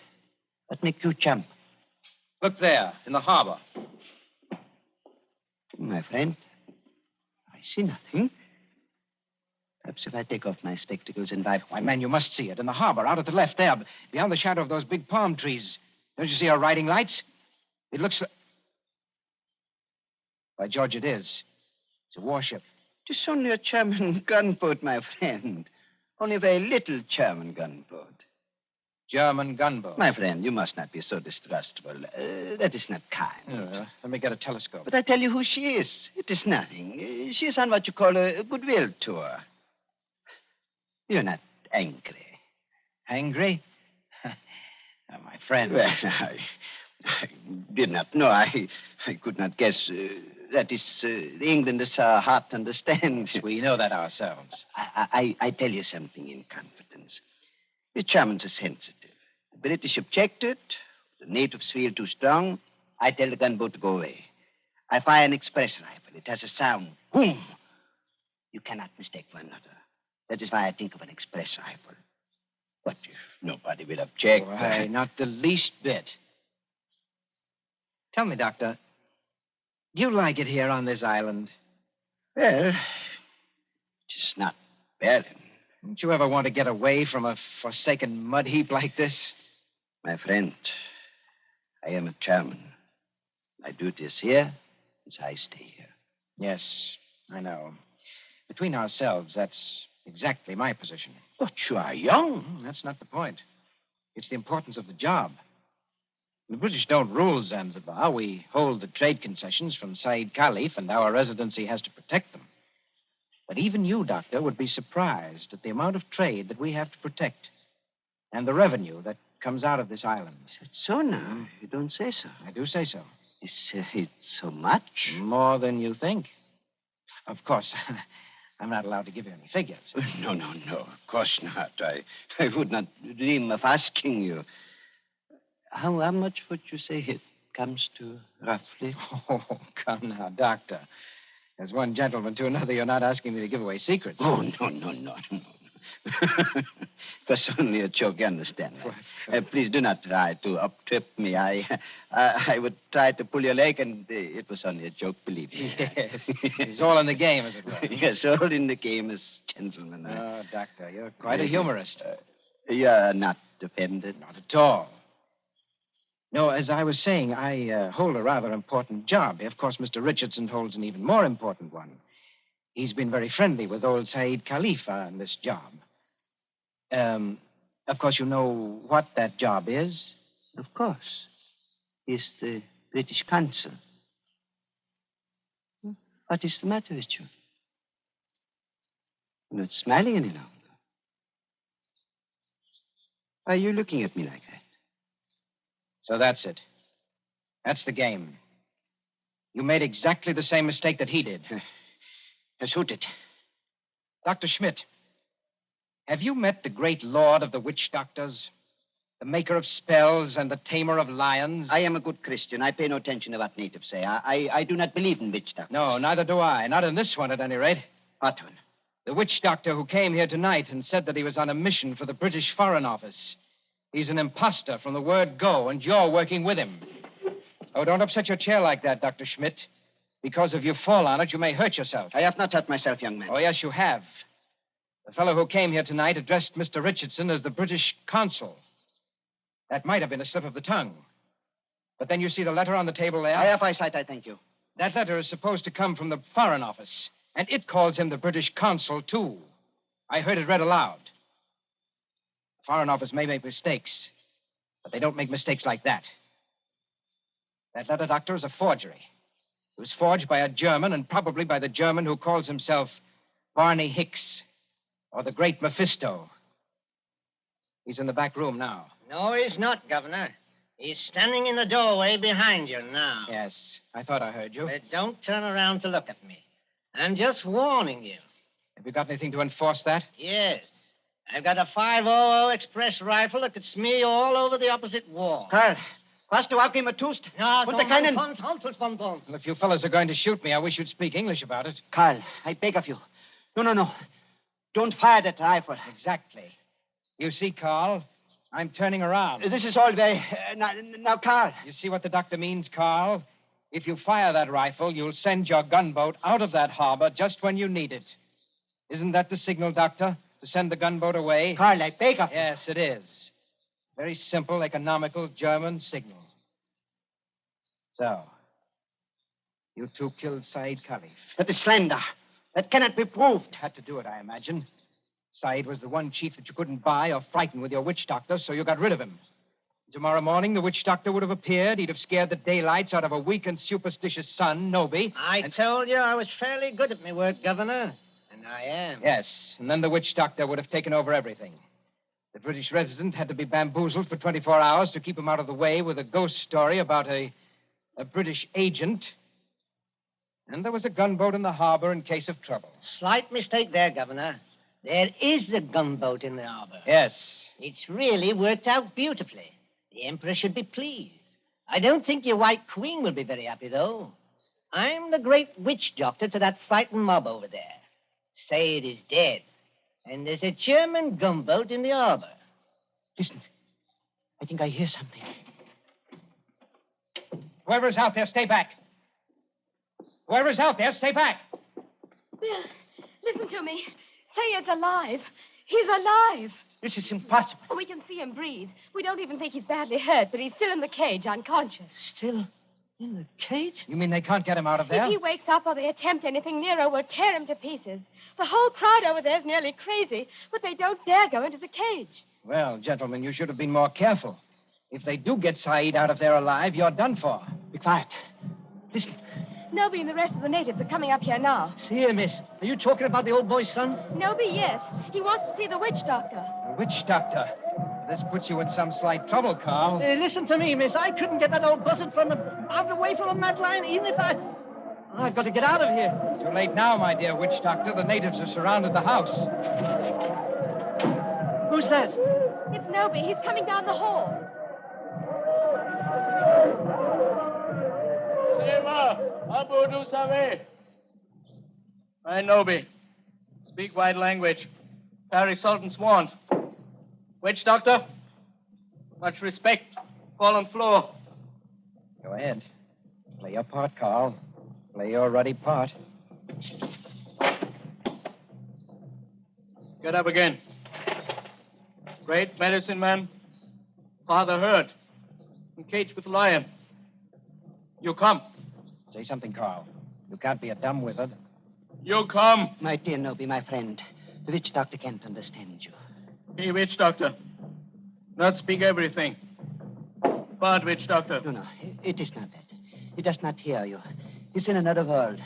What makes you jump? Look there, in the harbor. My friend, I see nothing. Perhaps if I take off my spectacles and wipe... Why, man, you must see it. In the harbor, out at the left there, beyond the shadow of those big palm trees. Don't you see our riding lights? It looks... By George, it is. It's a warship. It's only a German gunboat, my friend. Only a very little German gunboat. German gunboat? My friend, you must not be so distrustful. That is not kind. Let me get a telescope. But I tell you who she is. It is nothing. She is on what you call a goodwill tour. You're not angry. Angry? My friend. Well, I did not know. I could not guess. That is, the Englanders are hard to understand. We know that ourselves. I tell you something in confidence. The Germans are sensitive. The British objected. The natives feel too strong. I tell the gunboat to go away. I fire an express rifle. It has a sound. Boom! You cannot mistake one another. That is why I think of an express rifle. But if nobody will object... Why, not the least bit. Tell me, Doctor, do you like it here on this island? Well, just not bad. Don't you ever want to get away from a forsaken mud heap like this? My friend, I am a German. My duty is here, as I stay here. Yes, I know. Between ourselves, that's exactly my position. But you are young. That's not the point. It's the importance of the job. The British don't rule Zanzibar. We hold the trade concessions from Said Khalif, and our residency has to protect them. But even you, Doctor, would be surprised at the amount of trade that we have to protect and the revenue that comes out of this island. Is it so now? You don't say so. I do say so. Is it so much? More than you think. Of course, I'm not allowed to give you any figures. No. Of course not. I would not dream of asking you. How much would you say it comes to, roughly? Oh, come now, Doctor. As one gentleman to another, you're not asking me to give away secrets. Oh, no. It was only a joke, you understand. Please do not try to up-trip me. I would try to pull your leg, and it was only a joke, believe me. Yes. It's all in the game, as it were. Yes, all in the game as gentlemen. Oh, Doctor, you're quite a humorist. You're not offended? Not at all. No, as I was saying, I hold a rather important job. Of course, Mr. Richardson holds an even more important one. He's been very friendly with old Said Khalif on this job. Of course, you know what that job is? Of course. He's the British consul. What is the matter with you? You're not smiling any longer. Why are you looking at me like that? So that's it. That's the game. You made exactly the same mistake that he did. Who did? Dr. Schmidt, have you met the great lord of the witch doctors? The maker of spells and the tamer of lions? I am a good Christian. I pay no attention to what natives say. I do not believe in witch doctors. No, neither do I. Not in this one, at any rate. What one? The witch doctor who came here tonight and said that he was on a mission for the British Foreign Office. He's an imposter from the word go, and you're working with him. Oh, don't upset your chair like that, Dr. Schmidt. Because if you fall on it, you may hurt yourself. I have not hurt myself, young man. Oh, yes, you have. The fellow who came here tonight addressed Mr. Richardson as the British consul. That might have been a slip of the tongue. But then you see the letter on the table there? I have eyesight, I thank you. That letter is supposed to come from the Foreign Office, and it calls him the British consul, too. I heard it read aloud. The Foreign Office may make mistakes, but they don't make mistakes like that. That letter, Doctor, is a forgery. It was forged by a German, and probably by the German who calls himself Barney Hicks, or the Great Mephisto. He's in the back room now. No, he's not, Governor. He's standing in the doorway behind you now. Yes, I thought I heard you. But don't turn around to look at me. I'm just warning you. Have you got anything to enforce that? Yes. I've got a 500 express rifle that could smear you all over the opposite wall. Karl, hast du auch immer tust? No, Und der keinen... Well, if you fellows are going to shoot me, I wish you'd speak English about it. Karl, I beg of you. No. Don't fire that rifle. Exactly. You see, Carl, I'm turning around. This is all very... now, Karl. You see what the doctor means, Carl? If you fire that rifle, you'll send your gunboat out of that harbor just when you need it. Isn't that the signal, Doctor? To send the gunboat away? Carl, I beg of you. Yes, it is. Very simple, economical German signal. So, you two killed Said Khalif. But the slander. That cannot be proved. Had to do it, I imagine. Said was the one chief that you couldn't buy or frighten with your witch doctor, so you got rid of him. Tomorrow morning, the witch doctor would have appeared. He'd have scared the daylights out of a weak and superstitious son, Noby. I told you I was fairly good at my work, Governor. And I am. Yes, and then the witch doctor would have taken over everything. The British resident had to be bamboozled for 24 hours to keep him out of the way with a ghost story about a British agent. And there was a gunboat in the harbor in case of trouble. Slight mistake there, Governor. There is a gunboat in the harbor. Yes. It's really worked out beautifully. The Emperor should be pleased. I don't think your White Queen will be very happy, though. I'm the great witch doctor to that frightened mob over there. Say it is dead. And there's a German gunboat in the harbor. Listen. I think I hear something. Whoever's out there, stay back. Whoever's out there, stay back. Bill, listen to me. Sayed's alive. He's alive. This is impossible. We can see him breathe. We don't even think he's badly hurt, but he's still in the cage, unconscious. Still in the cage? You mean they can't get him out of there? If he wakes up or they attempt anything, Nero will tear him to pieces. The whole crowd over there is nearly crazy, but they don't dare go into the cage. Well, gentlemen, you should have been more careful. If they do get Said out of there alive, you're done for. Be quiet. Listen. Noby and the rest of the natives are coming up here now. See here, miss. Are you talking about the old boy's son? Noby, yes. He wants to see the witch doctor. The witch doctor? This puts you in some slight trouble, Carl. Listen to me, miss. I couldn't get that old buzzard out away from a mad lion, even if I've got to get out of here. Too late now, my dear witch doctor. The natives have surrounded the house. Who's that? It's Noby. He's coming down the hall. Abu du Save. I Noby. Speak white language. Paris Sultan's warned. Witch doctor? Much respect. Fallen floor. Go ahead. Play your part, Carl. Play your ruddy part. Get up again. Great medicine man. Father heard. Encaged with lion. You come. Say something, Carl. You can't be a dumb wizard. You come. My dear Noby, my friend, the witch doctor can't understand you. Hey, witch doctor. Not speak everything. Bad witch doctor. No, it is not that. He does not hear you. He's in another world.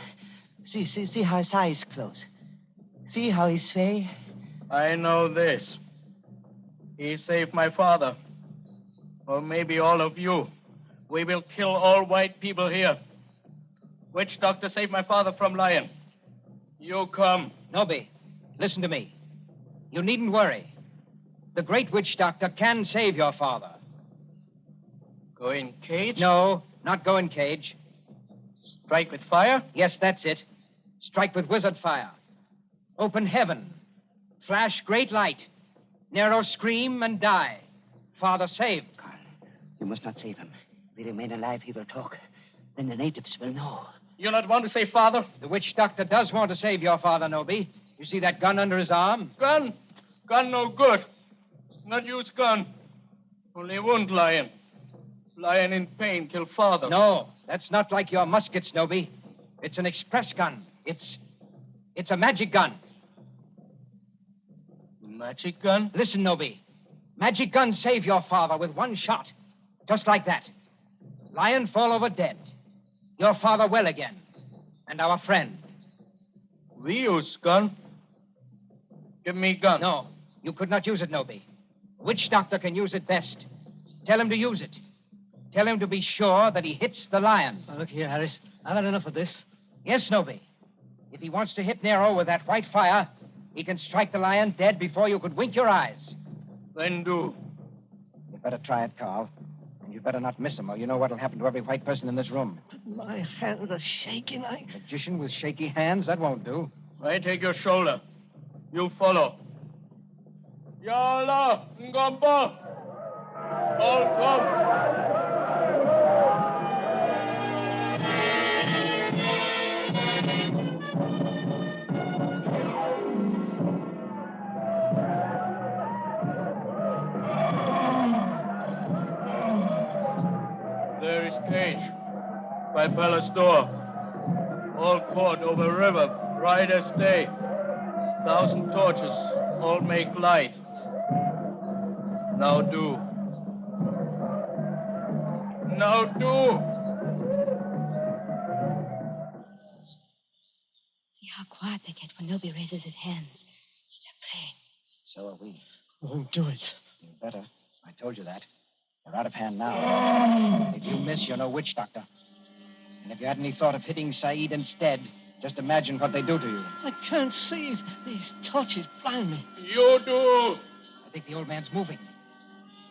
See how his eyes close. See how he sway. I know this. He saved my father. Or maybe all of you. We will kill all white people here. Witch doctor saved my father from lion. You come. Noby, listen to me. You needn't worry. The great witch doctor can save your father. Go in cage? No, not go in cage. Strike with fire? Yes, that's it. Strike with wizard fire. Open heaven. Flash great light. Nero scream and die. Father saved. Carl, you must not save him. If he remain alive, he will talk. Then the natives will know. You not want to save father? The witch doctor does want to save your father, Noby. You see that gun under his arm? Gun? Gun no good. Not use gun. Only wound lion. Lion in pain kill father. No, that's not like your muskets, Noby. It's an express gun. It's a magic gun. Magic gun? Listen, Noby. Magic gun save your father with one shot. Just like that. Lion fall over dead. Your father well again. And our friend. We use gun. Give me gun. No, you could not use it, Noby. Witch doctor can use it best. Tell him to use it. Tell him to be sure that he hits the lion. Now, look here, Harris. I've had enough of this. Yes, Noby. If he wants to hit Nero with that white fire, he can strike the lion dead before you could wink your eyes. Then do. You'd better try it, Carl. And you'd better not miss him, or you know what'll happen to every white person in this room. My hands are shaking. Magician with shaky hands? That won't do. I take your shoulder. You follow. Yalla, Ngomba. All come. There is cage by palace door. All court over river, bright as day. 1,000 torches, all make light. Now do. Now do. See how quiet they get when nobody raises his hands. They're praying. So are we. Won't do it. You better. I told you that. They're out of hand now. If you miss, you're no witch doctor. And if you had any thought of hitting Saeed instead, just imagine what they do to you. I can't see. These torches blind me. You do. I think the old man's moving.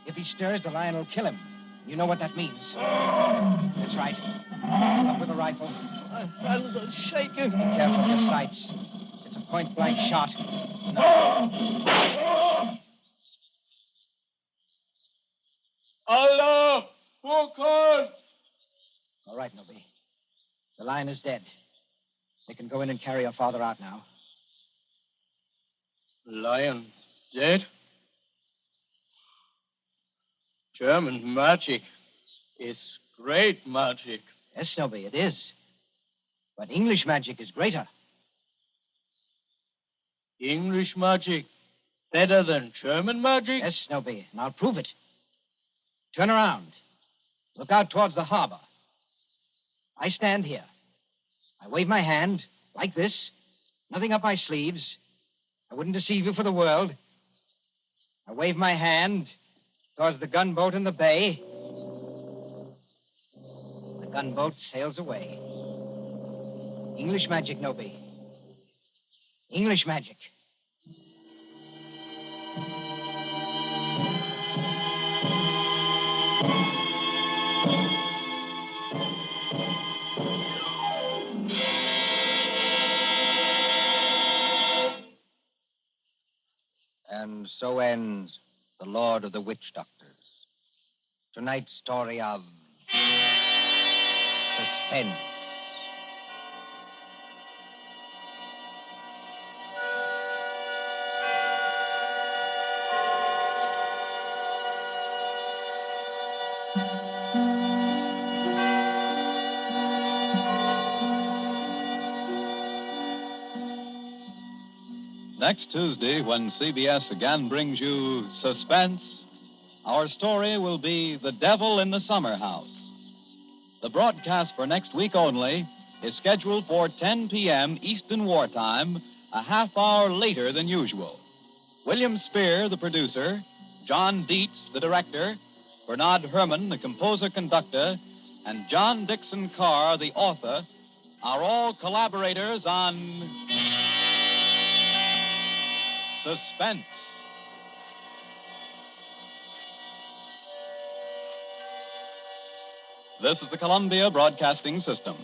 If he stirs, the lion will kill him. You know what that means. That's right. Up with a rifle. My hands are shaking. Be careful of your sights. It's a point-blank shot. Allah! Who called? All right, Nobi. The lion is dead. They can go in and carry your father out now. Lion dead? German magic is great magic. Yes, Nobi, it is. But English magic is greater. English magic better than German magic? Yes, Nobi, and I'll prove it. Turn around. Look out towards the harbor. I stand here. I wave my hand, like this. Nothing up my sleeves. I wouldn't deceive you for the world. I wave my hand towards the gunboat in the bay. The gunboat sails away. English magic, Nobi. English magic. And so ends The Lord of the Witch Doctors. Tonight's story of Suspense. Next Tuesday, when CBS again brings you Suspense, our story will be The Devil in the Summer House. The broadcast for next week only is scheduled for 10 p.m. Eastern Wartime, a half hour later than usual. William Spear, the producer, John Dietz, the director, Bernard Herrmann, the composer-conductor, and John Dixon Carr, the author, are all collaborators on Suspense. This is the Columbia Broadcasting System.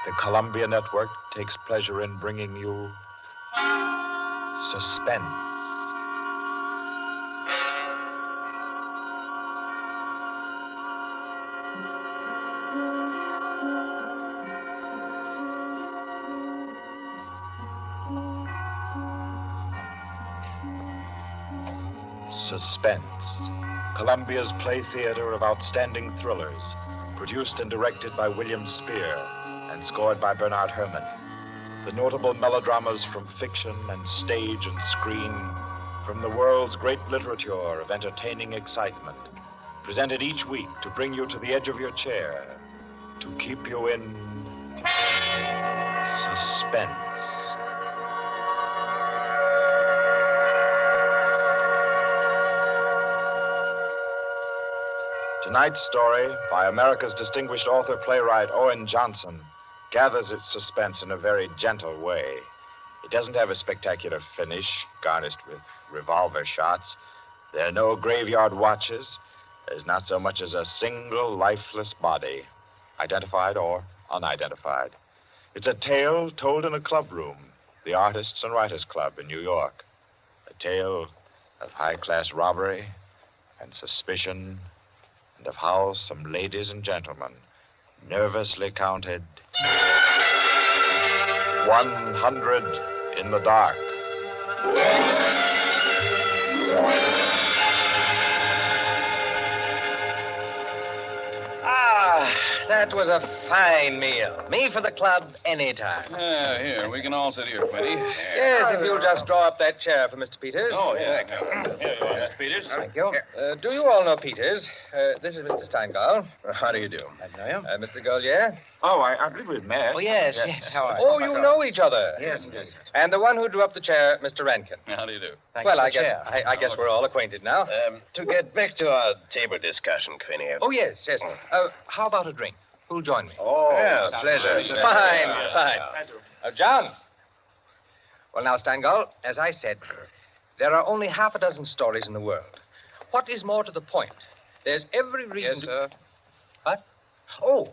The Columbia Network takes pleasure in bringing you Suspense. Suspense. Columbia's play theater of outstanding thrillers, produced and directed by William Spear and scored by Bernard Herrmann. The notable melodramas from fiction and stage and screen, from the world's great literature of entertaining excitement, presented each week to bring you to the edge of your chair, to keep you in suspense. Tonight's story, by America's distinguished author-playwright Owen Johnson, gathers its suspense in a very gentle way. It doesn't have a spectacular finish, garnished with revolver shots. There are no graveyard watches. There's not so much as a single lifeless body, identified or unidentified. It's a tale told in a club room, the Artists and Writers Club in New York. A tale of high-class robbery and suspicion, and of how some ladies and gentlemen nervously counted 100 in the dark. That was a fine meal. Me for the club anytime. Here, we can all sit here, Quinny. Yes, if you'll just draw up that chair for Mr. Peters. Oh, yeah. Here you are, Mr. Peters. Thank you. Do you all know Peters? This is Mr. Steingall. How do you do? I know you. Mr. Golier. Oh, I believe we've met. Oh, yes. How are Oh, you know each other. Yes. And the one who drew up the chair, Mr. Rankin. How do you do? Well, I guess we're all acquainted now. To get back to our table discussion, Quinny. Oh, yes. How about a drink? Who'll join me? Oh, yeah, pleasure. Fine. John. Well, now, Steingall, as I said, there are only half a dozen stories in the world. What is more to the point? There's every reason Yes, sir. What? Oh,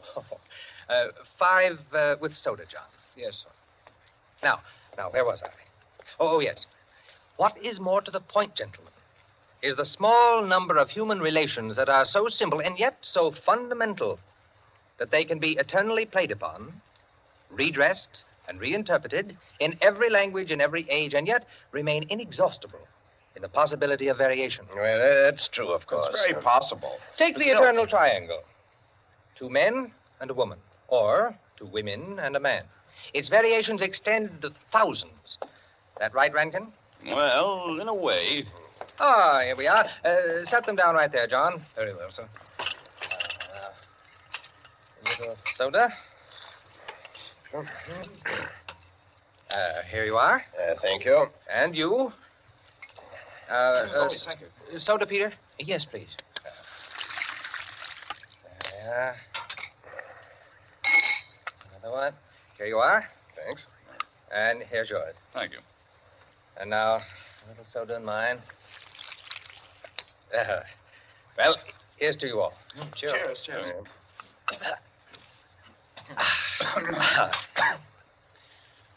5 with soda, John. Yes, sir. Now, where was I? Oh, yes. What is more to the point, gentlemen, is the small number of human relations that are so simple and yet so fundamental that they can be eternally played upon, redressed, and reinterpreted in every language, in every age, and yet remain inexhaustible in the possibility of variation. Well, that's true, of course. It's very possible. Take the eternal triangle. 2 men and a woman, or 2 women and a man. Its variations extend to thousands. That right, Rankin? Well, in a way. Ah, here we are. Set them down right there, John. Very well, sir. A little soda. Here you are. Thank you. And you? Thank you. Soda, Peter? Yes, please. There. Another one. Here you are. Thanks. And here's yours. Thank you. And now, a little soda in mine. Well, here's to you all. Cheers.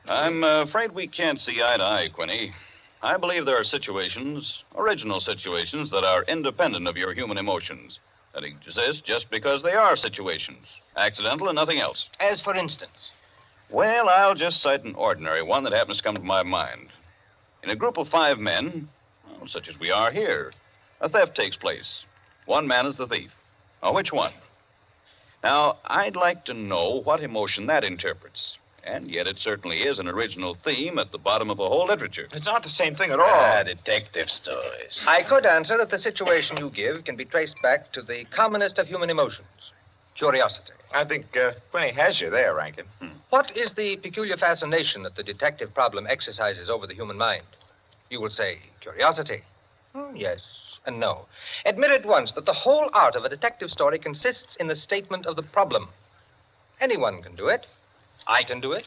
I'm afraid we can't see eye to eye, Quinny. I believe there are situations, original situations, that are independent of your human emotions, that exist just because they are situations, accidental and nothing else. As for instance? Well, I'll just cite an ordinary one that happens to come to my mind. In a group of 5 men, well, such as we are here, a theft takes place. One man is the thief. Now, which one? Now, I'd like to know what emotion that interprets. And yet it certainly is an original theme at the bottom of a whole literature. It's not the same thing at all. Detective stories. I could answer that the situation you give can be traced back to the commonest of human emotions, curiosity. I think Quinny has you there, Rankin. What is the peculiar fascination that the detective problem exercises over the human mind? You will say curiosity. Yes and no. Admit at once that the whole art of a detective story consists in the statement of the problem. Anyone can do it. I can do it.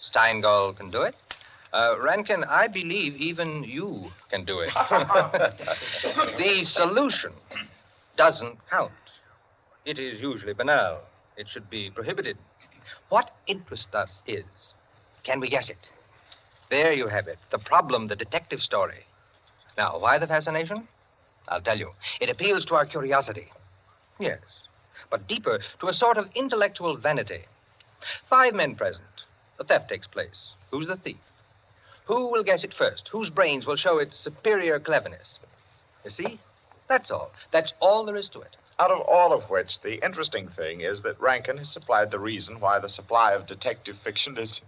Steingall can do it. Rankin, I believe even you can do it. The solution doesn't count. It is usually banal. It should be prohibited. What interests us is, can we guess it? There you have it, the problem, the detective story. Now, why the fascination? I'll tell you. It appeals to our curiosity. Yes, but deeper, to a sort of intellectual vanity. 5 men present. The theft takes place. Who's the thief? Who will guess it first? Whose brains will show its superior cleverness? You see? That's all. That's all there is to it. Out of all of which, the interesting thing is that Rankin has supplied the reason why the supply of detective fiction is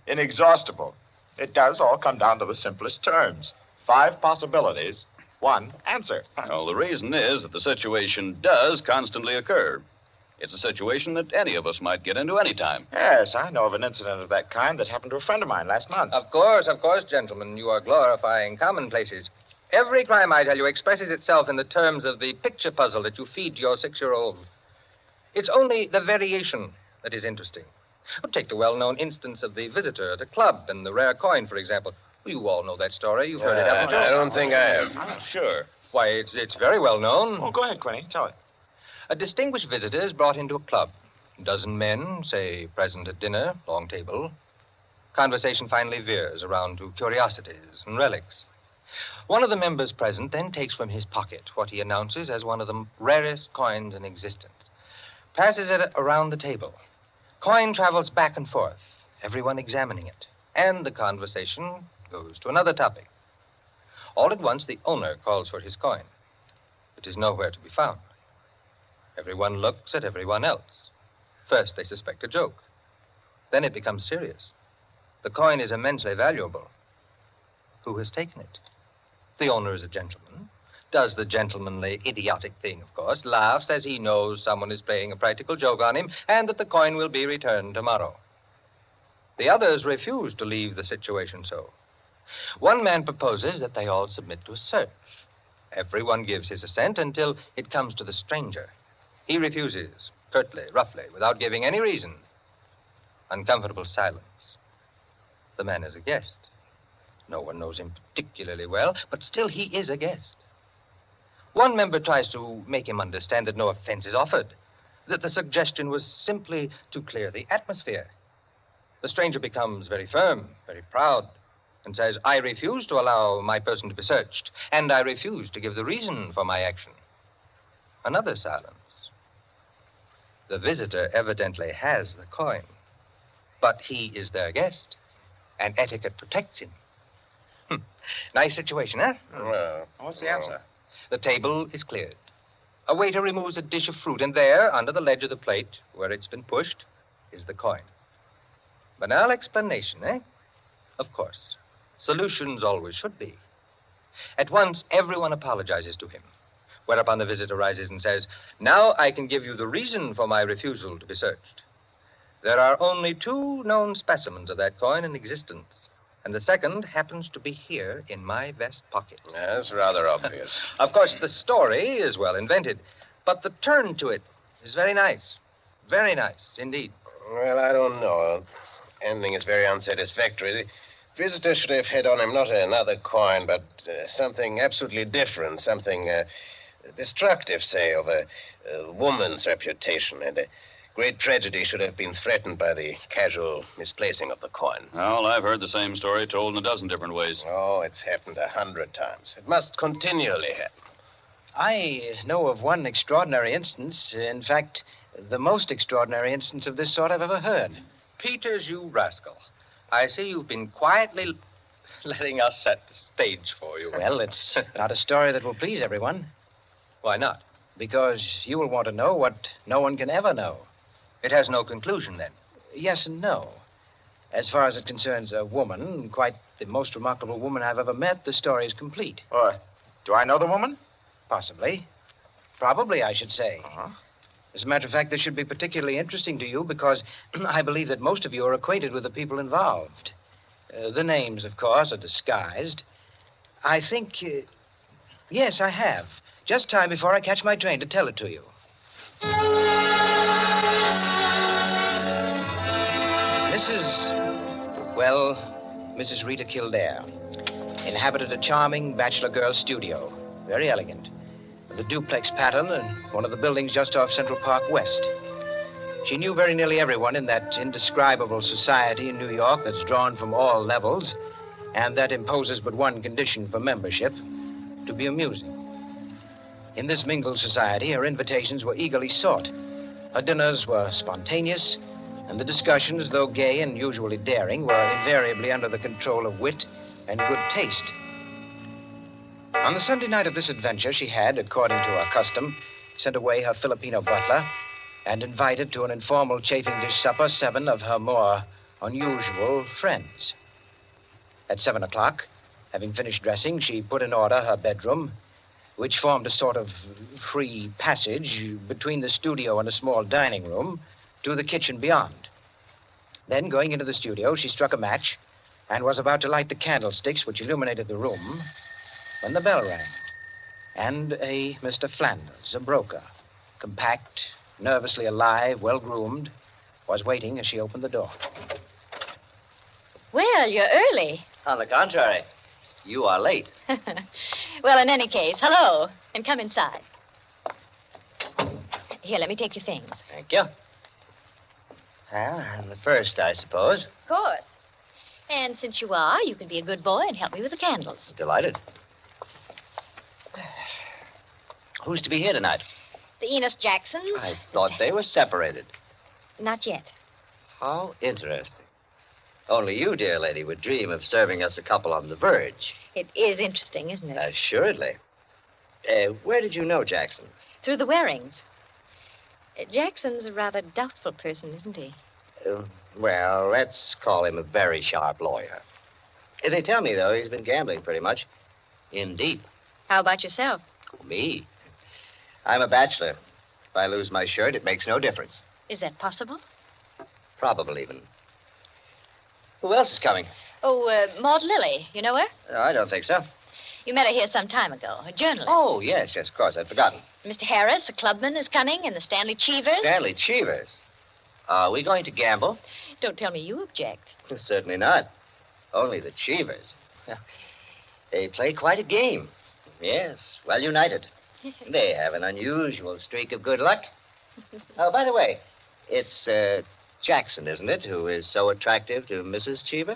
inexhaustible. It does all come down to the simplest terms. 5 possibilities, 1 answer. Well, the reason is that the situation does constantly occur. It's a situation that any of us might get into any time. Yes, I know of an incident of that kind that happened to a friend of mine last month. Of course, gentlemen. You are glorifying commonplaces. Every crime, I tell you, expresses itself in the terms of the picture puzzle that you feed to your 6-year-old. It's only the variation that is interesting. Take the well-known instance of the visitor at a club and the rare coin, for example. You all know that story. You've heard it, haven't you? I don't think I have. Sure. Why, it's very well known. Oh, go ahead, Quinny. Tell it. A distinguished visitor is brought into a club. A dozen men, say, present at dinner, long table. Conversation finally veers around to curiosities and relics. One of the members present then takes from his pocket what he announces as one of the rarest coins in existence, passes it around the table. Coin travels back and forth, everyone examining it, and the conversation goes to another topic. All at once, the owner calls for his coin. It is nowhere to be found. Everyone looks at everyone else. First, they suspect a joke. Then it becomes serious. The coin is immensely valuable. Who has taken it? The owner is a gentleman, does the gentlemanly, idiotic thing, of course, laughs as he knows someone is playing a practical joke on him and that the coin will be returned tomorrow. The others refuse to leave the situation so. One man proposes that they all submit to a search. Everyone gives his assent until it comes to the stranger. He refuses, curtly, roughly, without giving any reason. Uncomfortable silence. The man is a guest. No one knows him particularly well, but still he is a guest. One member tries to make him understand that no offense is offered, that the suggestion was simply to clear the atmosphere. The stranger becomes very firm, very proud, and says, I refuse to allow my person to be searched, and I refuse to give the reason for my action. Another silence. The visitor evidently has the coin, but he is their guest, and etiquette protects him. Nice situation, huh? Well, what's the answer? The table is cleared. A waiter removes a dish of fruit, and there, under the ledge of the plate, where it's been pushed, is the coin. Banal explanation, eh? Of course. Solutions always should be. At once, everyone apologizes to him, whereupon the visitor rises and says, now I can give you the reason for my refusal to be searched. There are only 2 known specimens of that coin in existence, and the second happens to be here in my vest pocket. That's rather obvious. Of course, the story is well invented, but the turn to it is very nice. Very nice, indeed. Well, I don't know. Ending is very unsatisfactory. The visitor should have had on him not another coin, but something absolutely different, something destructive, say, of a woman's reputation. And a great tragedy should have been threatened by the casual misplacing of the coin. Well, I've heard the same story told in a dozen different ways. Oh, it's happened 100 times. It must continually happen. I know of one extraordinary instance. In fact, the most extraordinary instance of this sort I've ever heard. Peters, you rascal. I see you've been quietly letting us set the stage for you. Well, it's not a story that will please everyone. Why not? Because you will want to know what no one can ever know. It has no conclusion, then? Yes and no. As far as it concerns a woman, quite the most remarkable woman I've ever met, the story is complete. Do I know the woman? Possibly. Probably, I should say. Uh-huh. As a matter of fact, this should be particularly interesting to you because I believe that most of you are acquainted with the people involved. The names, of course, are disguised. I think... yes, I have. Just time before I catch my train to tell it to you. Mrs. Rita Kildare inhabited a charming bachelor girl studio. Very elegant. With a duplex pattern and one of the buildings just off Central Park West. She knew very nearly everyone in that indescribable society in New York that's drawn from all levels and that imposes but one condition for membership, to be amusing. In this mingled society, her invitations were eagerly sought. Her dinners were spontaneous, and the discussions, though gay and usually daring, were invariably under the control of wit and good taste. On the Sunday night of this adventure, she had, according to her custom, sent away her Filipino butler and invited to an informal chafing dish supper 7 of her more unusual friends. At 7 o'clock, having finished dressing, she put in order her bedroom, which formed a sort of free passage between the studio and a small dining room to the kitchen beyond. Then, going into the studio, she struck a match and was about to light the candlesticks which illuminated the room when the bell rang. And a Mr. Flanders, a broker, compact, nervously alive, well-groomed, was waiting as she opened the door. Well, you're early. On the contrary, you are late. Well, in any case, hello, and come inside. Here, let me take your things. Thank you. Well, I'm the first, I suppose. Of course. And since you are, you can be a good boy and help me with the candles. Delighted. Who's to be here tonight? The Enos Jacksons? I thought they were separated. Not yet. How interesting. Only you, dear lady, would dream of serving us a couple on the verge. It is interesting, isn't it? Assuredly. Where did you know Jackson? Through the Warings. Jackson's a rather doubtful person, isn't he? Well, let's call him a very sharp lawyer. They tell me, though, he's been gambling pretty much. In deep. How about yourself? Me? I'm a bachelor. If I lose my shirt, it makes no difference. Is that possible? Probable, even. Who else is coming? Oh, Maud Lily. You know her? No, I don't think so. You met her here some time ago. A journalist. Oh, yes, of course. I'd forgotten. Mr. Harris, a clubman, is coming, and the Stanley Cheevers. Stanley Cheevers? Are we going to gamble? Don't tell me you object. Certainly not. Only the Cheevers. They play quite a game. Yes, well united. They have an unusual streak of good luck. Oh, by the way, it's Jackson, isn't it, who is so attractive to Mrs. Cheever?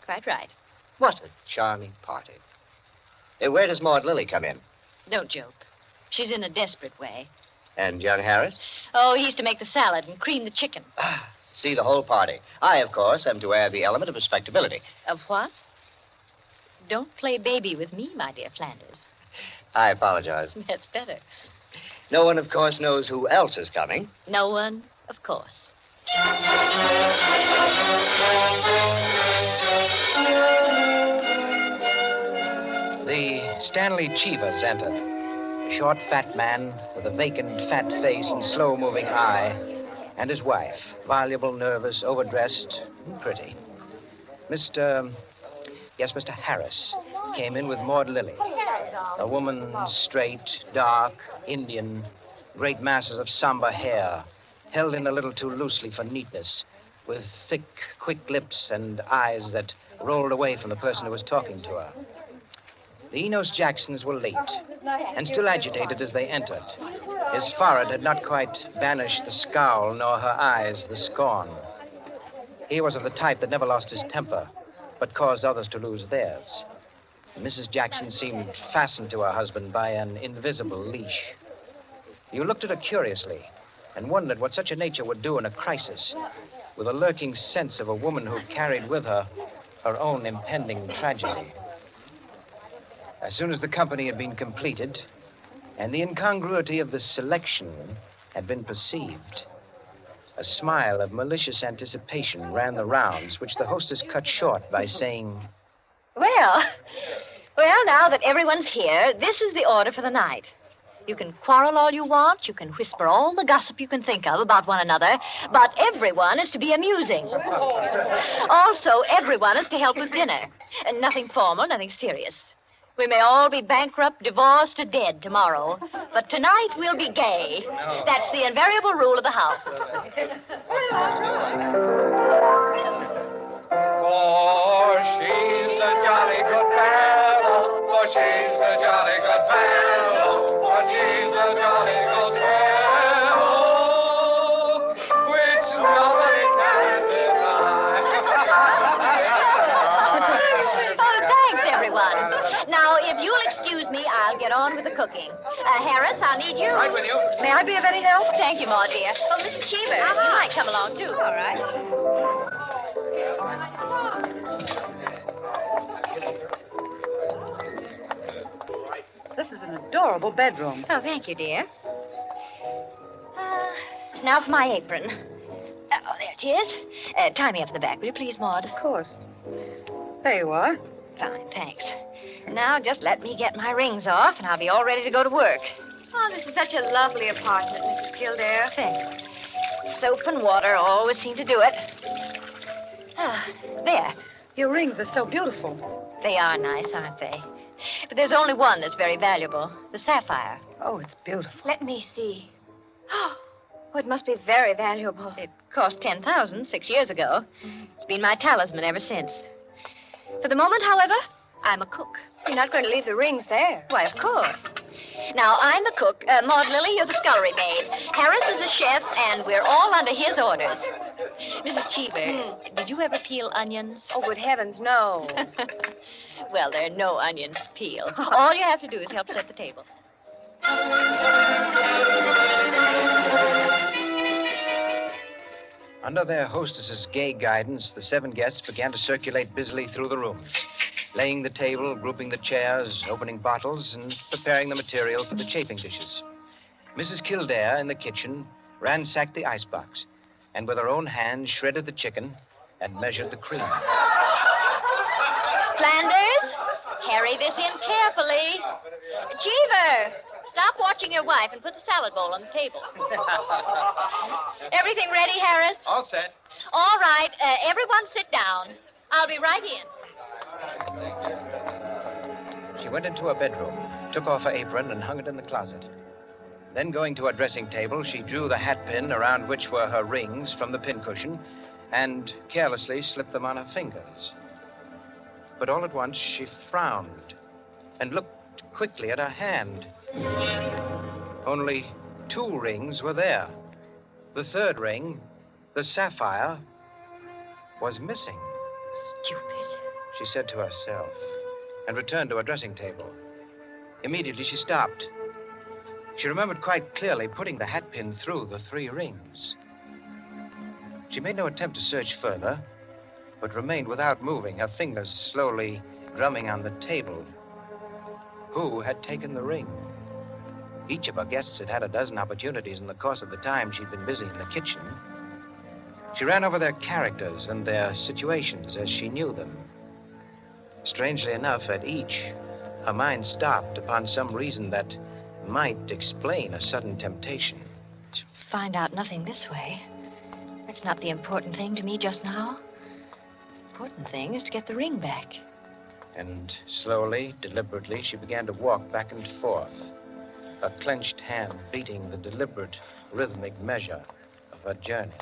Quite right. What a charming party. Where does Maud Lily come in? Don't joke. She's in a desperate way. And young Harris? Oh, he's to make the salad and cream the chicken. See the whole party. I, of course, am to add the element of respectability. Of what? Don't play baby with me, my dear Flanders. I apologize. That's better. No one, of course, knows who else is coming. No one, of course. The Stanley Cheevers entered. A short, fat man with a vacant, fat face and slow-moving eye, and his wife, voluble, nervous, overdressed, and pretty. Mr. Harris came in with Maud Lily. A woman straight, dark, Indian, great masses of somber hair, held in a little too loosely for neatness, with thick, quick lips and eyes that rolled away from the person who was talking to her. The Enos Jacksons were late, and still agitated as they entered. His forehead had not quite banished the scowl, nor her eyes the scorn. He was of the type that never lost his temper, but caused others to lose theirs. Mrs. Jackson seemed fastened to her husband by an invisible leash. You looked at her curiously and wondered what such a nature would do in a crisis, with a lurking sense of a woman who carried with her her own impending tragedy. As soon as the company had been completed and the incongruity of the selection had been perceived, a smile of malicious anticipation ran the rounds, which the hostess cut short by saying, Well, now that everyone's here, this is the order for the night. You can quarrel all you want, you can whisper all the gossip you can think of about one another, but everyone is to be amusing. Also, everyone is to help with dinner. And nothing formal, nothing serious. We may all be bankrupt, divorced, or dead tomorrow, but tonight we'll be gay. That's the invariable rule of the house. For she's a jolly good fellow, for she's a jolly good fellow, for she's a jolly good fellow, which nobody can deny. Oh, thanks, everyone. Now, if you'll excuse me, I'll get on with the cooking. Harris, I'll need you. Right with you. May I be of any help? Thank you, Maud, dear. Oh, Mrs. Cheever, you might come along, too. All right. This is an adorable bedroom. Oh, thank you, dear. Now for my apron. Oh, there it is. Tie me up in the back, will you please, Maud? Of course. There you are. Fine, thanks. Now just let me get my rings off, and I'll be all ready to go to work. Oh, this is such a lovely apartment, Mrs. Kildare. Thanks. Soap and water always seem to do it. Ah, there. Your rings are so beautiful. They are nice, aren't they? But there's only one that's very valuable, the sapphire. Oh, it's beautiful. Let me see. Oh, it must be very valuable. It cost $10,000 6 years ago. It's been my talisman ever since. For the moment, however, I'm a cook. You're not going to leave the rings there. Why, of course. Now, I'm the cook. Maud Lily, you're the scullery maid. Harris is the chef, and we're all under his orders. Mrs. Cheever, did you ever peel onions? Oh, good heavens, no. Well, there are no onions to peel. All you have to do is help set the table. Under their hostess's gay guidance, the 7 guests began to circulate busily through the rooms, laying the table, grouping the chairs, opening bottles, and preparing the material for the chafing dishes. Mrs. Kildare, in the kitchen, ransacked the icebox, and with her own hands shredded the chicken and measured the cream. Flanders, carry this in carefully. Cheever, stop watching your wife and put the salad bowl on the table. Everything ready, Harris? All set. All right, everyone sit down. I'll be right in. She went into her bedroom, took off her apron, and hung it in the closet. Then, going to her dressing table, she drew the hat pin around which were her rings from the pincushion and carelessly slipped them on her fingers. But all at once, she frowned and looked quickly at her hand. Only 2 rings were there. The 3rd ring, the sapphire, was missing. Stupid, she said to herself, and returned to her dressing table. Immediately, she stopped. She remembered quite clearly putting the hat pin through the 3 rings. She made no attempt to search further, but remained without moving, her fingers slowly drumming on the table. Who had taken the ring? Each of her guests had had a dozen opportunities in the course of the time she'd been busy in the kitchen. She ran over their characters and their situations as she knew them. Strangely enough, at each, her mind stopped upon some reason that might explain a sudden temptation. Find out nothing this way. That's not the important thing to me just now. Important thing is to get the ring back. And slowly, deliberately, she began to walk back and forth, her clenched hand beating the deliberate, rhythmic measure of her journey.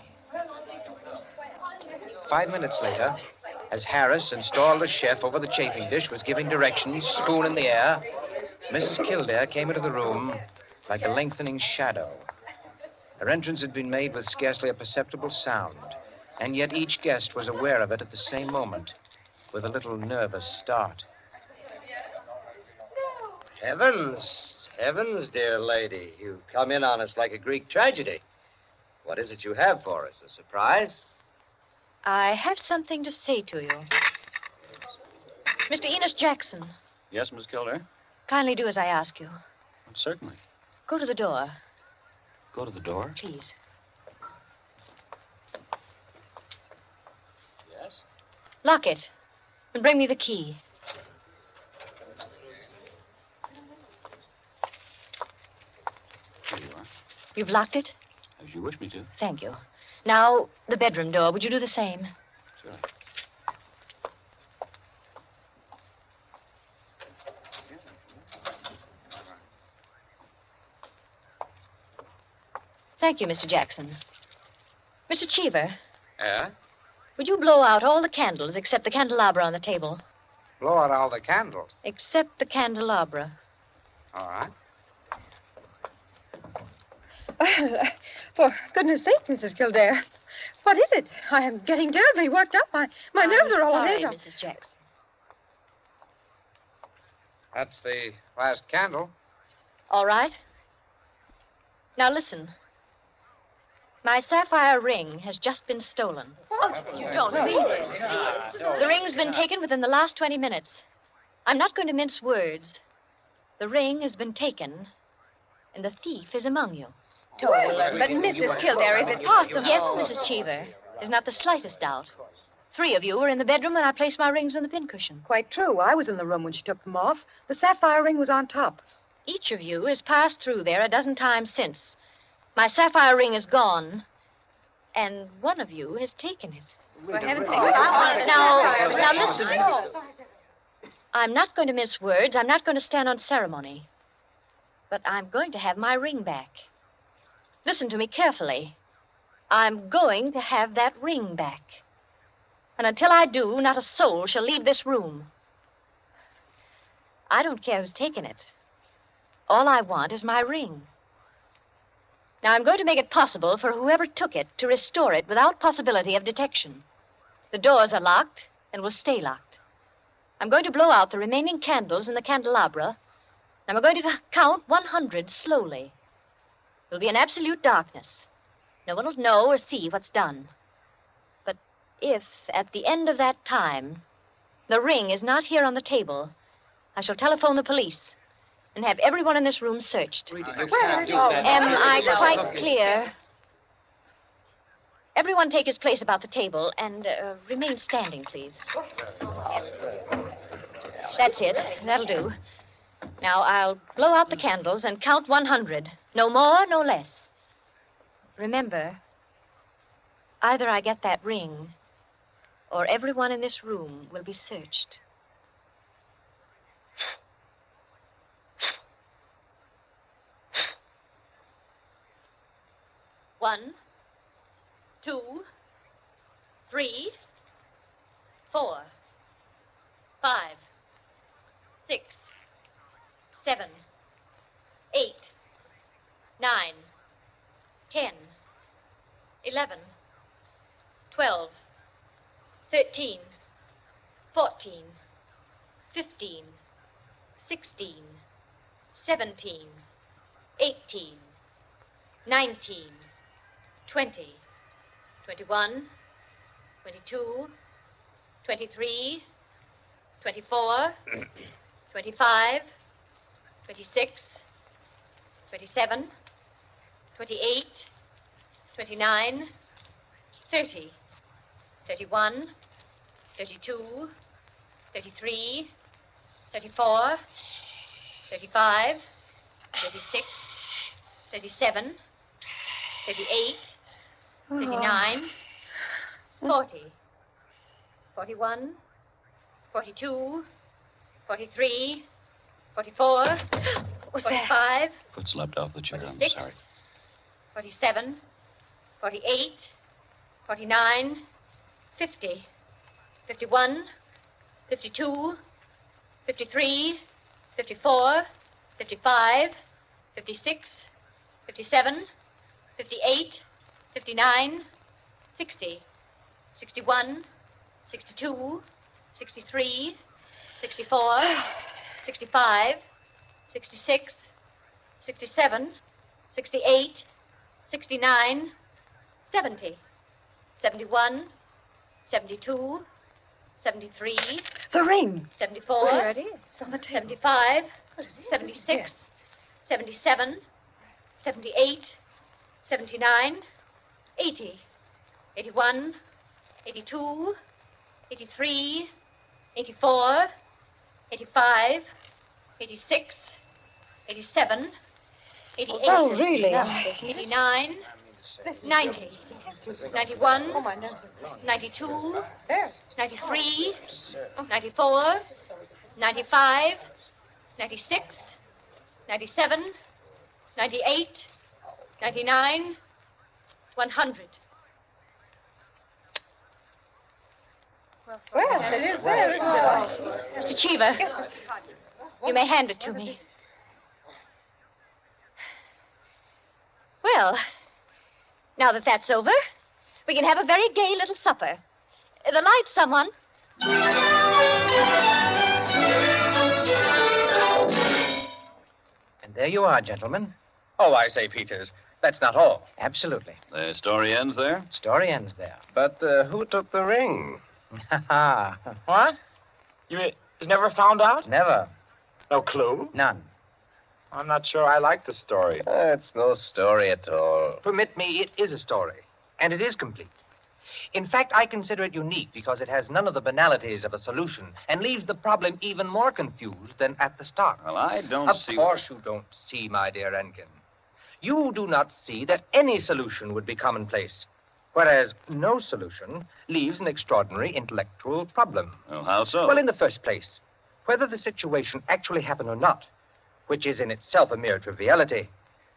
5 minutes later, as Harris, installed as chef over the chafing dish, was giving directions, spoon in the air, Mrs. Kildare came into the room like a lengthening shadow. Her entrance had been made with scarcely a perceptible sound, and yet each guest was aware of it at the same moment, with a little nervous start. Heavens, dear lady. You've come in on us like a Greek tragedy. What is it you have for us? A surprise? I have something to say to you. Mr. Enos Jackson, Yes, Miss Kildare? kindly do as I ask you. Certainly. Go to the door, Go to the door. please. Yes? Lock it and bring me the key. Here you are. You've locked it? As you wish me to. Thank you. Now, the bedroom door. Would you do the same? Sure. Thank you, Mr. Jackson. Mr. Cheever, Yeah? would you blow out all the candles except the candelabra on the table? Blow out all the candles. Except the candelabra. All right. Well, for goodness sake, Mrs. Kildare, what is it? I am getting terribly worked up. My nerves are all sorry, ahead. Mrs. Jackson. That's the last candle. All right. Now listen. My sapphire ring has just been stolen. You don't mean it. The ring's been taken within the last 20 minutes. I'm not going to mince words. The ring has been taken, and the thief is among you. But Mrs. Kildare, is it possible? Yes, Mrs. Cheever. There's not the slightest doubt. 3 of you were in the bedroom when I placed my rings on the pincushion. Quite true. I was in the room when she took them off. The sapphire ring was on top. Each of you has passed through there a dozen times since. My sapphire ring is gone, and one of you has taken it. For heaven's sake. Now listen. I'm not going to mince words. I'm not going to stand on ceremony. But I'm going to have my ring back. Listen to me carefully. I'm going to have that ring back. And until I do, not a soul shall leave this room. I don't care who's taken it. All I want is my ring. Now, I'm going to make it possible for whoever took it to restore it without possibility of detection. The doors are locked and will stay locked. I'm going to blow out the remaining candles in the candelabra, And we're going to count 100 slowly. There'll be an absolute darkness. No one will know or see what's done. But if, at the end of that time, the ring is not here on the table, I shall telephone the police and have everyone in this room searched. Am I quite clear? Everyone take his place about the table and remain standing, please. That's it. That'll do. Now, I'll blow out the candles and count 100. No more, no less. Remember, either I get that ring, or everyone in this room will be searched. One, 2, 3, 4, 5, 6, 7, 8, 9, 10, 11, 12, 13, 14, 15, 16, 17, 18, 19, 20, 21, 22, 23, 24, 25, 26, 27, 28, 29, 30, 31, 32, 33, 34, 35, 36, 37, 38, 39, 40, 41, 42, 43, 44, 45, Foot slipped off the chair. I'm 46, sorry. 47, 48, 49, 50, 51, 52, 53, 54, 55, 56, 57, 58, 59, 60, 61, 62, 63, 64, 65, 66, 67, 68, 69, 70, 71, 72, 73. The ring. 74. There it is. 75, 76, 77, 78, 79, 80, 81, 82, 83, 84, 85, 86, 87, 88, Oh, really? 89, 90, 91, 92, 93, 94, 95, 96, 97, 98, 99, 100. Well, it is there, isn't it? Mr. Cheever, you may hand it to me. Well, now that that's over, we can have a very gay little supper. The lights, someone. And there you are, gentlemen. Oh, I say, Peters, that's not all. Absolutely. The story ends there? Story ends there. But who took the ring? What? You was never found out? Never. No clue? None. I'm not sure I like the story. It's no story at all. Permit me, it is a story. And it is complete. In fact, I consider it unique because it has none of the banalities of a solution and leaves the problem even more confused than at the start. Well, I don't see... Of course you don't see, my dear Enkin. You do not see that any solution would be commonplace, whereas no solution leaves an extraordinary intellectual problem. Well, how so? Well, in the first place, whether the situation actually happened or not, which is in itself a mere triviality,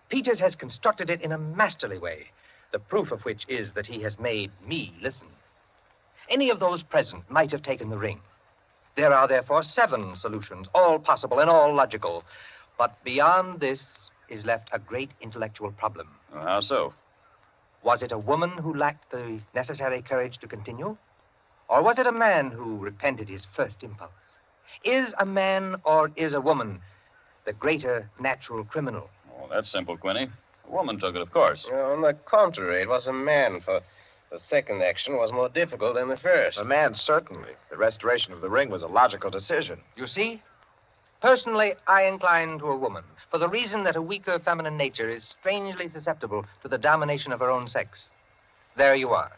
Peters has constructed it in a masterly way, the proof of which is that he has made me listen. Any of those present might have taken the ring. There are therefore 7 solutions, all possible and all logical. But beyond this is left a great intellectual problem. Well, how so? Was it a woman who lacked the necessary courage to continue? Or was it a man who repented his first impulse? Is a man or is a woman the greater natural criminal. Oh, that's simple, Quinny. A woman took it, of course. On the contrary, it was a man, for the second action was more difficult than the first. A man, certainly. The restoration of the ring was a logical decision. You see? Personally, I incline to a woman, for the reason that a weaker feminine nature is strangely susceptible to the domination of her own sex. There you are.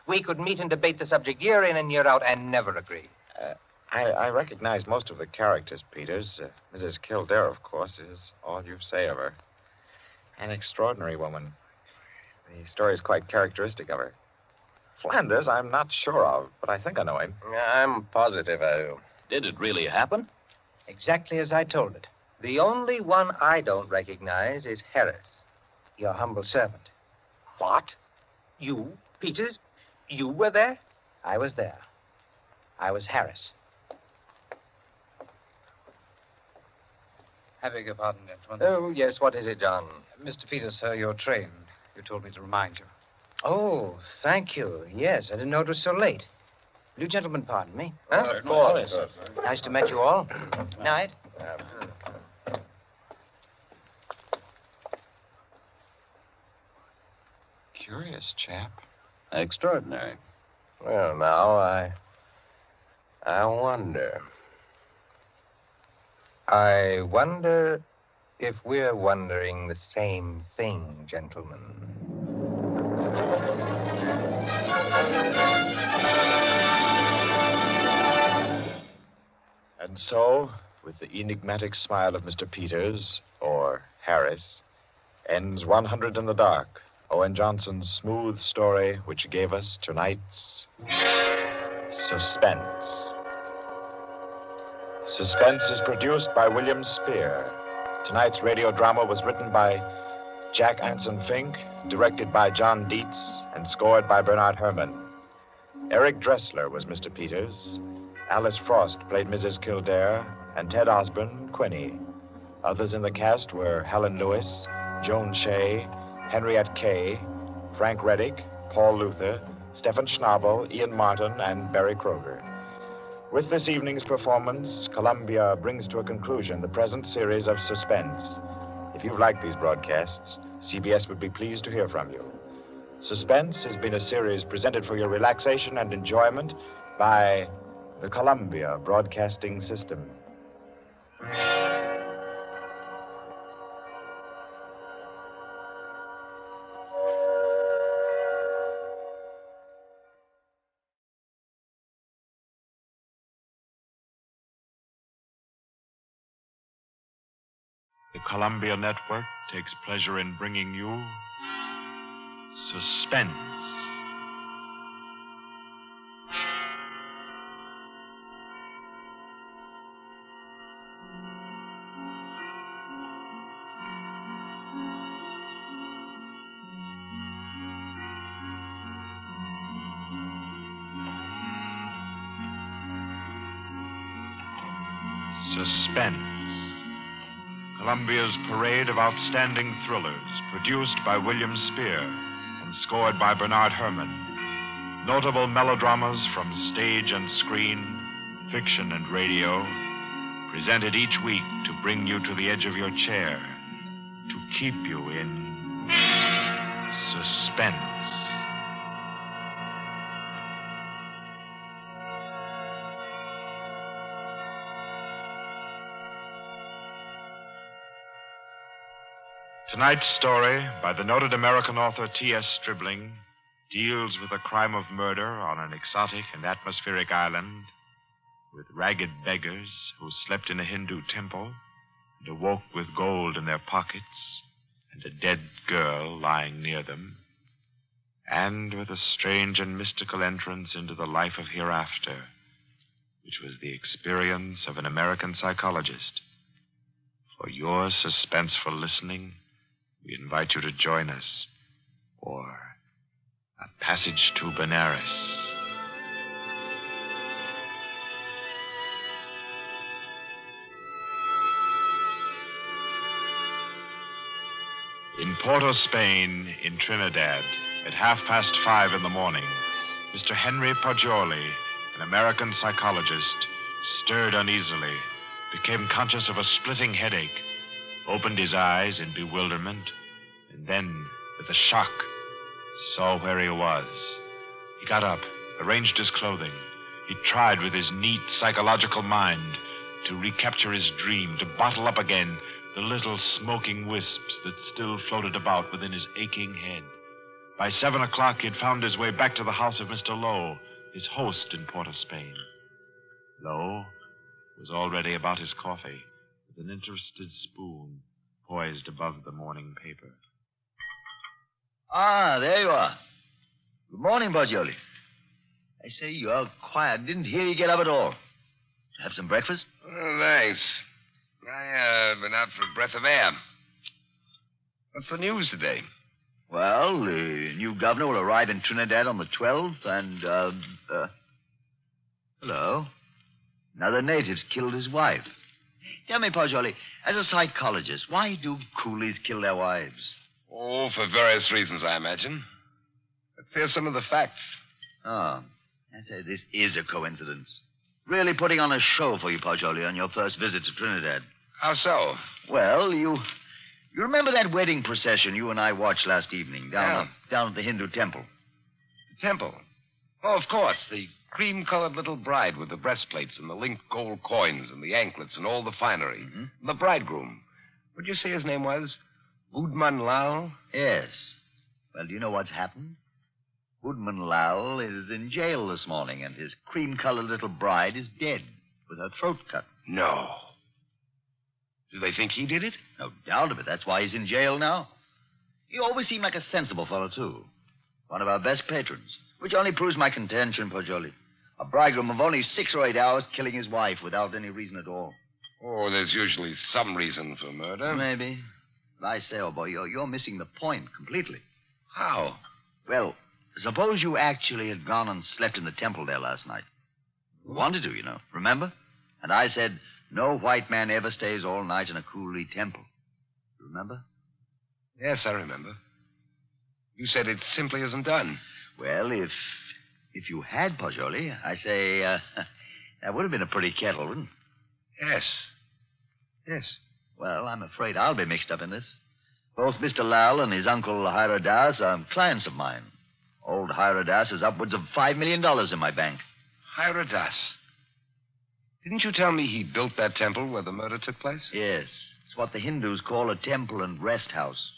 We could meet and debate the subject year in and year out and never agree. I recognize most of the characters, Peters. Mrs. Kildare, of course, is all you say of her. An extraordinary woman. The story is quite characteristic of her. Flanders, I'm not sure of, but I think I know him. I'm positive I do. Did it really happen? Exactly as I told it. The only one I don't recognize is Harris, your humble servant. What? You, Peters? You were there? I was there. I was Harris. I beg your pardon, gentlemen. Oh, yes, what is it, John? Mr. Peters, sir, your train. You told me to remind you. Oh, thank you. Yes, I didn't know it was so late. Will you gentlemen pardon me? Huh? Of course. Nice to meet you all. Night. Curious chap. Extraordinary. Well, now, I wonder. I wonder if we're wondering the same thing, gentlemen. And so, with the enigmatic smile of Mr. Peters, or Harris, ends 100 in the Dark, Owen Johnson's smooth story which gave us tonight's Suspense. Suspense is produced by William Spear. Tonight's radio drama was written by Jack Anson Fink, directed by John Dietz, and scored by Bernard Herrmann. Eric Dressler was Mr. Peters. Alice Frost played Mrs. Kildare, and Ted Osborne, Quinny. Others in the cast were Helen Lewis, Joan Shea, Henriette Kay, Frank Reddick, Paul Luther, Stephen Schnabel, Ian Martin, and Barry Kroger. With this evening's performance, Columbia brings to a conclusion the present series of Suspense. If you've liked these broadcasts, CBS would be pleased to hear from you. Suspense has been a series presented for your relaxation and enjoyment by the Columbia Broadcasting System. The Columbia Network takes pleasure in bringing you Suspense. Suspense. Columbia's parade of outstanding thrillers, produced by William Spear and scored by Bernard Herrmann. Notable melodramas from stage and screen, fiction and radio, presented each week to bring you to the edge of your chair, to keep you in suspense. Tonight's story, by the noted American author T.S. Stribling, deals with a crime of murder on an exotic and atmospheric island, with ragged beggars who slept in a Hindu temple and awoke with gold in their pockets and a dead girl lying near them, and with a strange and mystical entrance into the life of hereafter, which was the experience of an American psychologist. For your suspenseful listening, we invite you to join us for A Passage to Benares. In Porto, Spain, in Trinidad, at 5:30 in the morning, Mr. Henry Poggioli, an American psychologist, stirred uneasily, became conscious of a splitting headache, opened his eyes in bewilderment, and then, with a shock, saw where he was. He got up, arranged his clothing. He tried with his neat psychological mind to recapture his dream, to bottle up again the little smoking wisps that still floated about within his aching head. By 7 o'clock, he had found his way back to the house of Mr. Lowe, his host in Port of Spain. Lowe was already about his coffee, with an interested spoon poised above the morning paper. Ah, there you are. Good morning, Bajoli. I say, you're quiet. Didn't hear you get up at all. Have some breakfast? Oh, thanks. I've been out for a breath of air. What's the news today? Well, the new governor will arrive in Trinidad on the 12th, and, hello. Another native's killed his wife. Tell me, Pajoli, as a psychologist, why do coolies kill their wives? Oh, for various reasons, I imagine. But here's some of the facts. Oh, I say, this is a coincidence. Really putting on a show for you, Pajoli, on your first visit to Trinidad. How so? Well, you remember that wedding procession you and I watched last evening down at the Hindu temple? The temple? Oh, of course. The cream-colored little bride with the breastplates and the linked gold coins and the anklets and all the finery. Mm-hmm. The bridegroom. What'd you say his name was? Budman Lal? Yes. Well, do you know what's happened? Budman Lal is in jail this morning, and his cream-colored little bride is dead with her throat cut. No. Do they think he did it? No doubt of it. That's why he's in jail now. He always seemed like a sensible fellow, too. One of our best patrons. Which only proves my contention, Pajoli. A bridegroom of only 6 or 8 hours killing his wife without any reason at all. Oh, there's usually some reason for murder. Maybe. But I say, old boy, you're missing the point completely. How? Well, suppose you actually had gone and slept in the temple there last night. You wanted to, you know. Remember? And I said, no white man ever stays all night in a coolie temple. Remember? Yes, I remember. You said it simply isn't done. Well, if you had, Pajoli, I say, that would have been a pretty kettle, wouldn't it? Yes. Yes. Well, I'm afraid I'll be mixed up in this. Both Mr. Lal and his uncle Hiradas are clients of mine. Old Hiradas has upwards of $5 million in my bank. Hiradas? Didn't you tell me he built that temple where the murder took place? Yes. It's what the Hindus call a temple and rest house.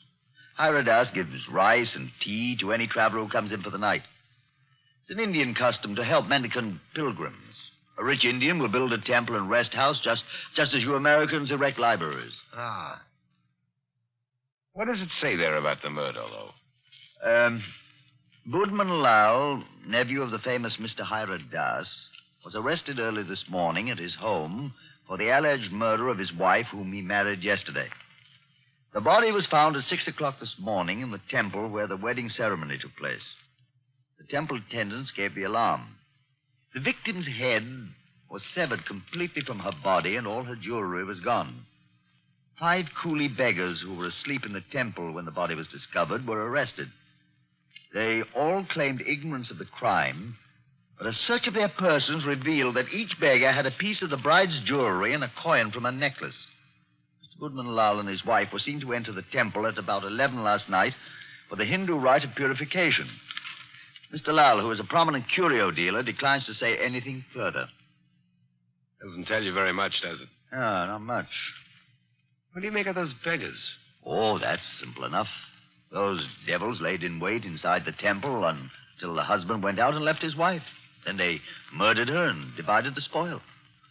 Hiradas gives rice and tea to any traveler who comes in for the night. It's an Indian custom to help mendicant pilgrims. A rich Indian will build a temple and rest house just as you Americans erect libraries. Ah. What does it say there about the murder, though? Budman Lal, nephew of the famous Mr. Hiradas, was arrested early this morning at his home for the alleged murder of his wife, whom he married yesterday. The body was found at 6 o'clock this morning in the temple where the wedding ceremony took place. The temple attendants gave the alarm. The victim's head was severed completely from her body, and all her jewelry was gone. 5 coolie beggars who were asleep in the temple when the body was discovered were arrested. They all claimed ignorance of the crime, but a search of their persons revealed that each beggar had a piece of the bride's jewelry and a coin from her necklace. Mr. Budman Lal and his wife were seen to enter the temple at about 11 last night for the Hindu rite of purification. Mr. Lal, who is a prominent curio dealer, declines to say anything further. Doesn't tell you very much, does it? No, not much. What do you make of those beggars? Oh, that's simple enough. Those devils laid in wait inside the temple until the husband went out and left his wife. Then they murdered her and divided the spoil.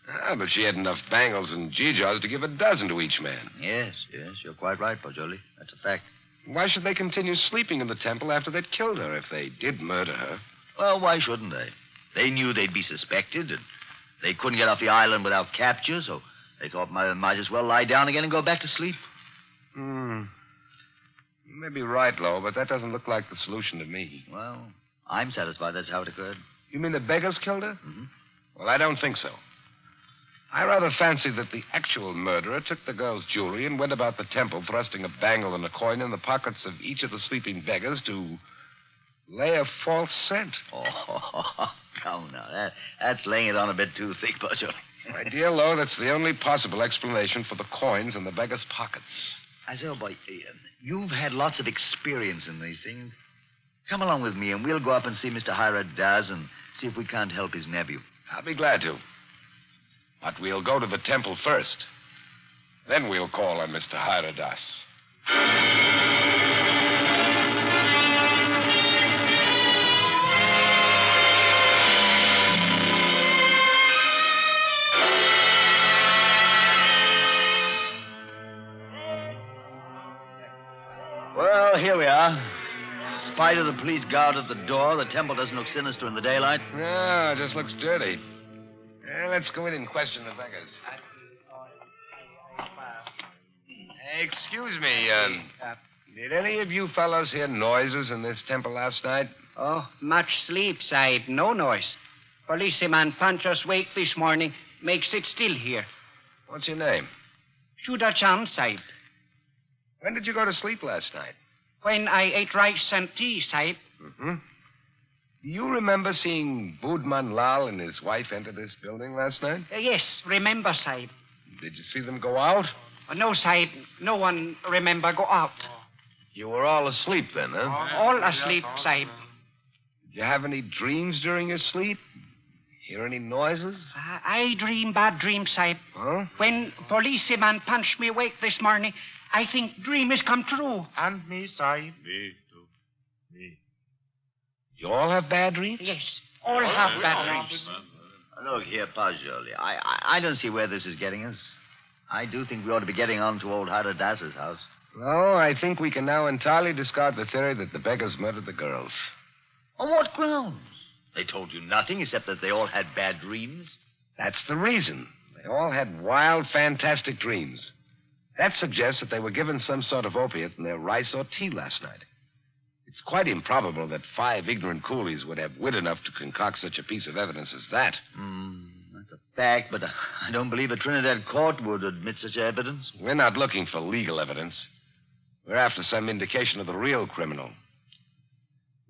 Ah, but she had enough bangles and geegaws to give a dozen to each man. Yes, you're quite right, Pajoli. That's a fact. Why should they continue sleeping in the temple after they'd killed her if they did murder her? Well, why shouldn't they? They knew they'd be suspected, and they couldn't get off the island without capture, so they thought might as well lie down again and go back to sleep. You may be right, Lowe, but that doesn't look like the solution to me. Well, I'm satisfied that's how it occurred. You mean the beggars killed her? Mm-hmm. Well, I don't think so. I rather fancy that the actual murderer took the girl's jewelry and went about the temple thrusting a bangle and a coin in the pockets of each of the sleeping beggars to lay a false scent. Oh, come now. That's laying it on a bit too thick, Pajoli. My dear Lo, that's the only possible explanation for the coins in the beggar's pockets. I say, oh, boy, you've had lots of experience in these things. Come along with me, and we'll go up and see Mr. Hira Das and see if we can't help his nephew. I'll be glad to. But we'll go to the temple first. Then we'll call on Mr. Hira Das. Well, here we are. In spite of the police guard at the door, the temple doesn't look sinister in the daylight. No, it just looks dirty. Let's go in and question the beggars. Excuse me, did any of you fellows hear noises in this temple last night? Oh, much sleep, Sahib. No noise. Policeman punch us wake this morning. Makes it still here. What's your name? Shuda Chand, Sahib. When did you go to sleep last night? When I ate rice and tea, Sahib. Mm-hmm. Do you remember seeing Budman Lal and his wife enter this building last night? Yes, remember, Sahib. Did you see them go out? No, Sahib. No one remember go out. You were all asleep then, huh? All asleep, Sahib. Did you have any dreams during your sleep? Hear any noises? I dream bad dreams, Sahib. Huh? When policeman punched me awake this morning, I think dream has come true. And me, Sahib. Me, too. Me. You all have bad dreams? Yes, all have bad dreams. Look here, Pajoli. I don't see where this is getting us. I do think we ought to be getting on to old Hira Das's house. No, I think we can now entirely discard the theory that the beggars murdered the girls. On what grounds? They told you nothing except that they all had bad dreams. That's the reason. They all had wild, fantastic dreams. That suggests that they were given some sort of opiate in their rice or tea last night. It's quite improbable that 5 ignorant coolies would have wit enough to concoct such a piece of evidence as that. That's a fact, but I don't believe a Trinidad court would admit such evidence. We're not looking for legal evidence. We're after some indication of the real criminal.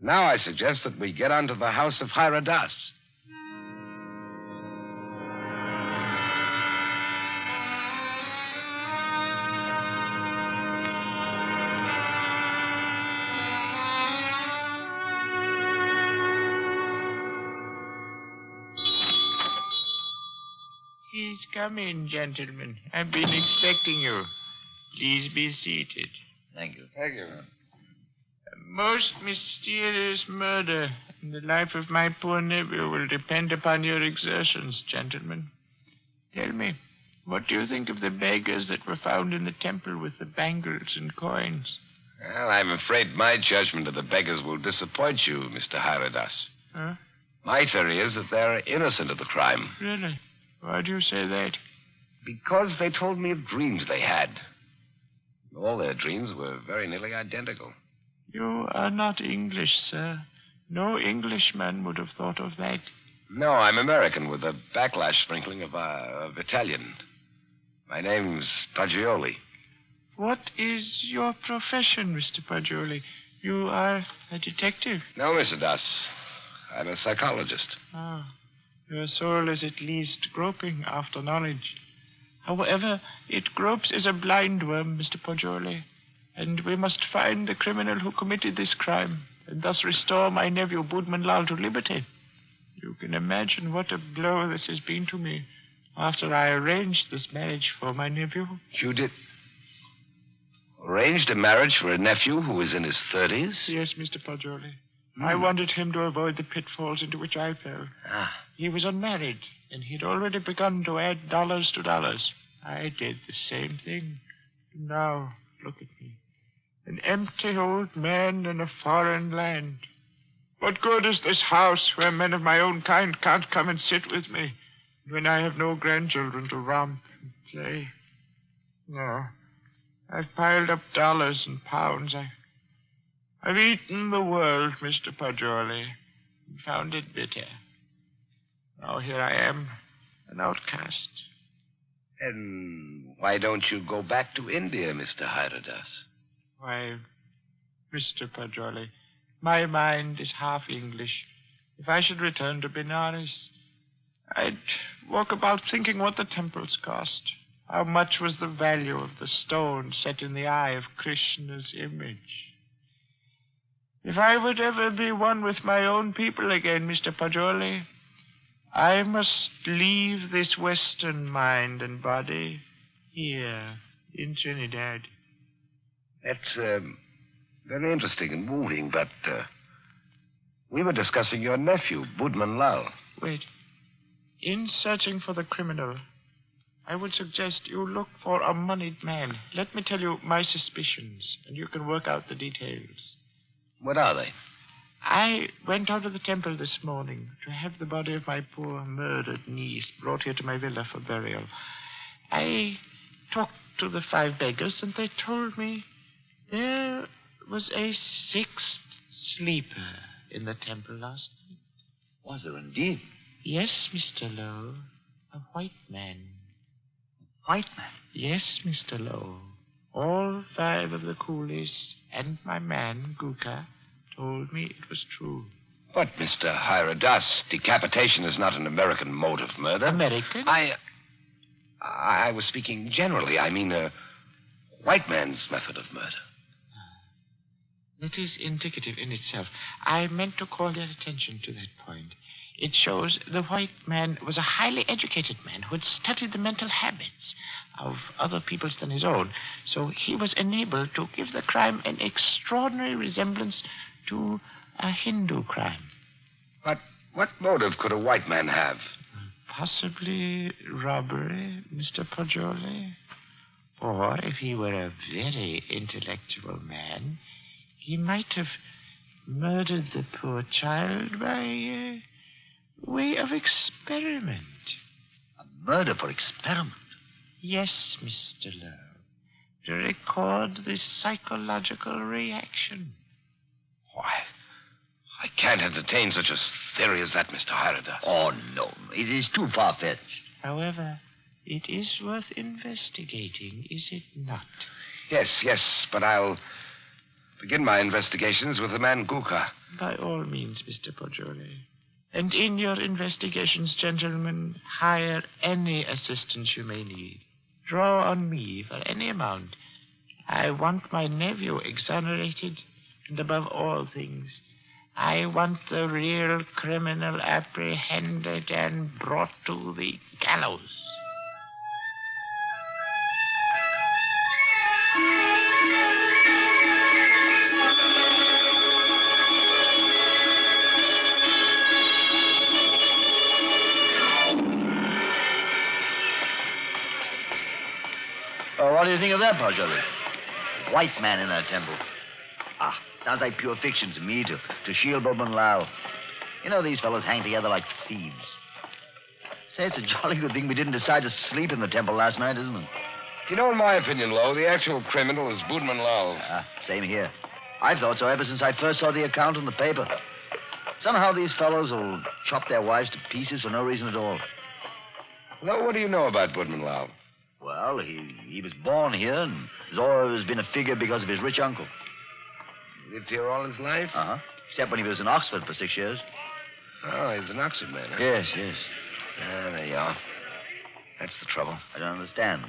Now I suggest that we get on to the house of Hira Das. Please come in, gentlemen. I've been expecting you. Please be seated. Thank you. Thank you. A most mysterious murder, and the life of my poor nephew will depend upon your exertions, gentlemen. Tell me, what do you think of the beggars that were found in the temple with the bangles and coins? Well, I'm afraid my judgment of the beggars will disappoint you, Mr. Hira Das. Huh? My theory is that they're innocent of the crime. Really? Why do you say that? Because they told me of dreams they had. All their dreams were very nearly identical. You are not English, sir. No Englishman would have thought of that. No, I'm American with a backlash sprinkling of Italian. My name's Paggioli. What is your profession, Mr. Paggioli? You are a detective? No, Mr. Das. I'm a psychologist. Ah, your soul is at least groping after knowledge. However, it gropes as a blind worm, Mr. Paggioli. And we must find the criminal who committed this crime, and thus restore my nephew Budman Lal to liberty. You can imagine what a blow this has been to me after I arranged this marriage for my nephew. You did? Arranged a marriage for a nephew who was in his 30s? Yes, Mr. Paggioli. I wanted him to avoid the pitfalls into which I fell. He was unmarried, and he'd already begun to add dollars to dollars. I did the same thing. Now, look at me. An empty old man in a foreign land. What good is this house where men of my own kind can't come and sit with me when I have no grandchildren to romp and play? No. I've piled up dollars and pounds. I've eaten the world, Mr. Paggioli, and found it bitter. Now here I am, an outcast. And why don't you go back to India, Mr. Hira Das? Why, Mr. Paggioli, my mind is half English. If I should return to Benares, I'd walk about thinking what the temples cost. How much was the value of the stone set in the eye of Krishna's image? If I would ever be one with my own people again, Mr. Pajoli, I must leave this Western mind and body here in Trinidad. That's very interesting and moving, but we were discussing your nephew, Budman Lal. Wait. In searching for the criminal, I would suggest you look for a moneyed man. Let me tell you my suspicions, and you can work out the details. What are they? I went out to the temple this morning to have the body of my poor murdered niece brought here to my villa for burial. I talked to the 5 beggars, and they told me there was a 6th sleeper in the temple last night. Was there indeed? Yes, Mr. Lowe. A white man. White man? Yes, Mr. Lowe. All 5 of the coolies and my man, Guka, told me it was true. But, Mr. Hiradas, decapitation is not an American mode of murder. American? I was speaking generally. I mean, a white man's method of murder. It is indicative in itself. I meant to call your attention to that point. It shows the white man was a highly educated man who had studied the mental habits of other peoples than his own. So he was enabled to give the crime an extraordinary resemblance to a Hindu crime. But what motive could a white man have? Possibly robbery, Mr. Pajoli. Or if he were a very intellectual man, he might have murdered the poor child by way of experiment. A murder for experiment? Yes, Mr. Lowe. To record the psychological reaction. Why, I can't entertain such a theory as that, Mr. Hiradas. Oh, no. It is too far-fetched. However, it is worth investigating, is it not? Yes, but I'll begin my investigations with the man Guka. By all means, Mr. Pajoli. And in your investigations, gentlemen, hire any assistance you may need. Draw on me for any amount. I want my nephew exonerated, and above all things, I want the real criminal apprehended and brought to the gallows. Oh, what do you think of that, Pajoli? White man in that temple. Sounds like pure fiction to me, to shield Budman Lal. You know, these fellows hang together like thieves. Say, it's a jolly good thing we didn't decide to sleep in the temple last night, isn't it? You know, in my opinion, Lowe, the actual criminal is Budman Lal. Same here. I've thought so ever since I first saw the account in the paper. Somehow these fellows will chop their wives to pieces for no reason at all. Lowe, what do you know about Budman Lal? Well, he was born here and has always been a figure because of his rich uncle. Lived here all his life? Uh-huh. Except when he was in Oxford for 6 years. Oh, he's an Oxford man, huh? Yes. There you are. That's the trouble. I don't understand.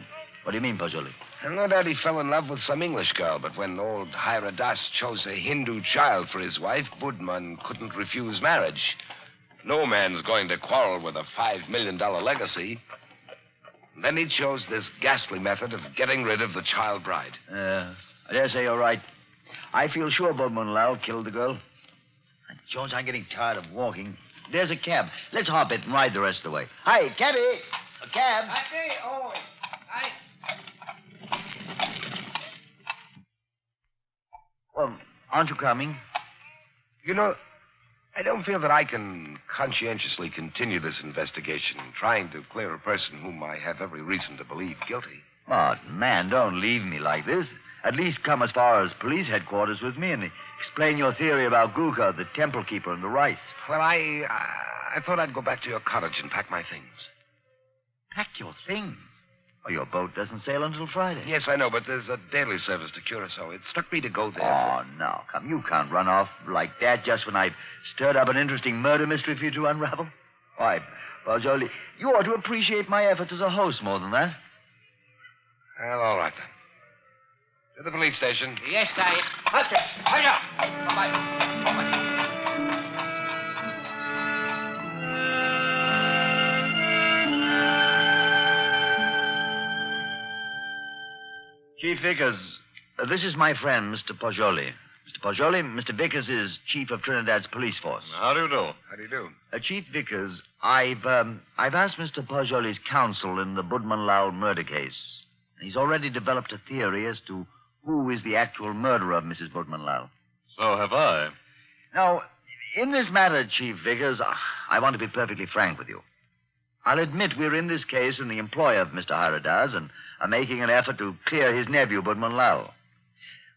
What do you mean, Pajoli? Well, no doubt he fell in love with some English girl, but when old Hiradas chose a Hindu child for his wife, Budman couldn't refuse marriage. No man's going to quarrel with a $5 million legacy. And then he chose this ghastly method of getting rid of the child bride. I dare say you're right. I feel sure Budman Lal killed the girl. And George, I'm getting tired of walking. There's a cab. Let's hop it and ride the rest of the way. Hi, cabby! A cab! Well, aren't you coming? You know, I don't feel that I can conscientiously continue this investigation, trying to clear a person whom I have every reason to believe guilty. Oh, man, don't leave me like this. At least come as far as police headquarters with me and explain your theory about Guka, the temple keeper, and the rice. Well, I thought I'd go back to your cottage and pack my things. Pack your things? Oh, your boat doesn't sail until Friday. Yes, I know, but there's a daily service to Curacao. It struck me to go there. Oh, no, come. You can't run off like that just when I've stirred up an interesting murder mystery for you to unravel. Why, Pajoli, you ought to appreciate my efforts as a host more than that. Well, all right, then. To the police station. Yes, Sahib. Hurry up. Bye-bye. Chief Vickers, this is my friend, Mr. Pajoli. Mr. Pajoli, Mr. Vickers is chief of Trinidad's police force. How do you do? How do you do? Chief Vickers, I've asked Mr. Pajoli's counsel in the Budman Lal murder case. He's already developed a theory as to who is the actual murderer of Mrs. Budman Lal. So have I. Now, in this matter, Chief Vickers, I want to be perfectly frank with you. I'll admit we're in this case in the employ of Mr. Haradas and are making an effort to clear his nephew, Budman Lal.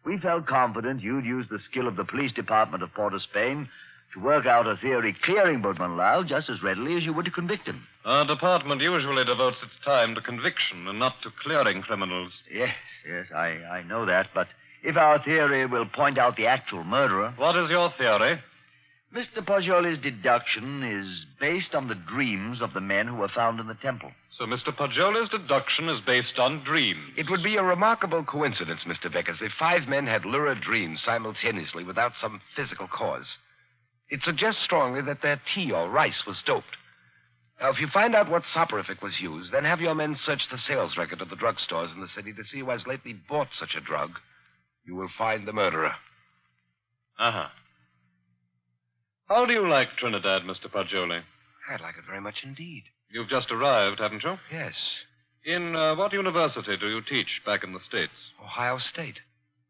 We felt confident you'd use the skill of the police department of Port of Spain to work out a theory clearing Budman Lal just as readily as you would to convict him. Our department usually devotes its time to conviction and not to clearing criminals. Yes, I know that, but if our theory will point out the actual murderer... What is your theory? Mr. Pajoli's deduction is based on the dreams of the men who were found in the temple. So Mr. Pajoli's deduction is based on dreams. It would be a remarkable coincidence, Mr. Vickers, if 5 men had lurid dreams simultaneously without some physical cause. It suggests strongly that their tea or rice was doped. Now, if you find out what soporific was used, then have your men search the sales record of the drugstores in the city to see who has lately bought such a drug. You will find the murderer. Uh-huh. How do you like Trinidad, Mr. Pajoli? I'd like it very much indeed. You've just arrived, haven't you? Yes. In what university do you teach back in the States? Ohio State.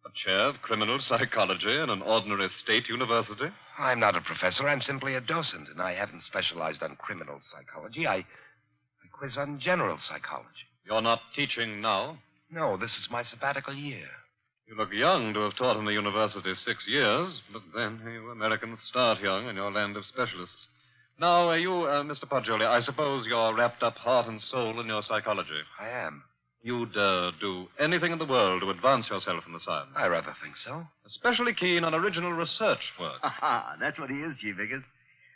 A chair of criminal psychology in an ordinary state university? I'm not a professor. I'm simply a docent, and I haven't specialized on criminal psychology. I quiz on general psychology. You're not teaching now? No, this is my sabbatical year. You look young to have taught in the university 6 years, but then you Americans start young in your land of specialists. Now, Mr. Pajoli, I suppose you're wrapped up heart and soul in your psychology. I am. You'd do anything in the world to advance yourself in the science. I rather think so. Especially keen on original research work. Aha, that's what he is, Chief Vickers.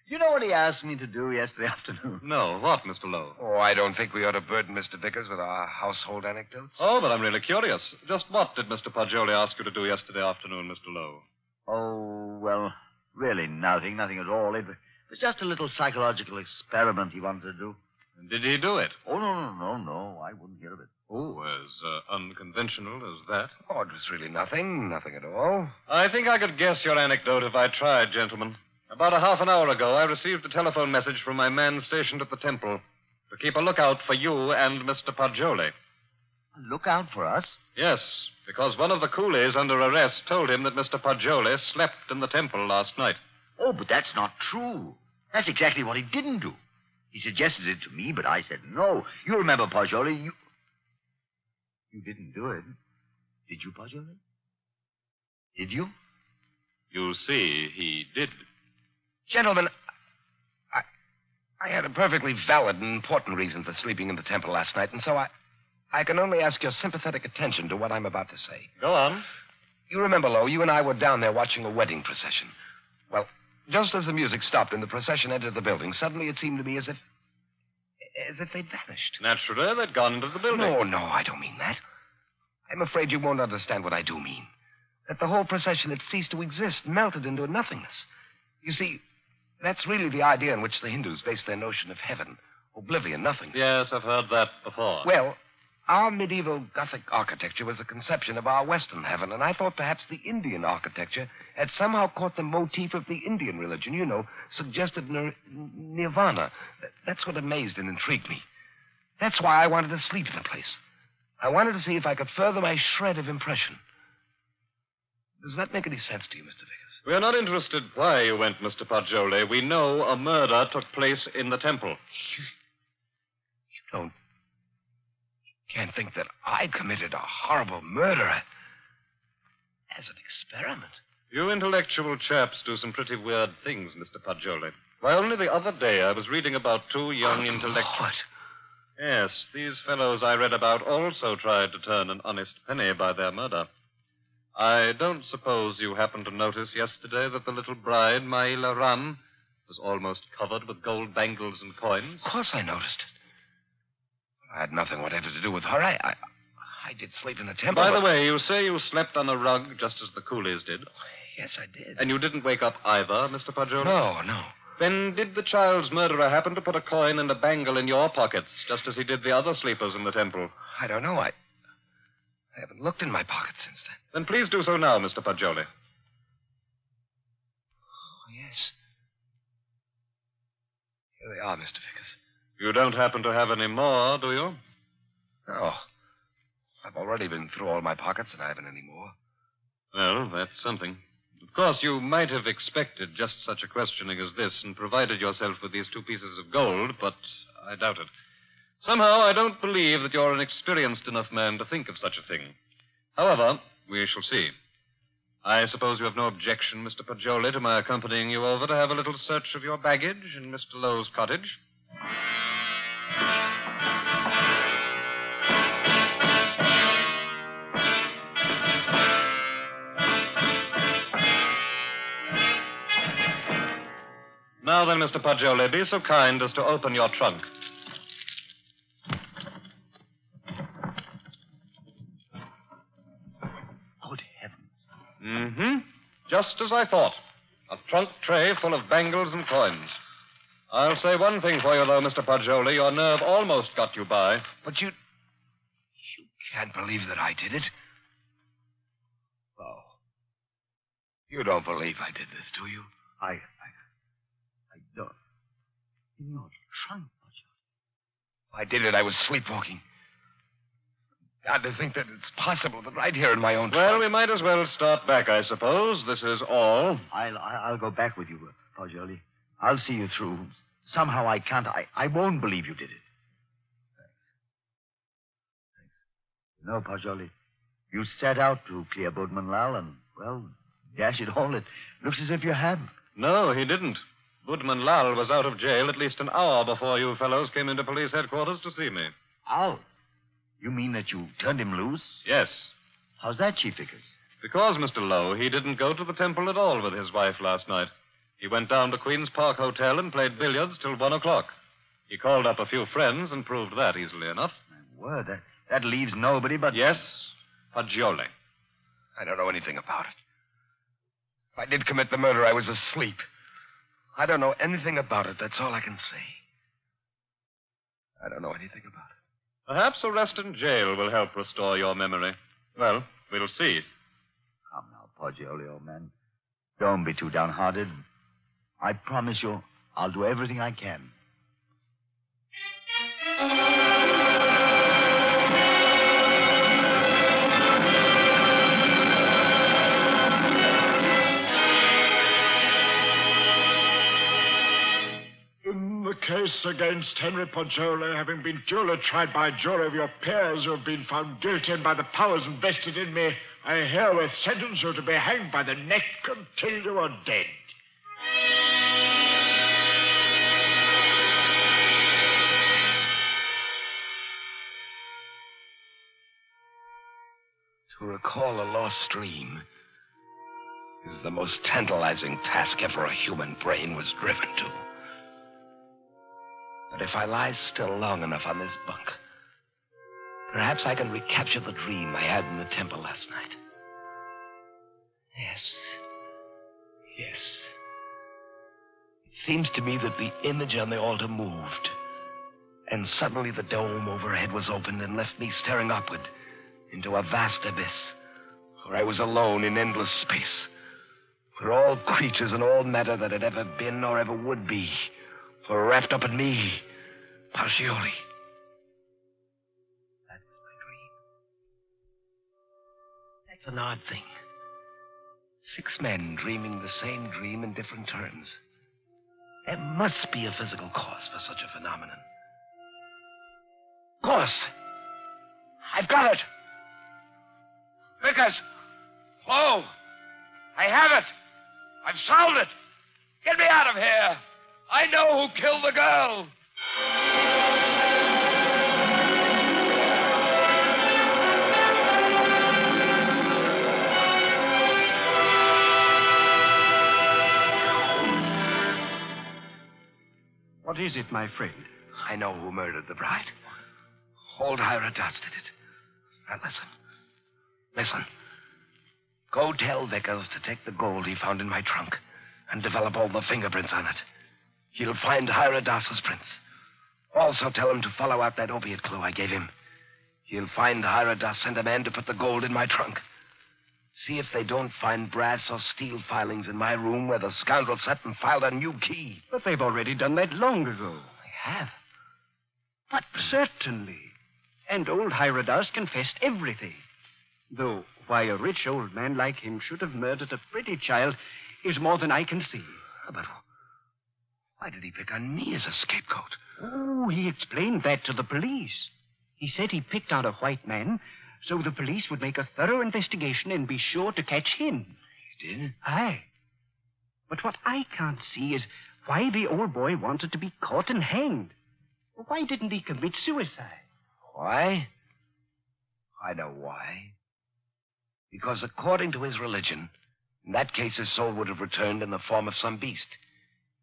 You know what he asked me to do yesterday afternoon? No, what, Mr. Lowe? Oh, I don't think we ought to burden Mr. Vickers with our household anecdotes. Oh, but I'm really curious. Just what did Mr. Pajoli ask you to do yesterday afternoon, Mr. Lowe? Oh, well, really nothing at all. It was just a little psychological experiment he wanted to do. And did he do it? Oh, no. I wouldn't hear of it. Oh, as unconventional as that? Oh, it was really nothing at all. I think I could guess your anecdote if I tried, gentlemen. About a half an hour ago, I received a telephone message from my man stationed at the temple to keep a lookout for you and Mr. Pajoli. A lookout for us? Yes, because one of the coolies under arrest told him that Mr. Pajoli slept in the temple last night. Oh, but that's not true. That's exactly what he didn't do. He suggested it to me, but I said no. You remember, Pajoli, You didn't do it. Did you, Pajoli? Did you? You see, he did. Gentlemen, I had a perfectly valid and important reason for sleeping in the temple last night, and so I can only ask your sympathetic attention to what I'm about to say. Go on. You remember, Lowe, you and I were down there watching a wedding procession. Well, just as the music stopped and the procession entered the building, suddenly it seemed to me as if they'd vanished. Naturally, they'd gone into the building. No, I don't mean that. I'm afraid you won't understand what I do mean. That the whole procession had ceased to exist, melted into nothingness. You see, that's really the idea on which the Hindus base their notion of heaven. Oblivion, nothing. Yes, I've heard that before. Well, our medieval Gothic architecture was the conception of our Western heaven, and I thought perhaps the Indian architecture had somehow caught the motif of the Indian religion, suggested nirvana. That's what amazed and intrigued me. That's why I wanted to sleep in the place. I wanted to see if I could further my shred of impression. Does that make any sense to you, Mr. Vickers? We're not interested why you went, Mr. Pajoli. We know a murder took place in the temple. You can't think that I committed a horrible murder as an experiment. You intellectual chaps do some pretty weird things, Mr. Pajoli. Why, only the other day I was reading about 2 young intellectuals. Lord. Yes, these fellows I read about also tried to turn an honest penny by their murder. I don't suppose you happened to notice yesterday that the little bride, Maila Ram, was almost covered with gold bangles and coins? Of course I noticed it. I had nothing whatever to do with her. I did sleep in the temple. By the way, you say you slept on a rug just as the coolies did. Yes, I did. And you didn't wake up either, Mr. Paggioli? No. Then did the child's murderer happen to put a coin and a bangle in your pockets, just as he did the other sleepers in the temple? I don't know. I haven't looked in my pockets since then. Then please do so now, Mr. Paggioli. Oh, yes. Here they are, Mr. Vickers. You don't happen to have any more, do you? No. I've already been through all my pockets, and I haven't any more. Well, that's something. Of course, you might have expected just such a questioning as this and provided yourself with these 2 pieces of gold, but I doubt it. Somehow, I don't believe that you're an experienced enough man to think of such a thing. However, we shall see. I suppose you have no objection, Mr. Paggioli, to my accompanying you over to have a little search of your baggage in Mr. Lowe's cottage? Now then, Mr. Paggioli, be so kind as to open your trunk. Good heavens. Mm-hmm. Just as I thought. A trunk tray full of bangles and coins. I'll say one thing for you, though, Mr. Paggioli. Your nerve almost got you by. But you can't believe that I did it. Oh. You don't believe I did this, do you? I don't. In your trunk, If I did it, I was sleepwalking. God, to think that it's possible that right here in my own trunk. Well, we might as well start back, I suppose. This is all. I'll go back with you, Paggioli. I'll see you through. Somehow I can't. I won't believe you did it. Thanks. No, Paggioli. You set out to clear Boatman Lal, and, well, dash it all, it looks as if you had. No, he didn't. Boatman Lal was out of jail at least an hour before you fellows came into police headquarters to see me. Out? You mean that you turned him loose? Yes. How's that, Chief Vickers? Because, Mr. Lowe, he didn't go to the temple at all with his wife last night. He went down to Queen's Park Hotel and played billiards till 1 o'clock. He called up a few friends and proved that easily enough. My word, that leaves nobody but... Yes, Paggioli. I don't know anything about it. If I did commit the murder, I was asleep. I don't know anything about it. That's all I can say. I don't know anything about it. Perhaps arrest in jail will help restore your memory. Well, we'll see. Come now, Paggioli, old man. Don't be too downhearted. I promise you, I'll do everything I can. In the case against Henry Paggioli, having been duly tried by a jury of your peers who have been found guilty and by the powers invested in me, I herewith sentence you to be hanged by the neck until you are dead. To recall a lost dream is the most tantalizing task ever a human brain was driven to. But if I lie still long enough on this bunk, perhaps I can recapture the dream I had in the temple last night. Yes. It seems to me that the image on the altar moved, and suddenly the dome overhead was opened and left me staring upward into a vast abyss, where I was alone in endless space, where all creatures and all matter that had ever been or ever would be were wrapped up in me, Paggioli. That was my dream. That's an odd thing. 6 men dreaming the same dream in different turns. There must be a physical cause for such a phenomenon. Of course. I've got it. Vickers! Whoa! I have it! I've solved it! Get me out of here! I know who killed the girl! What is it, my friend? I know who murdered the bride. Old Hira Das did it. Now listen. Listen. Go tell Vickers to take the gold he found in my trunk and develop all the fingerprints on it. He'll find Hira Das's prints. Also tell him to follow out that opiate clue I gave him. He'll find Hira Das sent a man to put the gold in my trunk. See if they don't find brass or steel filings in my room where the scoundrel sat and filed a new key. But they've already done that long ago. They have? But certainly. And old Hira Das confessed everything. Though why a rich old man like him should have murdered a pretty child is more than I can see. But why did he pick on me as a scapegoat? Oh, he explained that to the police. He said he picked out a white man so the police would make a thorough investigation and be sure to catch him. He did? Aye. But what I can't see is why the old boy wanted to be caught and hanged. Why didn't he commit suicide? Why? I know why. Because according to his religion, in that case his soul would have returned in the form of some beast.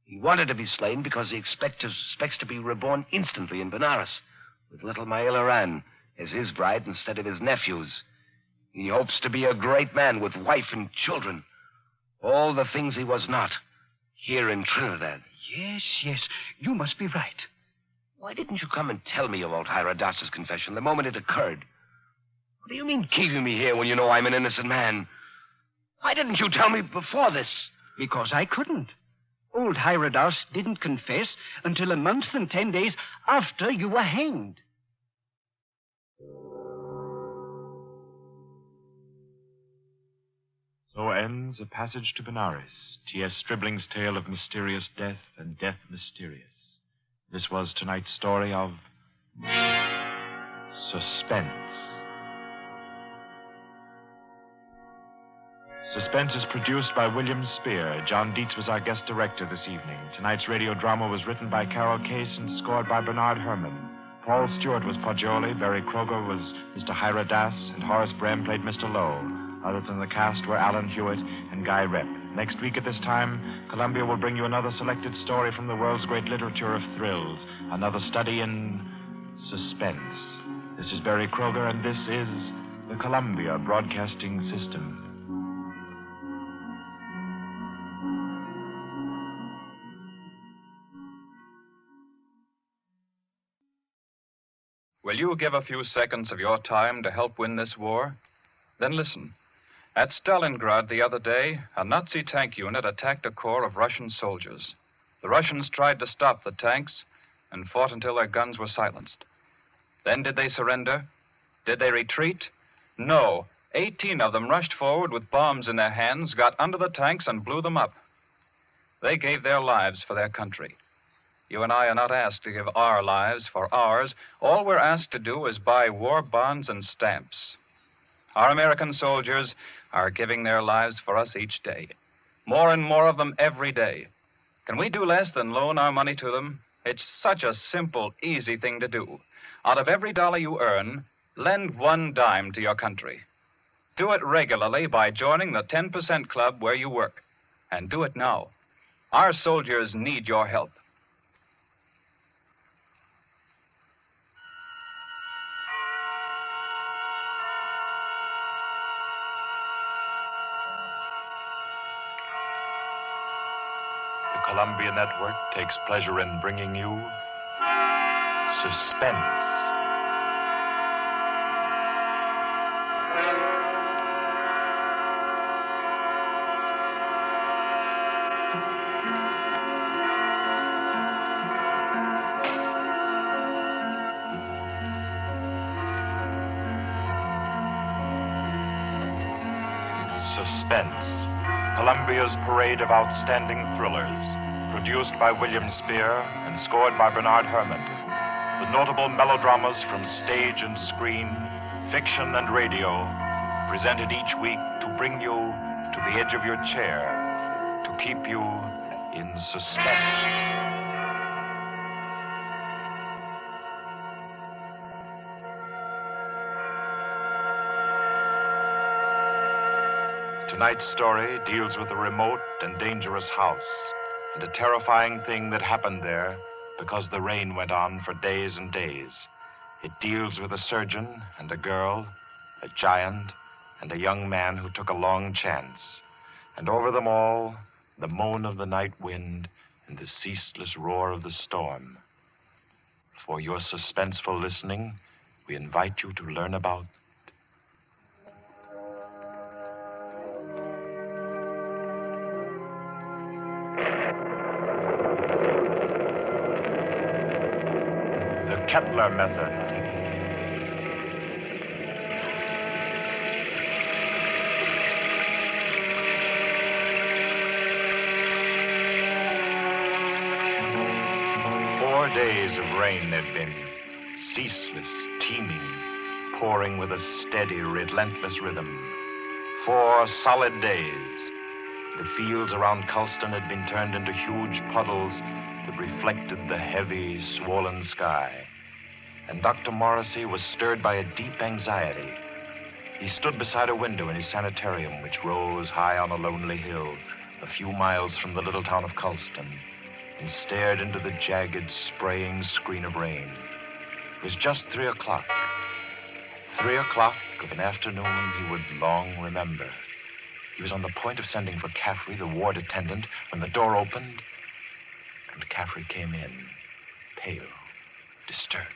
He wanted to be slain because he expects to be reborn instantly in Benares with little Maila Ran as his bride instead of his nephew's. He hopes to be a great man with wife and children. All the things he was not here in Trinidad. Yes, you must be right. Why didn't you come and tell me about Hira Das's confession the moment it occurred? What do you mean keeping me here when you know I'm an innocent man? Why didn't you tell me before this? Because I couldn't. Old Hira Das didn't confess until a month and 10 days after you were hanged. So ends A Passage to Benares, T.S. Stribling's tale of mysterious death and death mysterious. This was tonight's story of Suspense. Suspense is produced by William Spear. John Dietz was our guest director this evening. Tonight's radio drama was written by Carol Case and scored by Bernard Herrmann. Paul Stewart was Poggioli, Barry Kroger was Mr. Hira Das, and Horace Brem played Mr. Lowe. Others in the cast were Alan Hewitt and Guy Rep. Next week at this time, Columbia will bring you another selected story from the world's great literature of thrills, another study in suspense. This is Barry Kroger, and this is the Columbia Broadcasting System. Will you give a few seconds of your time to help win this war? Then listen. At Stalingrad the other day, a Nazi tank unit attacked a corps of Russian soldiers. The Russians tried to stop the tanks and fought until their guns were silenced. Then did they surrender? Did they retreat? No. 18 of them rushed forward with bombs in their hands, got under the tanks, and blew them up. They gave their lives for their country. You and I are not asked to give our lives for ours. All we're asked to do is buy war bonds and stamps. Our American soldiers are giving their lives for us each day. More and more of them every day. Can we do less than loan our money to them? It's such a simple, easy thing to do. Out of every dollar you earn, lend 1 dime to your country. Do it regularly by joining the 10% club where you work. And do it now. Our soldiers need your help. Columbia Network takes pleasure in bringing you Suspense. Suspense, Columbia's parade of outstanding thrillers. Produced by William Spear and scored by Bernard Herrmann. The notable melodramas from stage and screen, fiction and radio, presented each week to bring you to the edge of your chair, to keep you in suspense. Tonight's story deals with a remote and dangerous house and a terrifying thing that happened there because the rain went on for days and days. It deals with a surgeon and a girl, a giant, and a young man who took a long chance. And over them all, the moan of the night wind and the ceaseless roar of the storm. For your suspenseful listening, we invite you to learn about the Kettler method. Days of rain there've been, ceaseless, teeming, pouring with a steady, relentless rhythm. 4 solid days. The fields around Culston had been turned into huge puddles that reflected the heavy, swollen sky. And Dr. Morrissey was stirred by a deep anxiety. He stood beside a window in his sanitarium, which rose high on a lonely hill, a few miles from the little town of Culston, and stared into the jagged, spraying screen of rain. It was just 3 o'clock. 3 o'clock of an afternoon he would long remember. He was on the point of sending for Caffrey, the ward attendant, when the door opened, and Caffrey came in, pale, disturbed.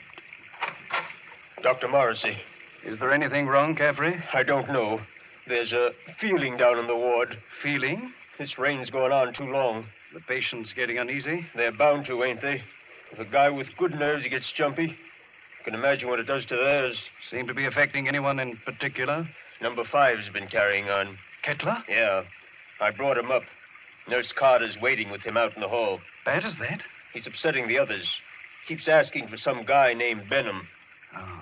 Dr. Morrissey. Is there anything wrong, Caffrey? I don't know. There's a feeling down in the ward. Feeling? This rain's going on too long. The patient's getting uneasy? They're bound to, ain't they? If a guy with good nerves gets jumpy, you can imagine what it does to theirs. Seem to be affecting anyone in particular? Number 5's been carrying on. Kettler? Yeah. I brought him up. Nurse Carter's waiting with him out in the hall. Bad as that? He's upsetting the others. Keeps asking for some guy named Benham. Oh,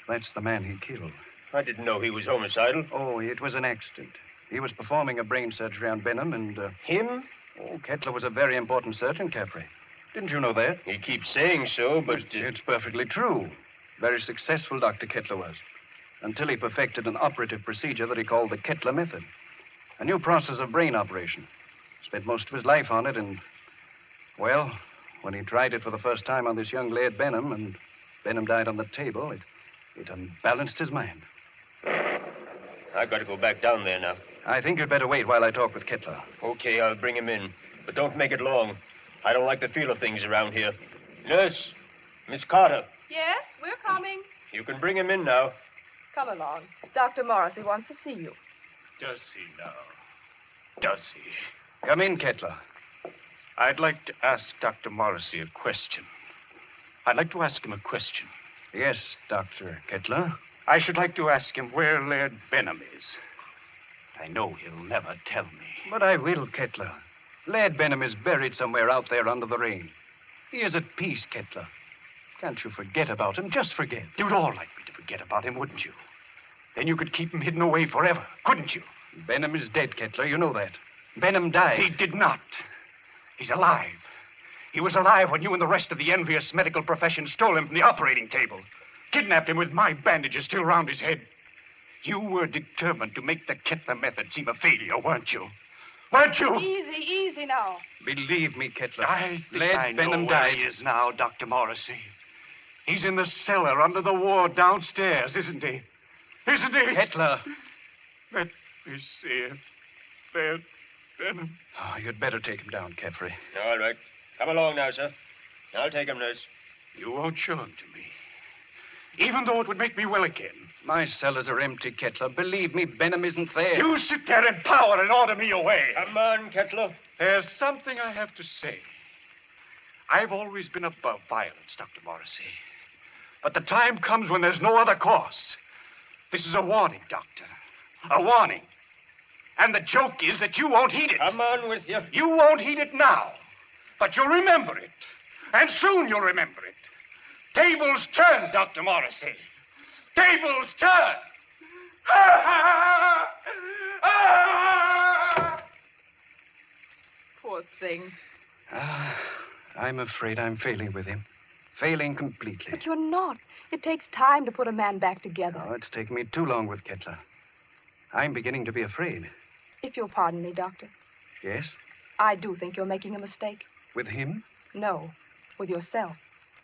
that's the man he killed. I didn't know he was homicidal. Oh, it was an accident. He was performing a brain surgery on Benham and... Him? Oh, Kettler was a very important surgeon, Caffrey. Didn't you know that? He keeps saying so, but... It's perfectly true. Very successful Dr. Kettler was. Until he perfected an operative procedure that he called the Kettler method. A new process of brain operation. Spent most of his life on it and... Well, when he tried it for the first time on this young lad Benham, and Benham died on the table, it unbalanced his mind. I've got to go back down there now. I think you'd better wait while I talk with Kettler. Okay, I'll bring him in. But don't make it long. I don't like the feel of things around here. Nurse, Miss Carter. Yes, we're coming. You can bring him in now. Come along. Dr. Morrissey wants to see you. Does he now? Does he? Come in, Kettler. I'd like to ask Dr. Morrissey a question. I'd like to ask him a question. Yes, Dr. Kettler. I should like to ask him where Laird Benham is. I know he'll never tell me. But I will, Kettler. Laird Benham is buried somewhere out there under the rain. He is at peace, Kettler. Can't you forget about him? Just forget. You'd all like me to forget about him, wouldn't you? Then you could keep him hidden away forever, couldn't you? Benham is dead, Kettler. You know that. Benham died. He did not. He's alive. He was alive when you and the rest of the envious medical profession stole him from the operating table. Kidnapped him with my bandages still round his head. You were determined to make the Kettler method seem a failure, weren't you? Weren't you? Easy now. Believe me, Kettler. I think Laird I know Benham where died. he is now, Dr. Morrissey. He's in the cellar under the ward downstairs, isn't he? Isn't he? Kettler. Let me see it. Laird Benham. Oh, you'd better take him down, Caffrey. All right. Come along now, sir. I'll take him, nurse. You won't show him to me. Even though it would make me well again. My cellars are empty, Kettler. Believe me, Benham isn't there. You sit there in power and order me away. Come on, Kettler. There's something I have to say. I've always been above violence, Dr. Morrissey. But the time comes when there's no other course. This is a warning, Doctor. A warning. And the joke is that you won't heed it. Come on with you. You won't heed it now. But you'll remember it. And soon you'll remember it. Tables turn, Dr. Morrissey. Tables turn. Poor thing. I'm afraid I'm failing with him. Failing completely. But you're not. It takes time to put a man back together. Oh, it's taken me too long with Kettler. I'm beginning to be afraid. If you'll pardon me, Doctor, Yes? I do think you're making a mistake. With him? No. with yourself.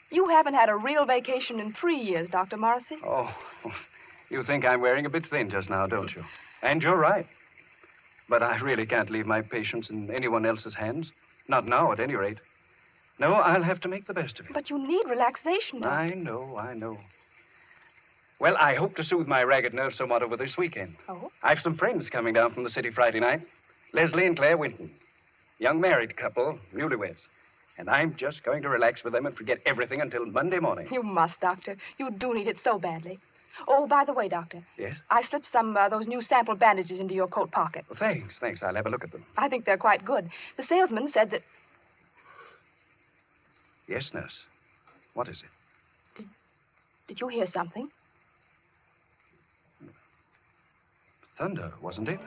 You haven't had a real vacation in 3 years, Dr. Morrissey. Oh, you think I'm wearing a bit thin just now, don't you? And you're right. But I really can't leave my patients in anyone else's hands. Not now, at any rate. No, I'll have to make the best of it. But you need relaxation, Doctor. I know. Well, I hope to soothe my ragged nerves somewhat over this weekend. Oh? I've some friends coming down from the city Friday night. Leslie and Claire Winton. Young married couple, newlyweds. And I'm just going to relax with them and forget everything until Monday morning. You must, Doctor. You do need it so badly. Oh, by the way, Doctor. Yes? I slipped some those new sample bandages into your coat pocket. Well, thanks. I'll have a look at them. I think they're quite good. The salesman said that... Yes, nurse. What is it? Did you hear something? Thunder, wasn't it?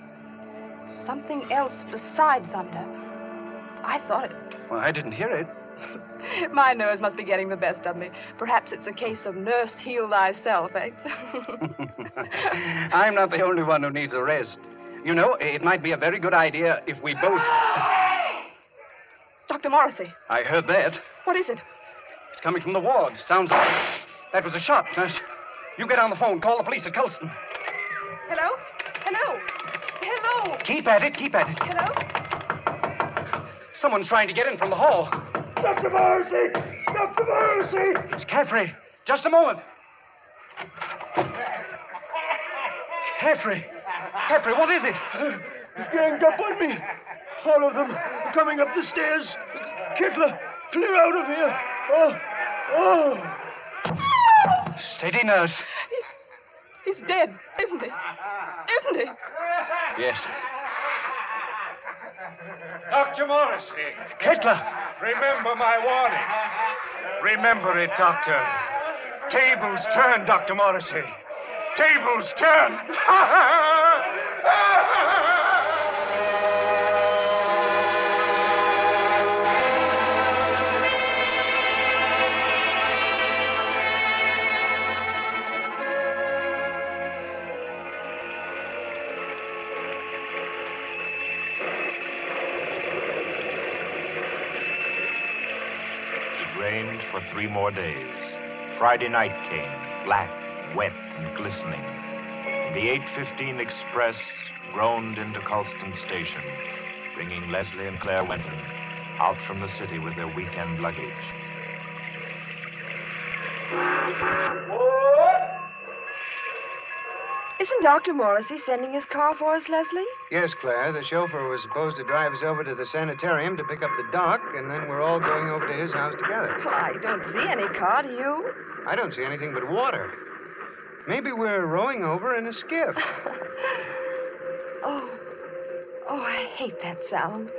Something else besides thunder. I thought it... Well, I didn't hear it. My nerves must be getting the best of me. Perhaps it's a case of nurse heal thyself, eh? I'm not the only one who needs a rest. You know, it might be a very good idea if we both... Dr. Morrissey. I heard that. What is it? It's coming from the ward. Sounds like... That was a shot, nurse. You get on the phone. Call the police at Colston. Hello? Keep at it. Hello? Someone's trying to get in from the hall. Dr. Morrissey! Dr. Morrissey! It's Caffrey. Just a moment. Caffrey, what is it? He's ganged up on me. All of them are coming up the stairs. Kittler, clear out of here. Oh. Steady, nurse. He's dead, isn't he? Yes. Dr. Morrissey. Kittler. Remember my warning. Remember it, Doctor. Tables turn, Dr. Morrissey. Tables turn. Rained for 3 more days. Friday night came, black, wet, and glistening. And the 8:15 express groaned into Colston Station, bringing Leslie and Claire Winton out from the city with their weekend luggage. Isn't Dr. Morrissey sending his car for us, Leslie? Yes, Claire. The chauffeur was supposed to drive us over to the sanitarium to pick up the doc, and then we're all going over to his house together. Well, I don't see any car, do you? I don't see anything but water. Maybe we're rowing over in a skiff. Oh, I hate that sound.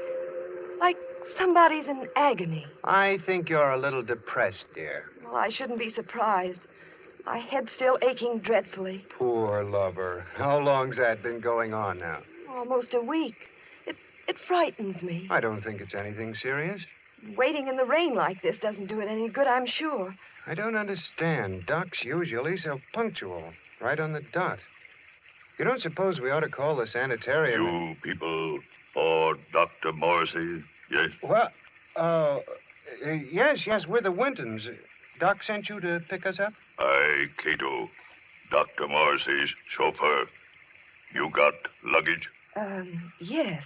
Like somebody's in agony. I think you're a little depressed, dear. Well, I shouldn't be surprised. My head's still aching dreadfully. Poor lover. How long's that been going on now? Almost a week. It frightens me. I don't think it's anything serious. Waiting in the rain like this doesn't do it any good, I'm sure. I don't understand. Doc's usually so punctual. Right on the dot. You don't suppose we ought to call the sanitarium? You people for Dr. Morrissey, yes? Well, yes, we're the Wintons. Doc sent you to pick us up? I, Cato, Dr. Morrissey's chauffeur. You got luggage? Yes.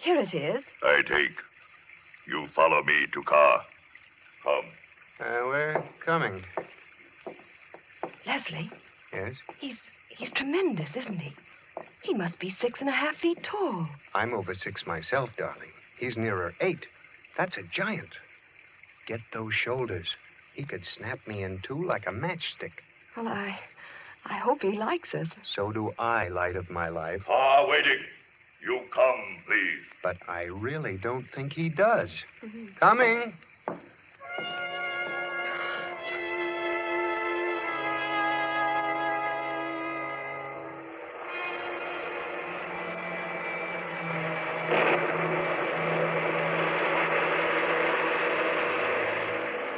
Here it is. I take. You follow me to car. Come. We're coming. Leslie? Yes? He's tremendous, isn't he? He must be 6.5 feet tall. I'm over 6 myself, darling. He's nearer 8. That's a giant. Get those shoulders. He could snap me in two like a matchstick. Well, I hope he likes us. So do I, light of my life. Waiting. You come, please. But I really don't think he does. Coming.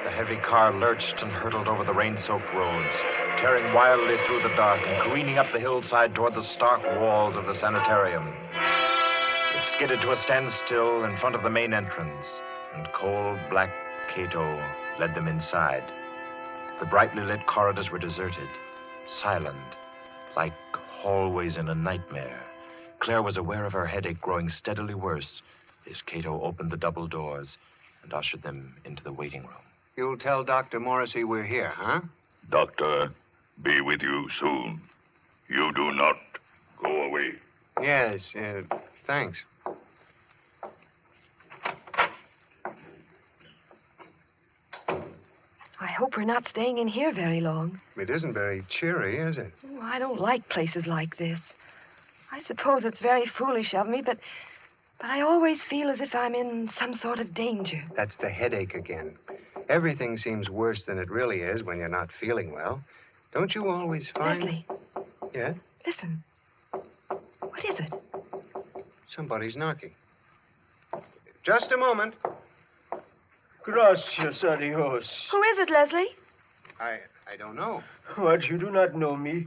The heavy car lurched and hurtled over the rain-soaked roads, tearing wildly through the dark and careening up the hillside toward the stark walls of the sanitarium. It skidded to a standstill in front of the main entrance, and cold black Cato led them inside. The brightly lit corridors were deserted, silent, like hallways in a nightmare. Claire was aware of her headache growing steadily worse as Cato opened the double doors and ushered them into the waiting room. You'll tell Dr. Morrissey we're here, huh? Doctor, be with you soon. You do not go away. Yes, thanks. I hope we're not staying in here very long. It isn't very cheery, is it? Oh, I don't like places like this. I suppose it's very foolish of me, but I always feel as if I'm in some sort of danger. That's the headache again. Everything seems worse than it really is when you're not feeling well. Don't you always find... Leslie. Yeah? Listen. What is it? Somebody's knocking. Just a moment. Gracias a Dios. Who is it, Leslie? I don't know. What, you do not know me?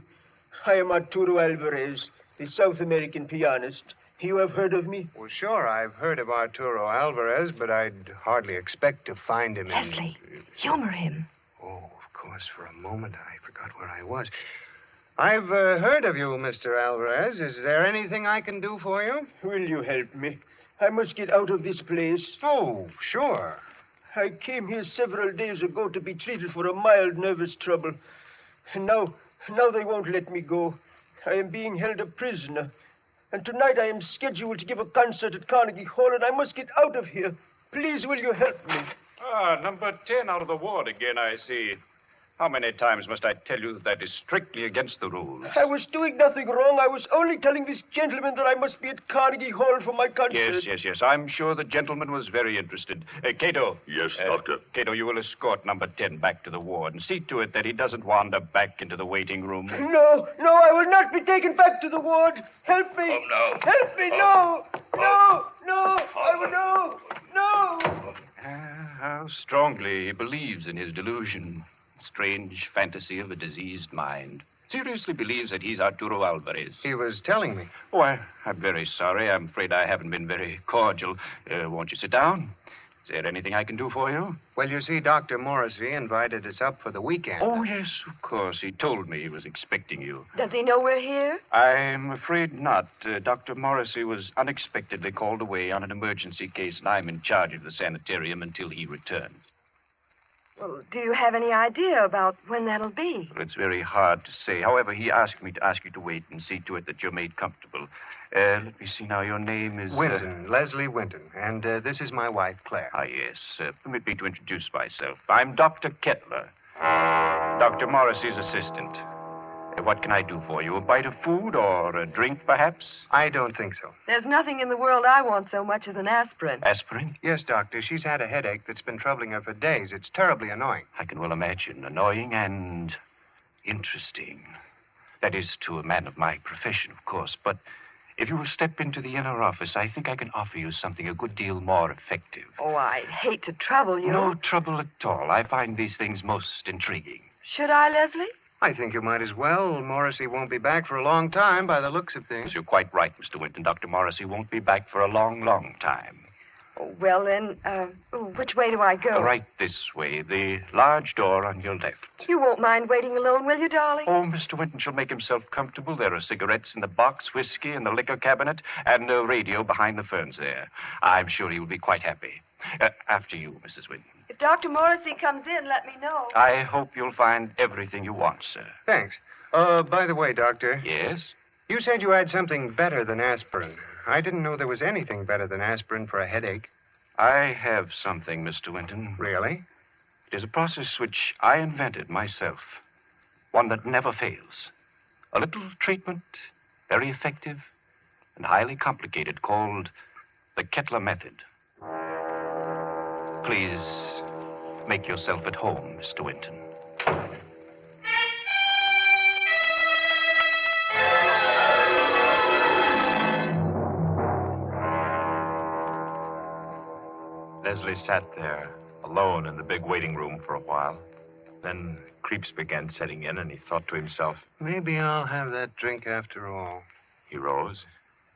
I am Arturo Alvarez, the South American pianist. You have heard of me? Well, sure, I've heard of Arturo Alvarez, but I'd hardly expect to find him Leslie, humor him. Oh, of course, for a moment I forgot where I was. I've heard of you, Mr. Alvarez. Is there anything I can do for you? Will you help me? I must get out of this place. Oh, sure. I came here several days ago to be treated for a mild nervous trouble. And now they won't let me go. I am being held a prisoner. And tonight I am scheduled to give a concert at Carnegie Hall, and I must get out of here. Please, will you help me? Number 10 out of the ward again, I see. How many times must I tell you that is strictly against the rules? I was doing nothing wrong. I was only telling this gentleman that I must be at Carnegie Hall for my concert. Yes. I'm sure the gentleman was very interested. Cato. Yes, Doctor. Cato, you will escort number 10 back to the ward and see to it that he doesn't wander back into the waiting room. No, I will not be taken back to the ward. Help me. Oh, no. Help me, no. How strongly he believes in his delusion. Strange fantasy of a diseased mind. Seriously believes that he's Arturo Alvarez. He was telling me. Oh, I'm very sorry. I'm afraid I haven't been very cordial. Won't you sit down? Is there anything I can do for you? Well, you see, Dr. Morrissey invited us up for the weekend. Oh, yes, of course. He told me he was expecting you. Does he know we're here? I'm afraid not. Dr. Morrissey was unexpectedly called away on an emergency case, and I'm in charge of the sanitarium until he returns. Well, do you have any idea about when that'll be? Well, it's very hard to say. However, he asked me to ask you to wait and see to it that you're made comfortable. Let me see now. Your name is... Winton, Leslie Winton. And this is my wife, Claire. Yes. Permit me to introduce myself. I'm Dr. Kettler, Dr. Morrissey's assistant. What can I do for you? A bite of food or a drink, perhaps? I don't think so. There's nothing in the world I want so much as an aspirin. Aspirin? Yes, Doctor. She's had a headache that's been troubling her for days. It's terribly annoying. I can well imagine. Annoying and interesting. That is, to a man of my profession, of course. But if you will step into the inner office, I think I can offer you something a good deal more effective. Oh, I'd hate to trouble you. No trouble at all. I find these things most intriguing. Should I, Leslie? I think you might as well. Morrissey won't be back for a long time by the looks of things. You're quite right, Mr. Winton. Dr. Morrissey won't be back for a long, long time. Oh, well, then, which way do I go? Right this way. The large door on your left. You won't mind waiting alone, will you, darling? Oh, Mr. Winton shall make himself comfortable. There are cigarettes in the box, whiskey in the liquor cabinet, and a radio behind the ferns there. I'm sure he will be quite happy. After you, Mrs. Winton. If Dr. Morrissey comes in, let me know. I hope you'll find everything you want, sir. Thanks. By the way, Doctor. Yes? You said you had something better than aspirin. I didn't know there was anything better than aspirin for a headache. I have something, Mr. Winton. Really? It is a process which I invented myself. One that never fails. A little treatment, very effective and highly complicated, called the Kettler method. Please make yourself at home, Mr. Winton. Leslie sat there, alone in the big waiting room for a while. Then creeps began setting in, and he thought to himself, maybe I'll have that drink after all. He rose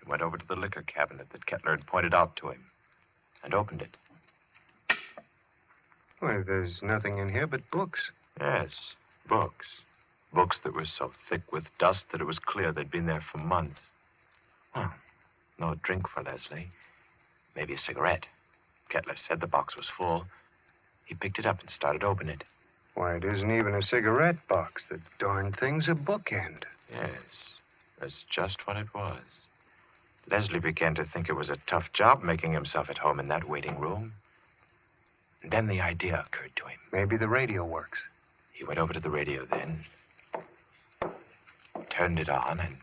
and went over to the liquor cabinet that Kettler had pointed out to him and opened it. Why, there's nothing in here but books. Yes, books. Books that were so thick with dust that it was clear they'd been there for months. Well, no drink for Leslie. Maybe a cigarette. Kettler said the box was full. He picked it up and started to open it. Why, it isn't even a cigarette box. The darn thing's a bookend. Yes, that's just what it was. Leslie began to think it was a tough job making himself at home in that waiting room. And then the idea occurred to him. Maybe the radio works. He went over to the radio then, turned it on, and...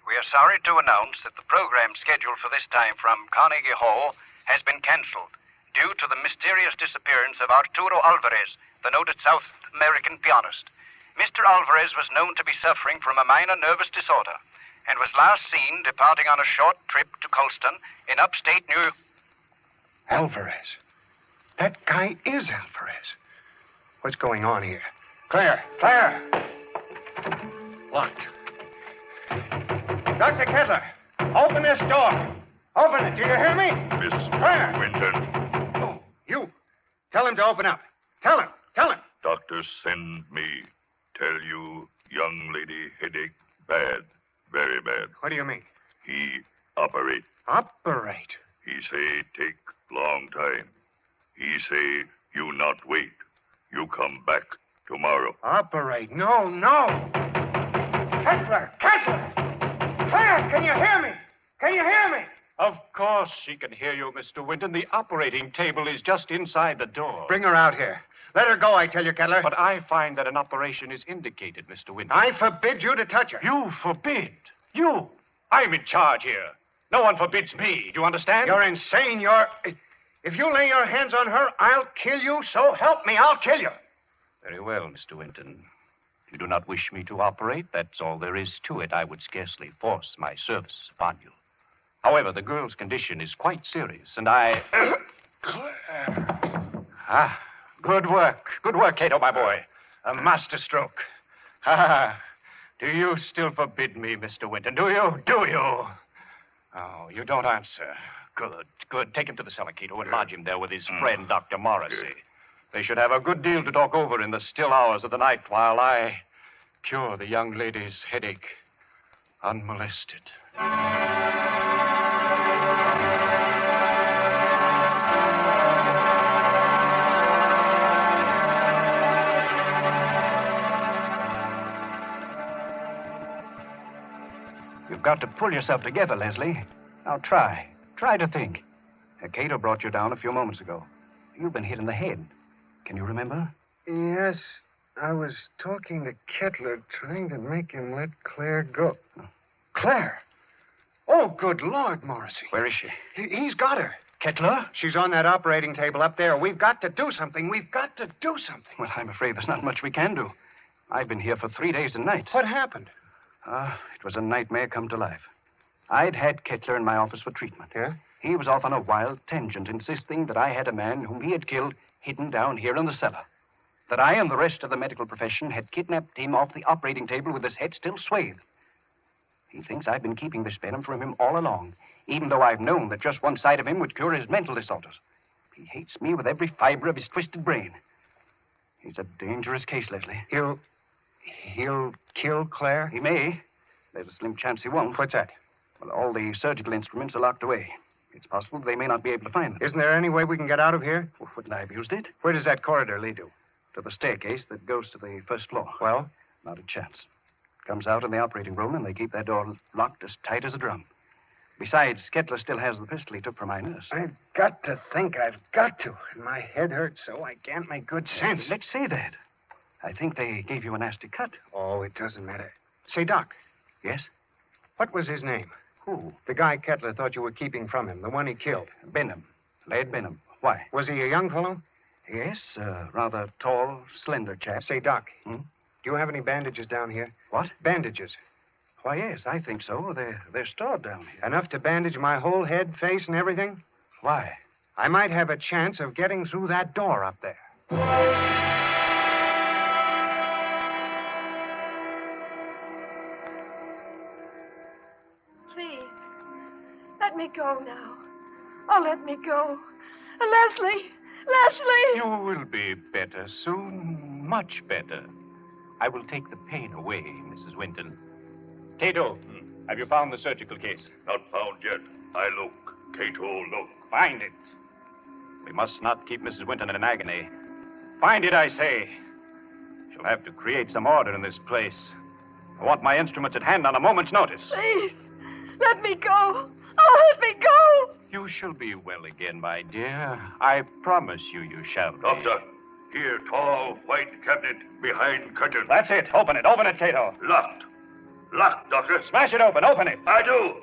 We are sorry to announce that the program scheduled for this time from Carnegie Hall has been canceled due to the mysterious disappearance of Arturo Alvarez, the noted South American pianist. Mr. Alvarez was known to be suffering from a minor nervous disorder and was last seen departing on a short trip to Colston in upstate New York. Alvarez. That guy is Alvarez. What's going on here? Claire! Claire! Locked. Dr. Kettler, open this door. Open it. Do you hear me? Miss Claire! Winton. Oh, you. Tell him to open up. Tell him. Tell him. Doctor send me. Tell you, young lady headache bad. Very bad. What do you mean? He operate. Operate? He say take long time. He say you not wait. You come back tomorrow. Operate? No, no. Kettler! Kettler! Claire, can you hear me? Can you hear me? Of course she can hear you, Mr. Winton. The operating table is just inside the door. Bring her out here. Let her go, I tell you, Kettler. But I find that an operation is indicated, Mr. Winton. I forbid you to touch her. You forbid? You? I'm in charge here. No one forbids me. Do you understand? You're insane. If you lay your hands on her, I'll kill you. So help me, I'll kill you. Very well, Mr. Winton. If you do not wish me to operate, that's all there is to it. I would scarcely force my services upon you. However, the girl's condition is quite serious, and I... Good work. Good work, Cato, my boy. A master stroke. Do you still forbid me, Mr. Winton? Do you? Do you? Oh, you don't answer. Good, good. Take him to the cellar, Cato, and lodge him there with his friend, Dr. Morrissey. They should have a good deal to talk over in the still hours of the night while I cure the young lady's headache unmolested. You've got to pull yourself together, Leslie. Now try. Try to think. Cato brought you down a few moments ago. You've been hit in the head. Can you remember? Yes, I was talking to Kettler, trying to make him let Claire go. Claire? Oh, good Lord, Morrissey. Where is she? He's got her. Kettler? She's on that operating table up there. We've got to do something. We've got to do something. Well, I'm afraid there's not much we can do. I've been here for 3 days and nights. What happened? It was a nightmare come to life. I'd had Kettler in my office for treatment. Yeah? He was off on a wild tangent, insisting that I had a man whom he had killed hidden down here in the cellar. That I and the rest of the medical profession had kidnapped him off the operating table with his head still swathed. He thinks I've been keeping this venom from him all along, even though I've known that just one side of him would cure his mental disorders. He hates me with every fiber of his twisted brain. He's a dangerous case, Leslie. He'll kill Claire? He may. There's a slim chance he won't. What's that? Well, all the surgical instruments are locked away. It's possible they may not be able to find them. Isn't there any way we can get out of here? Well, wouldn't I have used it? Where does that corridor lead to? To the staircase that goes to the first floor. Well? Not a chance. Comes out in the operating room, and they keep that door locked as tight as a drum. Besides, Kettler still has the pistol he took from my nurse. I've got to think. I've got to. And my head hurts, so I can't make good sense. Let's say that. I think they gave you a nasty cut. Oh, it doesn't matter. Say, Doc. Yes? What was his name? Who? The guy Kettler thought you were keeping from him, the one he killed. Benham. Laird Benham. Why? Was he a young fellow? Yes, rather tall, slender chap. Say, Doc, do you have any bandages down here? What? Bandages. Why, yes, I think so. They're stored down here. Enough to bandage my whole head, face, and everything? Why? I might have a chance of getting through that door up there. Please, let me go now. Oh, let me go. Leslie, Leslie! You will be better soon, much better. I will take the pain away, Mrs. Winton. Cato, have you found the surgical case? Not found yet. I look. Cato, look. Find it. We must not keep Mrs. Winton in an agony. Find it, I say. She'll have to create some order in this place. I want my instruments at hand on a moment's notice. Please, let me go. Oh, let me go. You shall be well again, my dear. I promise you shall be. Doctor, here, tall, white cabinet behind curtain. That's it. Open it, Cato. Locked. Locked, Doctor. Smash it open. Open it. I do.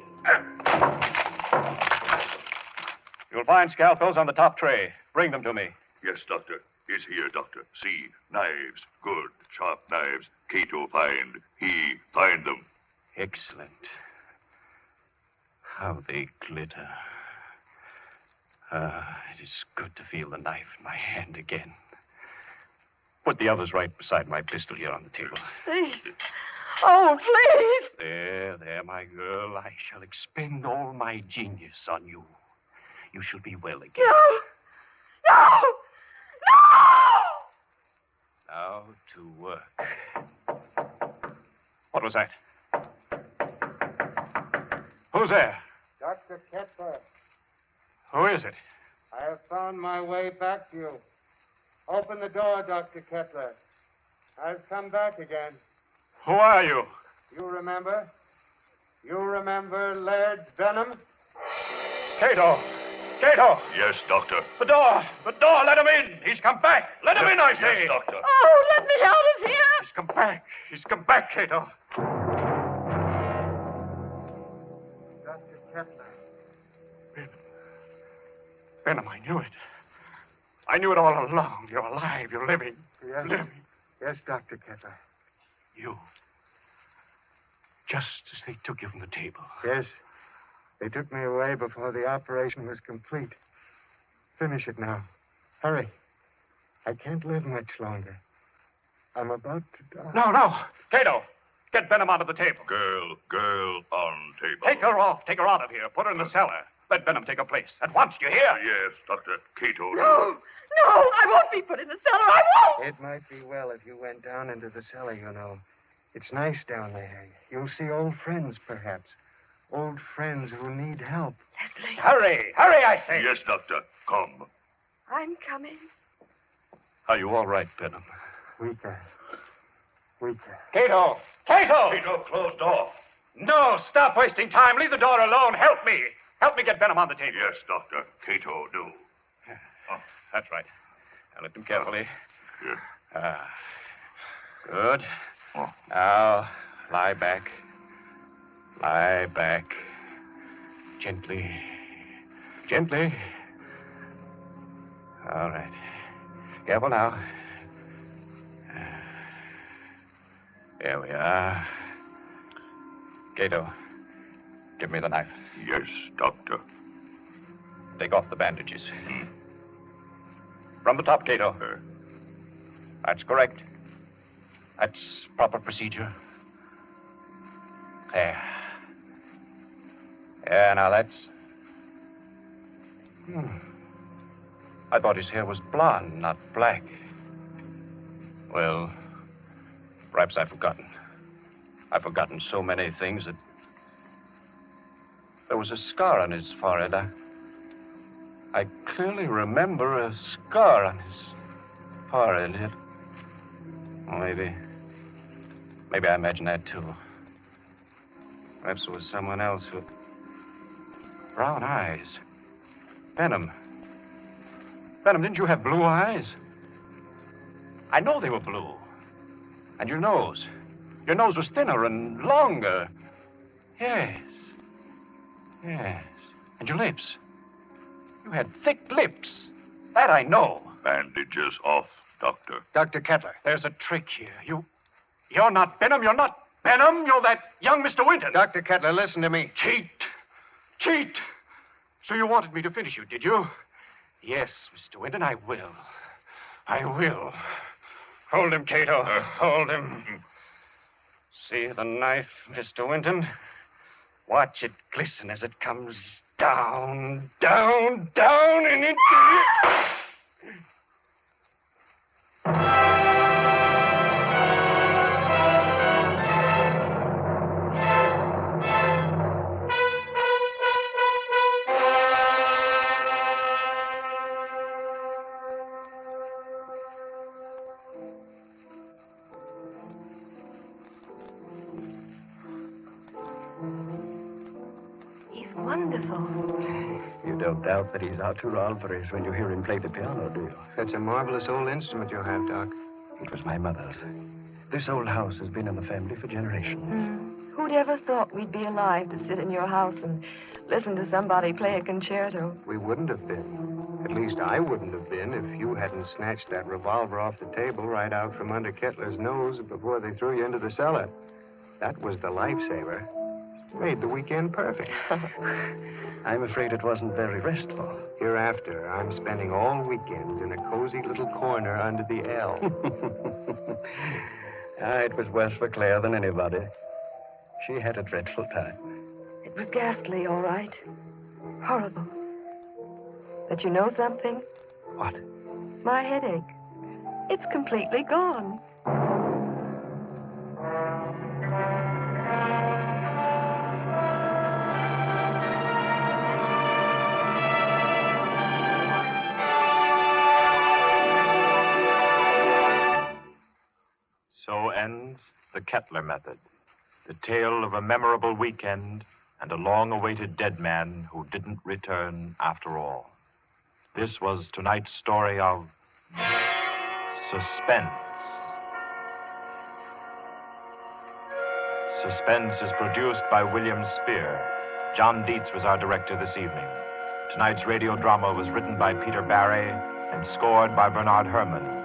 You'll find scalpels on the top tray. Bring them to me. Yes, Doctor. Is here, Doctor. See, knives. Good, sharp knives. Cato find. He find them. Excellent. How they glitter. It is good to feel the knife in my hand again. Put the others right beside my pistol here on the table. Please. Oh, please. There, my girl. I shall expend all my genius on you. You shall be well again. No! Now to work. What was that? Who's there? Dr. Kettler, Who is it? I have found my way back to you. Open the door, Dr. Kettler. I've come back again. Who are you? You remember? You remember Laird Benham? Cato! Cato! Yes, Doctor. The door! Let him in! He's come back! Let him in, I say! Yes, Doctor. Oh, let me out of here! He's come back, Cato. Dr. Kettler. Benham, I knew it. I knew it all along. You're alive. You're living. Yes. Living. Yes, Dr. Kettler. You. Just as they took you from the table. Yes. They took me away before the operation was complete. Finish it now. Hurry. I can't live much longer. I'm about to die. No. Cato, get Benham onto the table. Girl on table. Take her off. Take her out of here. Put her in the cellar. Let Benham take her place. At once, you hear? Yes, Doctor. Cato. No, I won't be put in the cellar. I won't. It might be well if you went down into the cellar, you know. It's nice down there. You'll see old friends, perhaps. Old friends who need help. Leslie. Hurry, I say. Yes, Doctor. Come. I'm coming. Are you all right, Benham? Weaker. Cato! Cato, close door. No, stop wasting time. Leave the door alone. Help me. Help me get Benham on the table. Yes, Doctor. Cato, do. That's right. Now lift him carefully. Yes. Good. Now, lie back. Lie back. Gently. All right. Careful now. There we are. Cato, give me the knife. Yes, Doctor. Take off the bandages. From the top, Cato. That's correct. That's proper procedure. There. Yeah, now that's... I thought his hair was blonde, not black. Well, perhaps I've forgotten. I've forgotten so many things that... There was a scar on his forehead. I clearly remember a scar on his forehead. Maybe I imagined that, too. Perhaps it was someone else with brown eyes. Benham, didn't you have blue eyes? I know they were blue. And your nose was thinner and longer. Yes. And your lips. You had thick lips. That I know. Bandages off, Doctor. Dr. Kettler, there's a trick here. You're not Benham. You're not Benham. You're that young Mr. Winton. Dr. Kettler, listen to me. Cheat. So you wanted me to finish you, did you? Yes, Mr. Winton, I will. Hold him, Cato. Hold him. See the knife, Mr. Winton? Watch it glisten as it comes down, and into you. He's wonderful. You don't doubt that he's Arturo Alvarez when you hear him play the piano, do you? That's a marvelous old instrument you have, Doc. It was my mother's. This old house has been in the family for generations. Who'd ever thought we'd be alive to sit in your house and listen to somebody play a concerto? We wouldn't have been. At least I wouldn't have been if you hadn't snatched that revolver off the table right out from under Kettler's nose before they threw you into the cellar. That was the lifesaver. Made the weekend perfect. I'm afraid it wasn't very restful. Hereafter, I'm spending all weekends in a cozy little corner under the L. It was worse for Claire than anybody. She had a dreadful time. It was ghastly, all right. Horrible. But you know something? What? My headache. It's completely gone. So ends the Kettler method, the tale of a memorable weekend and a long-awaited dead man who didn't return after all. This was tonight's story of Suspense. Suspense is produced by William Spear. John Dietz was our director this evening. Tonight's radio drama was written by Peter Barry and scored by Bernard Herrmann.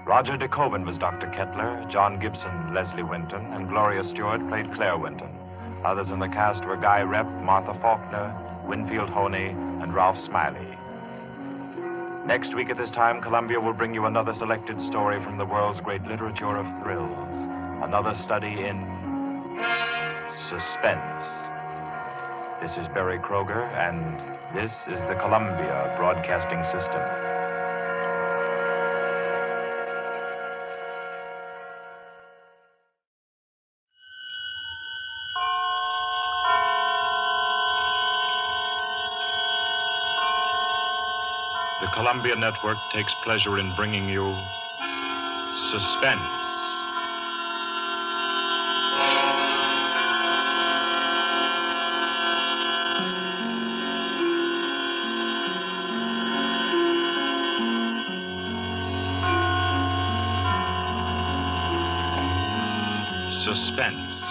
Roger De Koven was Dr. Kettler, John Gibson, Leslie Winton, and Gloria Stewart played Claire Winton. Others in the cast were Guy Repp, Martha Faulkner, Winfield Honey, and Ralph Smiley. Next week at this time, Columbia will bring you another selected story from the world's great literature of thrills. Another study in suspense. This is Barry Kroger, and this is the Columbia Broadcasting System. The Columbia Network takes pleasure in bringing you Suspense. Suspense,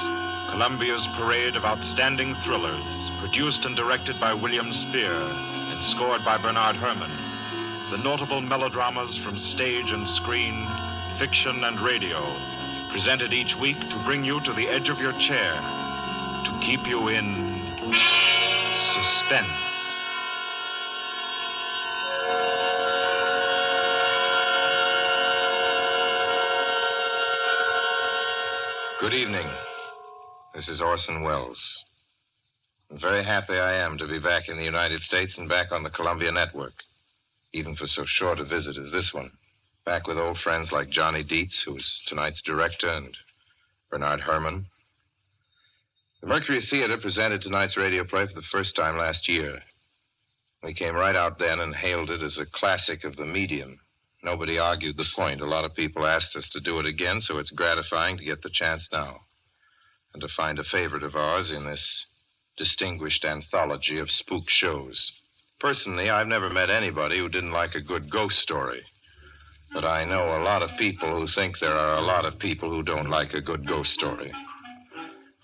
Columbia's parade of outstanding thrillers, produced and directed by William Spear and scored by Bernard Herrmann. The notable melodramas from stage and screen, fiction and radio, presented each week to bring you to the edge of your chair, to keep you in suspense. Good evening. This is Orson Welles. I'm very happy I am to be back in the United States and back on the Columbia Network, even for so short a visit as this one. Back with old friends like Johnny Dietz, who is tonight's director, and Bernard Herrmann. The Mercury Theater presented tonight's radio play for the first time last year. We came right out then and hailed it as a classic of the medium. Nobody argued the point. A lot of people asked us to do it again, so it's gratifying to get the chance now. And to find a favorite of ours in this distinguished anthology of spook shows. Personally, I've never met anybody who didn't like a good ghost story. But I know a lot of people who think there are a lot of people who don't like a good ghost story.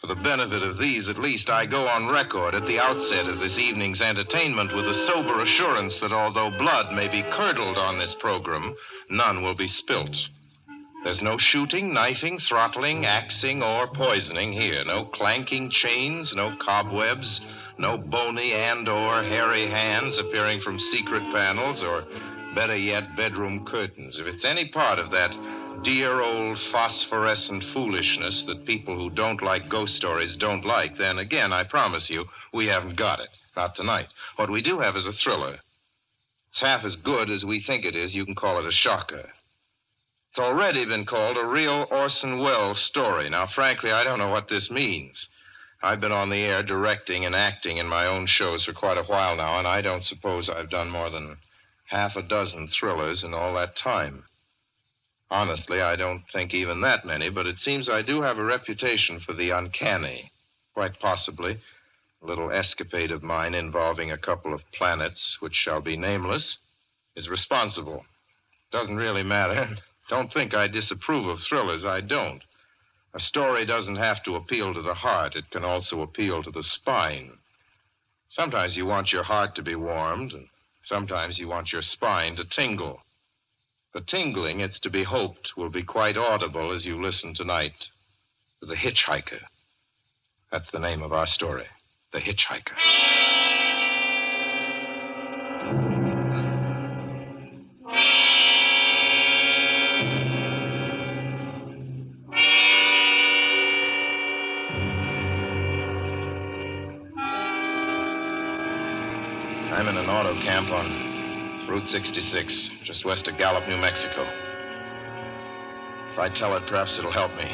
For the benefit of these, at least, I go on record at the outset of this evening's entertainment with the sober assurance that although blood may be curdled on this program, none will be spilt. There's no shooting, knifing, throttling, axing, or poisoning here. No clanking chains, no cobwebs, no bony and/or hairy hands appearing from secret panels, or, better yet, bedroom curtains. If it's any part of that dear old phosphorescent foolishness that people who don't like ghost stories don't like, then again, I promise you, we haven't got it. Not tonight. What we do have is a thriller. it's half as good as we think it is, you can call it a shocker. It's already been called a real Orson Welles story. Now, frankly, I don't know what this means. I've been on the air directing and acting in my own shows for quite a while now, and I don't suppose I've done more than half a dozen thrillers in all that time. Honestly, I don't think even that many, but it seems I do have a reputation for the uncanny. Quite possibly, a little escapade of mine involving a couple of planets, which shall be nameless, is responsible. Doesn't really matter. Don't think I disapprove of thrillers. I don't. A story doesn't have to appeal to the heart. It can also appeal to the spine. Sometimes you want your heart to be warmed, and sometimes you want your spine to tingle. The tingling, it's to be hoped, will be quite audible as you listen tonight to The Hitchhiker. That's the name of our story, The Hitchhiker. I'm in an auto camp on Route 66, just west of Gallup, New Mexico. If I tell it, perhaps it'll help me.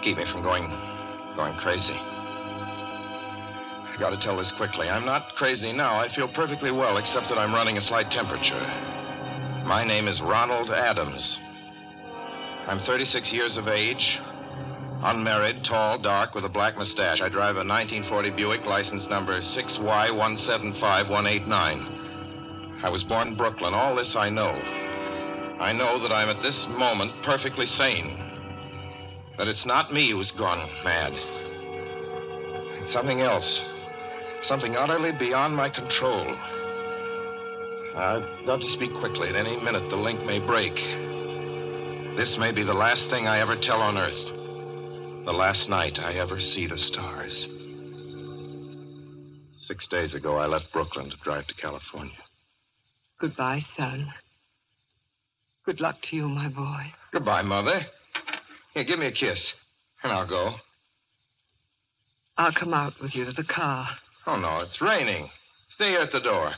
Keep me from going crazy. I gotta tell this quickly. I'm not crazy now. I feel perfectly well, except that I'm running a slight temperature. My name is Ronald Adams. I'm 36 years of age, unmarried, tall, dark, with a black mustache. I drive a 1940 Buick, license number 6Y175189. I was born in Brooklyn. All this I know. I know that I'm at this moment perfectly sane. That it's not me who's gone mad. It's something else. Something utterly beyond my control. I've got to speak quickly. At any minute, the link may break. This may be the last thing I ever tell on Earth. The last night I ever see the stars. 6 days ago, I left Brooklyn to drive to California. Goodbye, son. Good luck to you, my boy. Goodbye, Mother. Here, give me a kiss, and I'll go. I'll come out with you to the car. Oh, no, it's raining. Stay here at the door.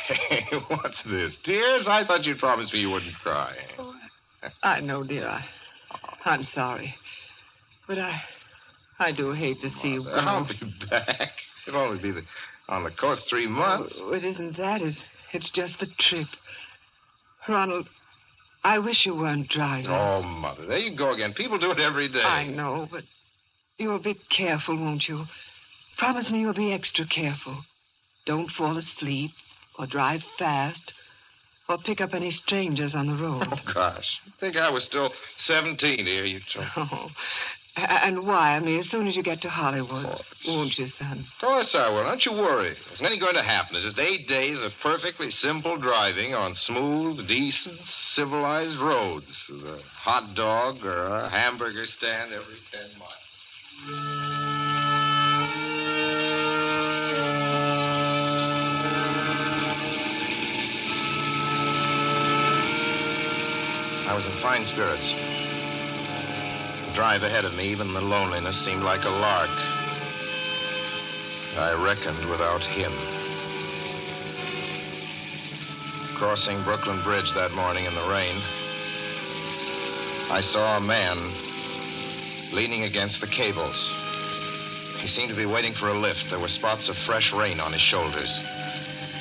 Hey, what's this? Tears? I thought you'd promised me you wouldn't cry. I know, dear. I'm sorry. But I do hate to see you go. I'll be back. It'll only be on the coast 3 months. Oh, it isn't that. It's just the trip. Ronald, I wish you weren't driving. Oh, Mother, there you go again. People do it every day. I know, but you'll be careful, won't you? Promise me you'll be extra careful. Don't fall asleep or drive fast or pick up any strangers on the road. Oh, gosh. I think I was still 17 here, you told me. Oh. And wire me as soon as you get to Hollywood. Won't you, son? Of course I will. Don't you worry. There's nothing going to happen. It's just 8 days of perfectly simple driving on smooth, decent, civilized roads with a hot dog or a hamburger stand every 10 miles. I was in fine spirits. The drive ahead of me, even the loneliness, seemed like a lark. I reckoned without him. Crossing Brooklyn Bridge that morning in the rain, I saw a man leaning against the cables. He seemed to be waiting for a lift. There were spots of fresh rain on his shoulders.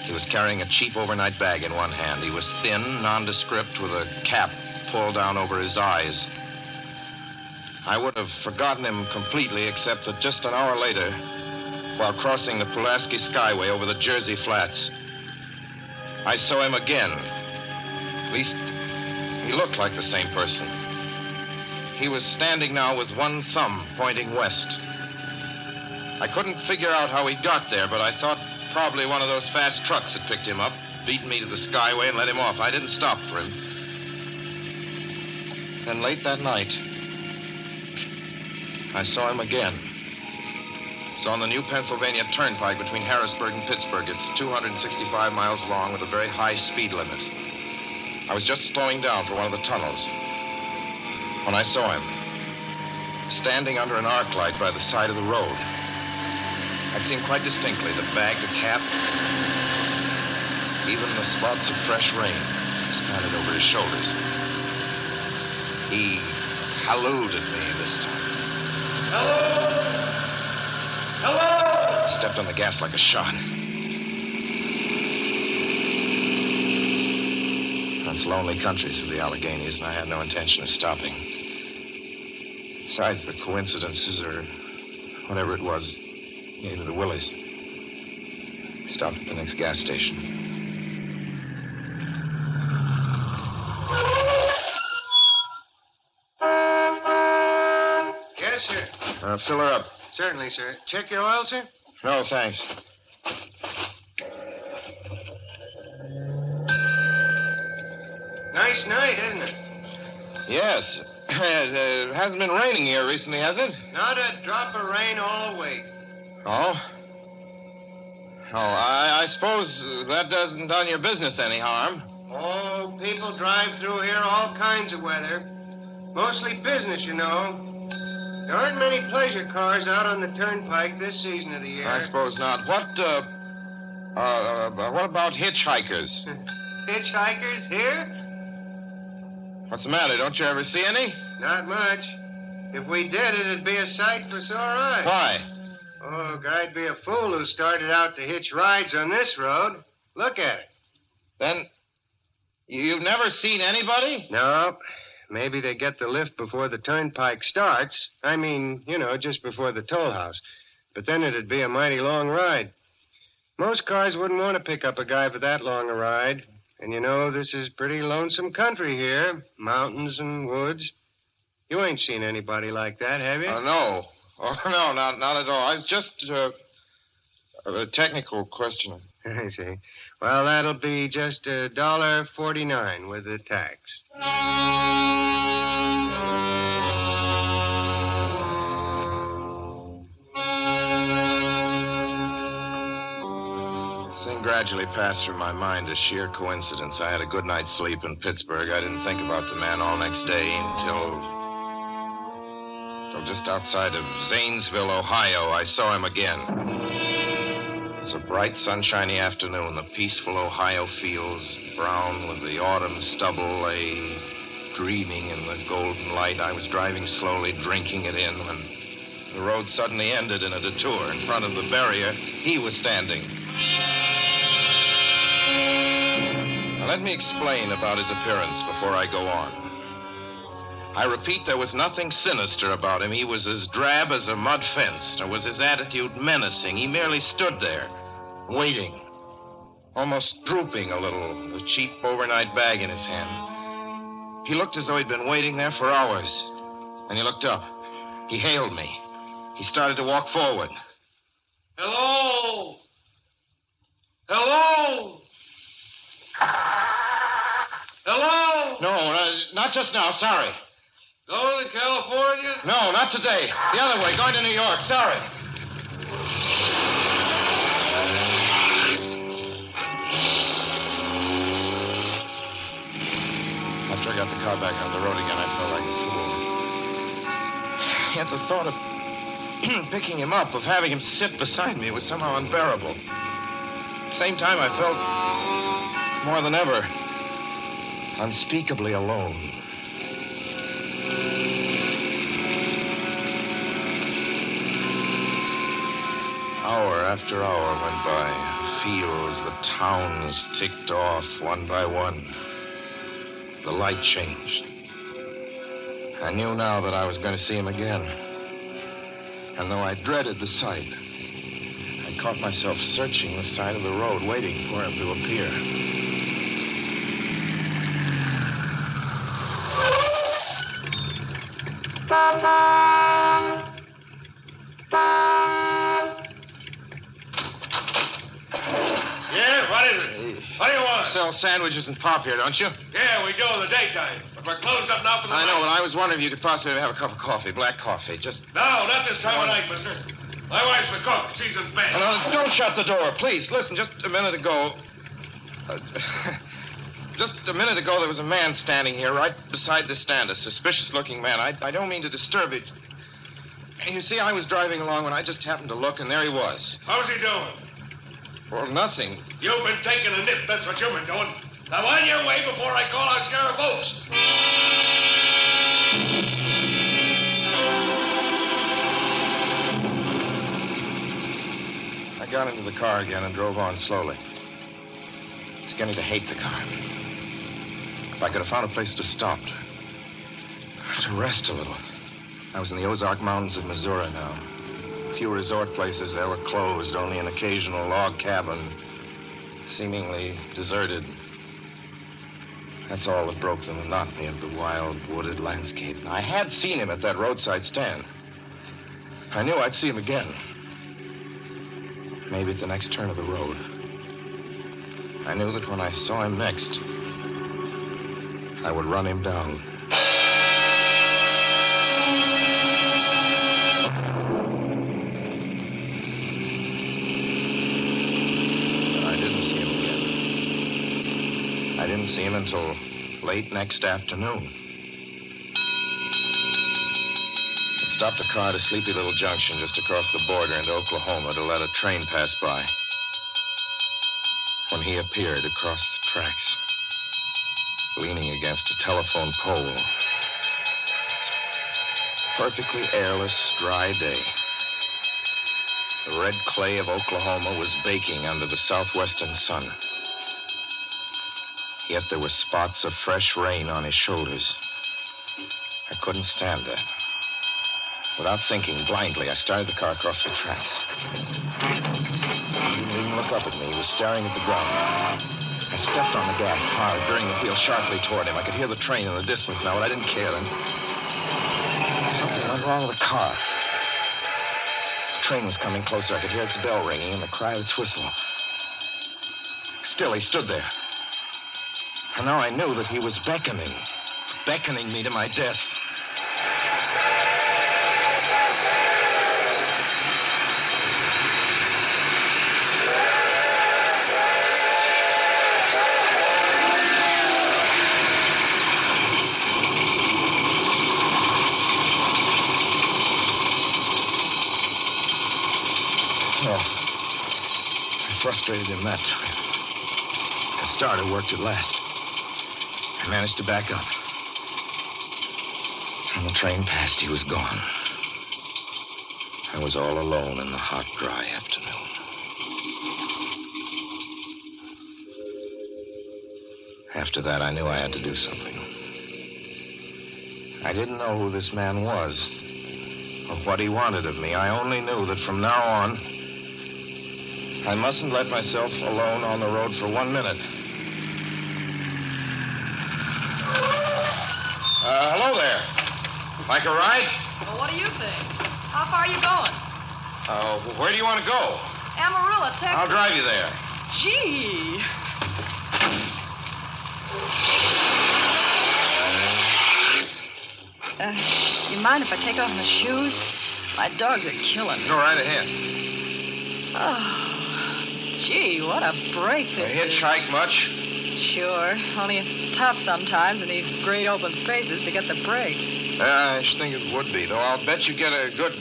He was carrying a cheap overnight bag in one hand. He was thin, nondescript, with a cap pulled down over his eyes. I would have forgotten him completely, except that just an hour later, while crossing the Pulaski Skyway over the Jersey Flats, I saw him again. At least, he looked like the same person. He was standing now with one thumb pointing west. I couldn't figure out how he got there, but I thought probably one of those fast trucks had picked him up, beaten me to the Skyway, and let him off. I didn't stop for him. Then late that night, I saw him again. It's on the New Pennsylvania Turnpike between Harrisburg and Pittsburgh. It's 265 miles long with a very high speed limit. I was just slowing down for one of the tunnels when I saw him standing under an arc light by the side of the road. I'd seen quite distinctly the bag, the cap, even the spots of fresh rain spattered over his shoulders. He hallooed at me this time. Hello! Hello! I stepped on the gas like a shot. That's lonely country through the Alleghenies, and I had no intention of stopping. Besides, the coincidences, or whatever it was, gave me the willies. I stopped at the next gas station. Yes, sir. Fill her up. Certainly, sir. Check your oil, sir? No, thanks. Nice night, isn't it? Yes. It hasn't been raining here recently, has it? Not a drop of rain all week. Oh? Oh, I suppose that doesn't done your business any harm. Oh, people drive through here all kinds of weather. Mostly business, you know. There aren't many pleasure cars out on the turnpike this season of the year. I suppose not. What about hitchhikers? Hitchhikers here? What's the matter? Don't you ever see any? Not much. If we did, it'd be a sight for sore eyes. Why? Oh, I'd be a fool who started out to hitch rides on this road. Look at it. Then, you've never seen anybody? No. Maybe they get the lift before the turnpike starts. I mean, you know, just before the toll house. But then it'd be a mighty long ride. Most cars wouldn't want to pick up a guy for that long a ride. And you know, this is pretty lonesome country here. Mountains and woods. You ain't seen anybody like that, have you? No. Oh, no, not at all. It's just a technical question. I see. Well, that'll be just $1.49 with the tax. Gradually passed through my mind a sheer coincidence. I had a good night's sleep in Pittsburgh. I didn't think about the man all next day until just outside of Zanesville, Ohio, I saw him again. It was a bright, sunshiny afternoon. The peaceful Ohio fields, brown with the autumn stubble, lay dreaming in the golden light. I was driving slowly, drinking it in, when the road suddenly ended in a detour. In front of the barrier, he was standing. Now, let me explain about his appearance before I go on. I repeat, there was nothing sinister about him. He was as drab as a mud fence, nor was his attitude menacing. He merely stood there, waiting, almost drooping a little, a cheap overnight bag in his hand. He looked as though he'd been waiting there for hours. And he looked up. He hailed me. He started to walk forward. Hello? Hello? Hello? No, not just now. Sorry. Going to California? No, not today. The other way, going to New York. Sorry. After I got the car back on the road again, I felt like a fool. Yet the thought of picking him up, of having him sit beside me, was somehow unbearable. At the same time, I felt more than ever unspeakably alone. Hour after hour went by. Fields, the towns ticked off one by one. The light changed. I knew now that I was going to see him again. And though I dreaded the sight, I caught myself searching the side of the road, waiting for him to appear. Yeah, what is it? What do you want? Sell sandwiches and pop here, don't you? Yeah, we do in the daytime. But we're closed up now for the I know, night. but I was wondering if you could possibly have a cup of coffee, black coffee, just... No, not this time of night, mister. My wife's the cook. She's in bed. No, don't shut the door, please. Listen, just a minute ago... Just a minute ago, there was a man standing here right beside the stand, a suspicious-looking man. I don't mean to disturb it. You see, I was driving along when I just happened to look, and there he was. How's he doing? For nothing. You've been taking a nip, that's what you've been doing. Now, on your way before I call out Sheriff Oakes. I got into the car again and drove on slowly. It's getting to hate the car. If I could have found a place to stop, to rest a little. I was in the Ozark Mountains of Missouri now. A few resort places there were closed, only an occasional log cabin, seemingly deserted. That's all that broke the monotony of the wild, wooded landscape. I had seen him at that roadside stand. I knew I'd see him again. Maybe at the next turn of the road. I knew that when I saw him next, I would run him down. I didn't see him until late next afternoon. I stopped a car at a sleepy little junction just across the border into Oklahoma to let a train pass by. When he appeared across the tracks, leaning against a telephone pole. Perfectly airless, dry day. The red clay of Oklahoma was baking under the southwestern sun. Yet there were spots of fresh rain on his shoulders. I couldn't stand that. Without thinking, blindly, I started the car across the tracks. He didn't even look up at me. He was staring at the ground. I stepped on the gas hard, veering the wheel sharply toward him. I could hear the train in the distance now, but I didn't care. And something went wrong with the car. The train was coming closer. I could hear its bell ringing and the cry of its whistle. Still, he stood there. And now I knew that he was beckoning me to my death. Oh, I frustrated him that time. The starter worked at last. I managed to back up. When the train passed, he was gone. I was all alone in the hot, dry afternoon. After that, I knew I had to do something. I didn't know who this man was or what he wanted of me. I only knew that from now on, I mustn't let myself alone on the road for 1 minute. Hello there. Like a ride? Well, what do you think? How far are you going? Where do you want to go? Amarillo, Texas. I'll drive you there. Gee. You mind if I take off my shoes? My dogs are killing me. Go right ahead. Oh, gee, what a break this is. Hitchhike much? Sure. Only it's tough sometimes in these great open spaces to get the break. I should think it would be, though I'll bet you get a good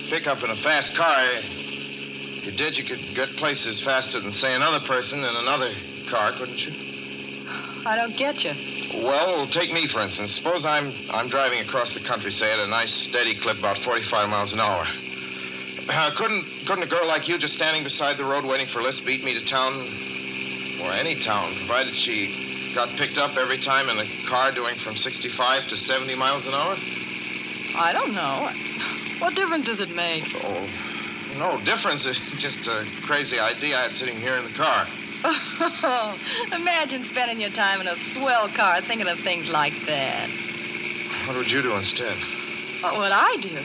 pickup in a fast car. If you did, you could get places faster than, say, another person in another car, couldn't you? I don't get you. Well, take me, for instance. Suppose I'm driving across the country, say, at a nice, steady clip, about 45 miles an hour. Couldn't a girl like you just standing beside the road waiting for a lift beat me to town? Or any town, provided she got picked up every time in the car doing from 65 to 70 miles an hour? I don't know. What difference does it make? Oh, no difference. It's just a crazy idea I had sitting here in the car. Oh, imagine spending your time in a swell car thinking of things like that. What would you do instead? What would I do?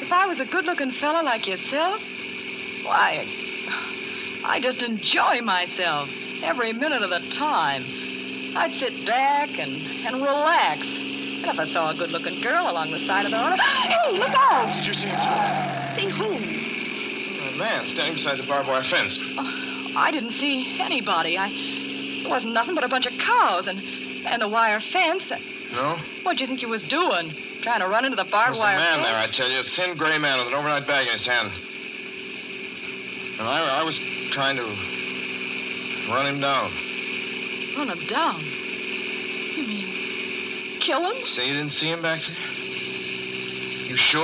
If I was a good-looking fella like yourself, why, I just enjoy myself every minute of the time. I'd sit back and relax. And if I saw a good-looking girl along the side of the road... Hey, look out! Did you see him? See who? A man standing beside the barbed wire fence. I didn't see anybody. There wasn't nothing but a bunch of cows and a wire fence. No? What'd you think you was doing? Trying to run into the barbed wire fence? There's a man there, I tell you. A thin gray man with an overnight bag in his hand. And I was trying to Run him down. Run him down? You mean kill him? Say you didn't see him back there? You sure?